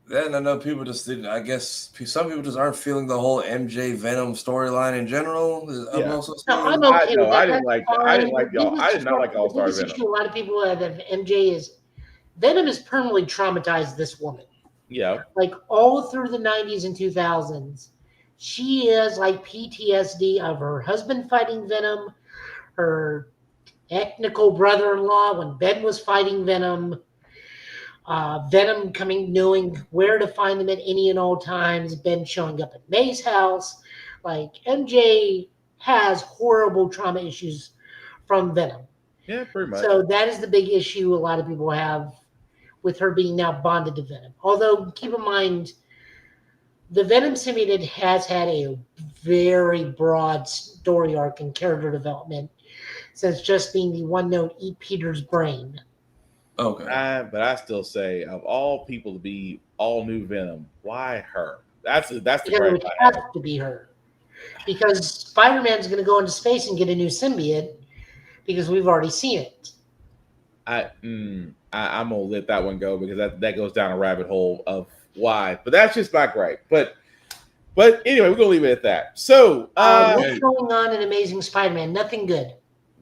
Then I know people just didn't. I guess some people just aren't feeling the whole MJ Venom storyline in general. I'm okay with that. I didn't like that. I didn't like y'all. I did not like All Star Venom. A lot of people have MJ is Venom has permanently traumatized this woman. Yeah. Like all through the 90s and 2000s, she is like PTSD of her husband fighting Venom, her ethnical brother-in-law when Ben was fighting Venom. Venom knowing where to find them at any and all times. Ben showing up at May's house. Like, MJ has horrible trauma issues from Venom. Yeah, pretty much. So that is the big issue a lot of people have with her being now bonded to Venom. Although, keep in mind, the Venom symbiote has had a very broad story arc and character development since just being the one known eat Peter's brain. Okay. But I still say, of all people to be all new Venom, why her? That's the It right would have to be her. Because Spider-Man's going to go into space and get a new symbiote because we've already seen it. I'm gonna let that one go because that goes down a rabbit hole of why. But that's just not right. But anyway, we're gonna leave it at that. So what's going on in Amazing Spider-Man? Nothing good.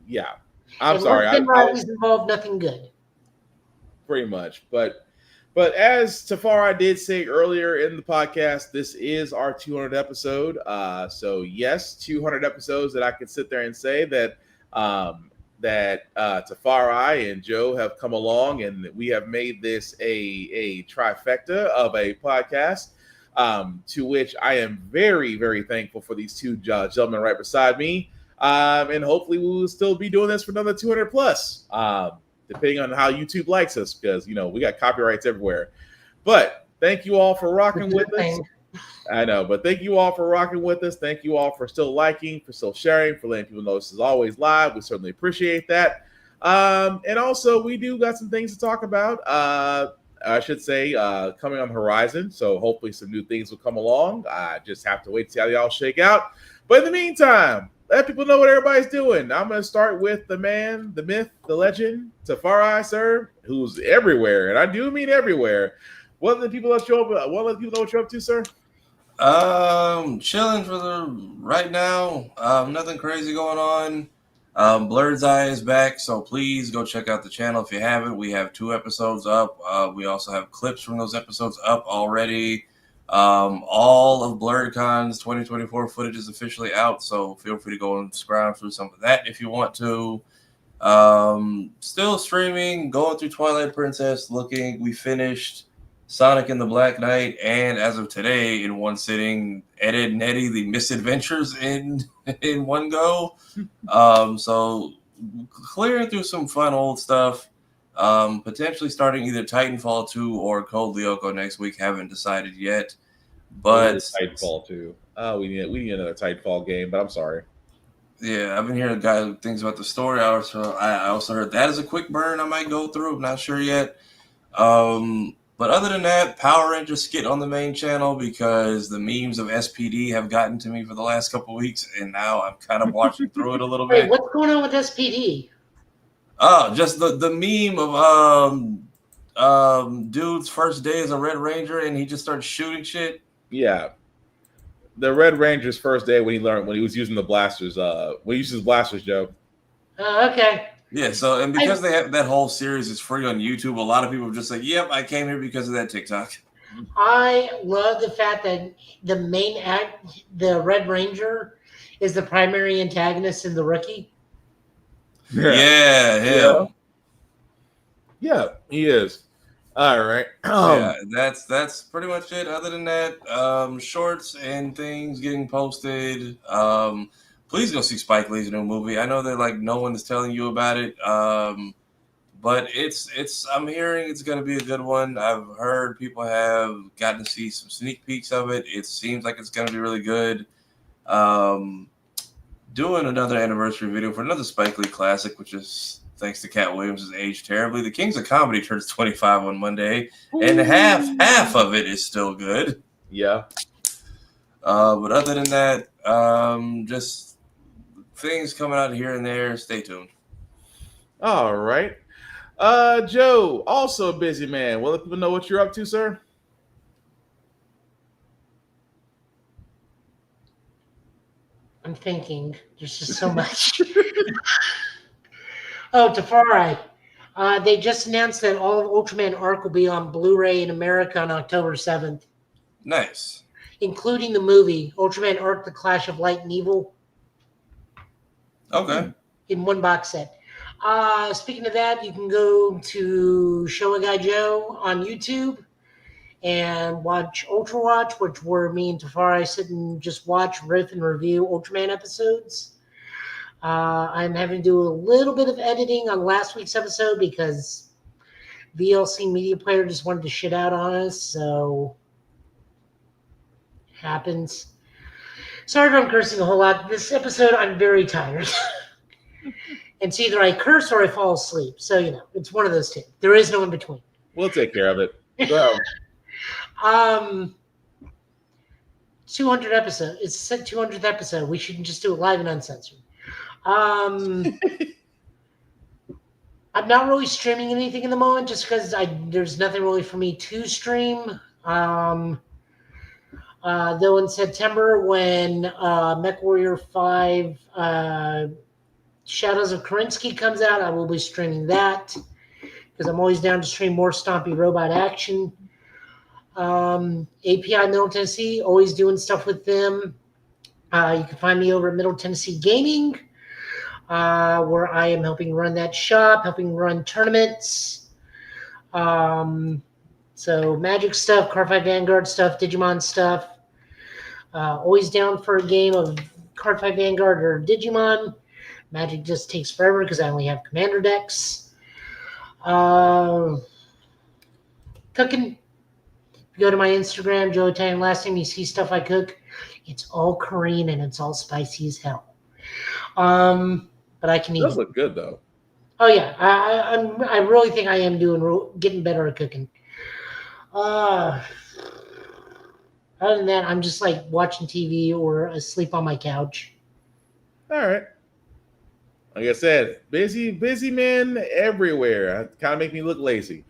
Yeah, I'm and sorry. Once Ben Riley's involved, nothing good. Pretty much, but as Tafari did say earlier in the podcast, this is our 200th episode. So yes, 200 episodes that I can sit there and say that Tafari and Joe have come along, and we have made this a trifecta of a podcast. To which I am very, very thankful for these two gentlemen right beside me. And hopefully we will still be doing this for another 200 plus, depending on how YouTube likes us, because, we got copyrights everywhere. But thank you all for rocking with us. I know, but thank you all for rocking with us. Thank you all for still liking, for still sharing, for letting people know this is always live. We certainly appreciate that. And also, we do got some things to talk about. I should say, coming on the horizon. So hopefully some new things will come along. I just have to wait to see how they all shake out. But in the meantime, let people know what everybody's doing. I'm going to start with the man, the myth, the legend, Tafari, sir, who's everywhere. And I do mean everywhere. What are the people that show up? What are the people know what you're up to, sir? Chilling for the right now. Nothing crazy going on. Blurred's Eye is back, so please go check out the channel if you haven't. We have 2 episodes up. We also have clips from those episodes up already. All of BlurredCon's 2024 footage is officially out, so feel free to go and scrounge through some of that if you want to. Still streaming, going through Twilight Princess, we finished Sonic and the Black Knight, and as of today, in one sitting, Ed, Edd n Eddy, The Misadventures in one go. So clearing through some fun old stuff, potentially starting either Titanfall 2 or Code Lyoko next week. Haven't decided yet, but Titanfall 2. We need another Titanfall game, but I'm sorry. Yeah, I've been hearing things about the story. I also heard that is a quick burn I might go through. I'm not sure yet. But other than that, Power Rangers skit on the main channel because the memes of SPD have gotten to me for the last couple of weeks, and now I'm kind of watching through it a little bit. Wait, what's going on with SPD? Oh, just the meme of dude's first day as a Red Ranger, and he just starts shooting shit. Yeah, the Red Ranger's first day when he was using the blasters. When he uses his blasters, Joe. Okay. Yeah, so and because they have that whole series is free on YouTube, a lot of people are just like, "Yep, I came here because of that TikTok." I love the fact that the Red Ranger, is the primary antagonist in The Rookie. Yeah, he is. All right. Yeah, that's pretty much it. Other than that, shorts and things getting posted. Please go see Spike Lee's new movie. I know that no one is telling you about it, but it's. I'm hearing it's going to be a good one. I've heard people have gotten to see some sneak peeks of it. It seems like it's going to be really good. Doing another anniversary video for another Spike Lee classic, which is thanks to Cat Williams, has aged terribly. The Kings of Comedy turns 25 on Monday, and half of it is still good. Yeah. But other than that, just things coming out here and there. Stay tuned. All right. Joe, also a busy man. Will let people know what you're up to, sir? I'm thinking. There's just so much. Oh, Tafari. They just announced that all of Ultraman Arc will be on Blu-ray in America on October 7th. Nice. Including the movie, Ultraman Arc, The Clash of Light and Evil. Okay. In one box set. Speaking of that, you can go to Show a Guy Joe on YouTube and watch Ultra Watch, which where me and Tafari sit and just watch, riff, and review Ultraman episodes. I'm having to do a little bit of editing on last week's episode because VLC Media Player just wanted to shit out on us, so it happens. Sorry if I'm cursing a whole lot. This episode, I'm very tired. It's either I curse or I fall asleep. So, it's one of those two. There is no in between. We'll take care of it. So, 200 episode. It's the 200th episode. We should just do it live and uncensored. I'm not really streaming anything in the moment just because there's nothing really for me to stream. Though in September when MechWarrior 5 Shadows of Karinsky comes out, I will be streaming that because I'm always down to stream more Stompy Robot action. API Middle Tennessee, always doing stuff with them. You can find me over at Middle Tennessee Gaming, where I am helping run that shop, helping run tournaments. So Magic stuff, Cardfight Vanguard stuff, Digimon stuff. Always down for a game of Cardfight Vanguard or Digimon. Magic just takes forever because I only have Commander decks. Cooking. If you go to my Instagram, Joe Italian last name, you see stuff I cook. It's all Korean and it's all spicy as hell. But I can eat. It does look good though. Oh yeah, I really think I am getting better at cooking. Other than that, I'm just like watching TV or asleep on my couch. All right. Like I said, busy men everywhere. Kind of make me look lazy.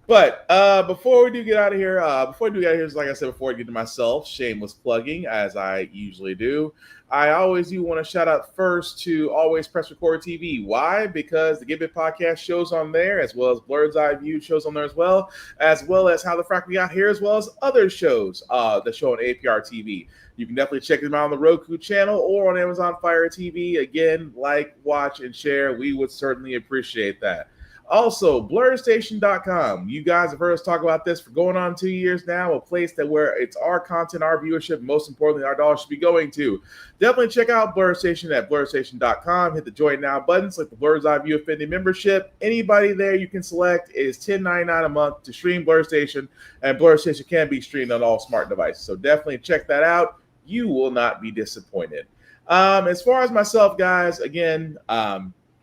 But before we do get out of here, like I said before I get to myself, shameless plugging, as I usually do. I always do want to shout out first to Always Press Record TV. Why? Because the Give It podcast shows on there, as well as Blurred's Eye View shows on there as well as How the Frack We Got Here, as well as other shows that show on APR TV. You can definitely check them out on the Roku channel or on Amazon Fire TV. Again, like, watch, and share. We would certainly appreciate that. Also, BlurredStation.com. You guys have heard us talk about this for going on 2 years now, a place where it's our content, our viewership, most importantly, our dollars should be going to. Definitely check out Blurred Station at BlurredStation.com. Hit the Join Now button, select the Blurred's Eye View Affinity membership. Anybody there you can select is $10.99 a month to stream Blurred Station, and Blurred Station can be streamed on all smart devices. So definitely check that out. You will not be disappointed. As far as myself, guys, again,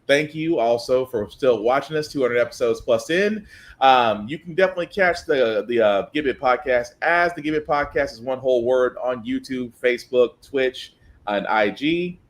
thank you also for still watching us 200 episodes plus in. You can definitely catch the Give It podcast as the Give It podcast is one whole word on YouTube, Facebook, Twitch, and IG.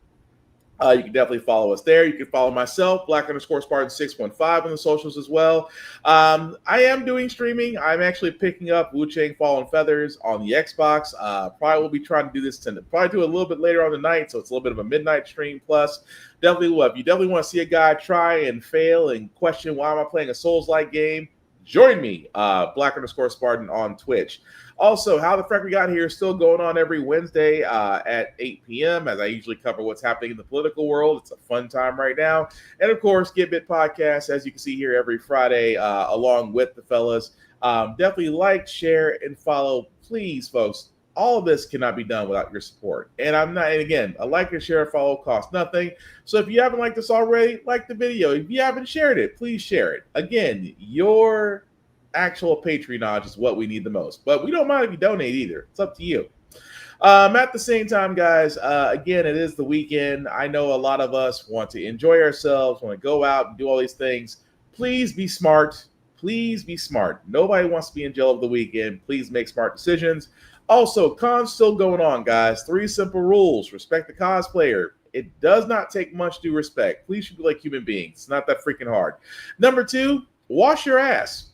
You can definitely follow us there. You can follow myself, Black_Spartan615 on the socials as well. I am doing streaming. I'm actually picking up Wu-Chang Fallen Feathers on the Xbox. Probably will be trying to do this probably do it a little bit later on the night, so it's a little bit of a midnight stream plus. Definitely, if you definitely want to see a guy try and fail and question why am I playing a Souls-like game, join me, Black_Spartan on Twitch. Also, How the Frack We Got Here is still going on every Wednesday at 8 p.m. as I usually cover what's happening in the political world. It's a fun time right now. And, of course, Give It Podcast, as you can see here every Friday, along with the fellas. Definitely like, share, and follow. Please, folks, all of this cannot be done without your support. And again, a like and share, follow costs nothing. So if you haven't liked this already, like the video. If you haven't shared it, please share it. Again, your actual patronage is what we need the most, but we don't mind if you donate either. It's up to you. At the same time, guys, again, it is the weekend. I know a lot of us want to enjoy ourselves, want to go out and do all these things. Please be smart. Please be smart. Nobody wants to be in jail over the weekend. Please make smart decisions. Also, cons still going on, guys. 3 simple rules. Respect the cosplayer. It does not take much to respect. Please should be like human beings. It's not that freaking hard. Number 2, wash your ass.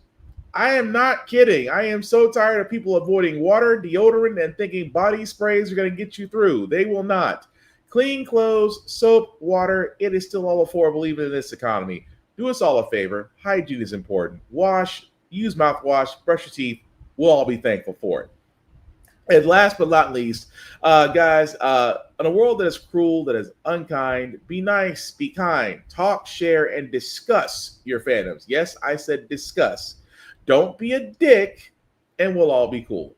I am not kidding. I am so tired of people avoiding water, deodorant, and thinking body sprays are going to get you through. They will not. Clean clothes, soap, water, it is still all affordable even in this economy. Do us all a favor. Hygiene is important. Wash, use mouthwash, brush your teeth. We'll all be thankful for it. And last but not least, guys, in a world that is cruel, that is unkind, be nice, be kind, talk, share, and discuss your fandoms. Yes, I said discuss. Don't be a dick, and we'll all be cool.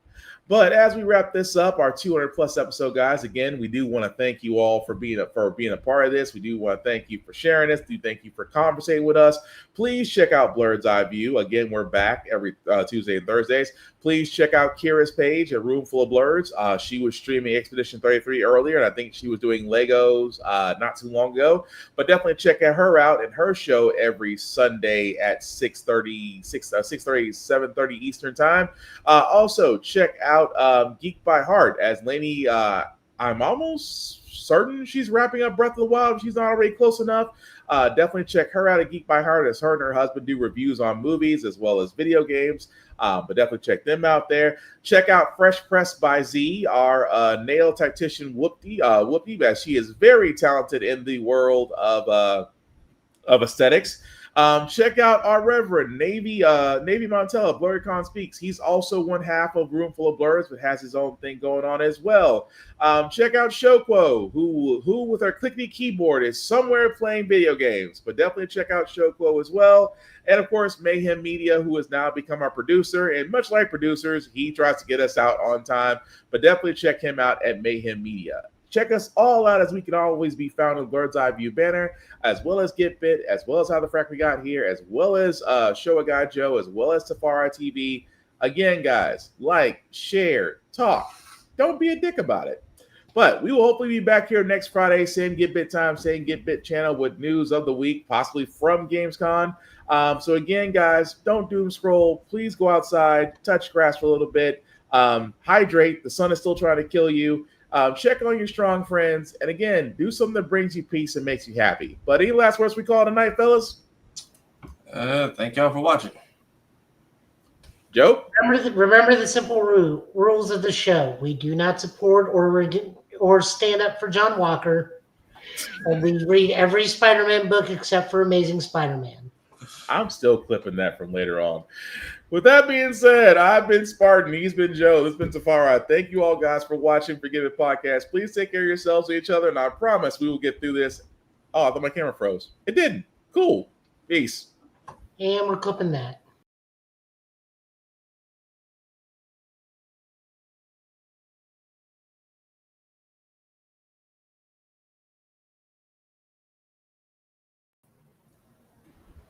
But as we wrap this up, our 200+ episode, guys, again, we do want to thank you all for being a part of this. We do want to thank you for sharing this. We thank you for conversating with us. Please check out Blurred's Eye View. Again, we're back every Tuesday and Thursdays. Please check out Kira's page, A Room Full of Blurs. She was streaming Expedition 33 earlier, and I think she was doing Legos not too long ago. But definitely check her out and her show every Sunday at 7:30 Eastern Time. Also, check out Geek by Heart, as Lainey I'm almost certain she's wrapping up Breath of the Wild if she's not already close enough. Definitely check her out at Geek by Heart, as her and her husband do reviews on movies as well as video games. But definitely check them out there. Check out Fresh Press by Z, our nail tactician Whoopie, as she is very talented in the world of aesthetics. Check out our Reverend Navy Montella, BlurryCon Speaks. He's also one half of Roomful of Blurs, but has his own thing going on as well. Check out Shokwo, who with her clickety keyboard is somewhere playing video games, but definitely check out Shokwo as well. And of course, Mayhem Media, who has now become our producer. And much like producers, he tries to get us out on time, but definitely check him out at Mayhem Media. Check us all out, as we can always be found on Bird's Eye View banner, as well as Get Bit, as well as How the Frack We Got Here, as well as Show a Guy Joe, as well as Tafari TV. Again, guys, like, share, talk. Don't be a dick about it. But we will hopefully be back here next Friday, same Get Bit time, same Get Bit channel, with news of the week, possibly from Gamescom. So again, guys, don't doom scroll. Please go outside, touch grass for a little bit, hydrate. The sun is still trying to kill you. Check on your strong friends. And again, do something that brings you peace and makes you happy. But any last words we call it a night, fellas? Thank y'all for watching. Joe? Remember the simple rules of the show. We do not support or stand up for John Walker. And we read every Spider-Man book except for Amazing Spider-Man. I'm still clipping that from later on. With that being said, I've been Spartan. He's been Joe. This has been Tafari. Thank you all guys for watching Forgive It Podcast. Please take care of yourselves and each other, and I promise we will get through this. Oh, I thought my camera froze. It didn't. Cool. Peace. And we're clipping that.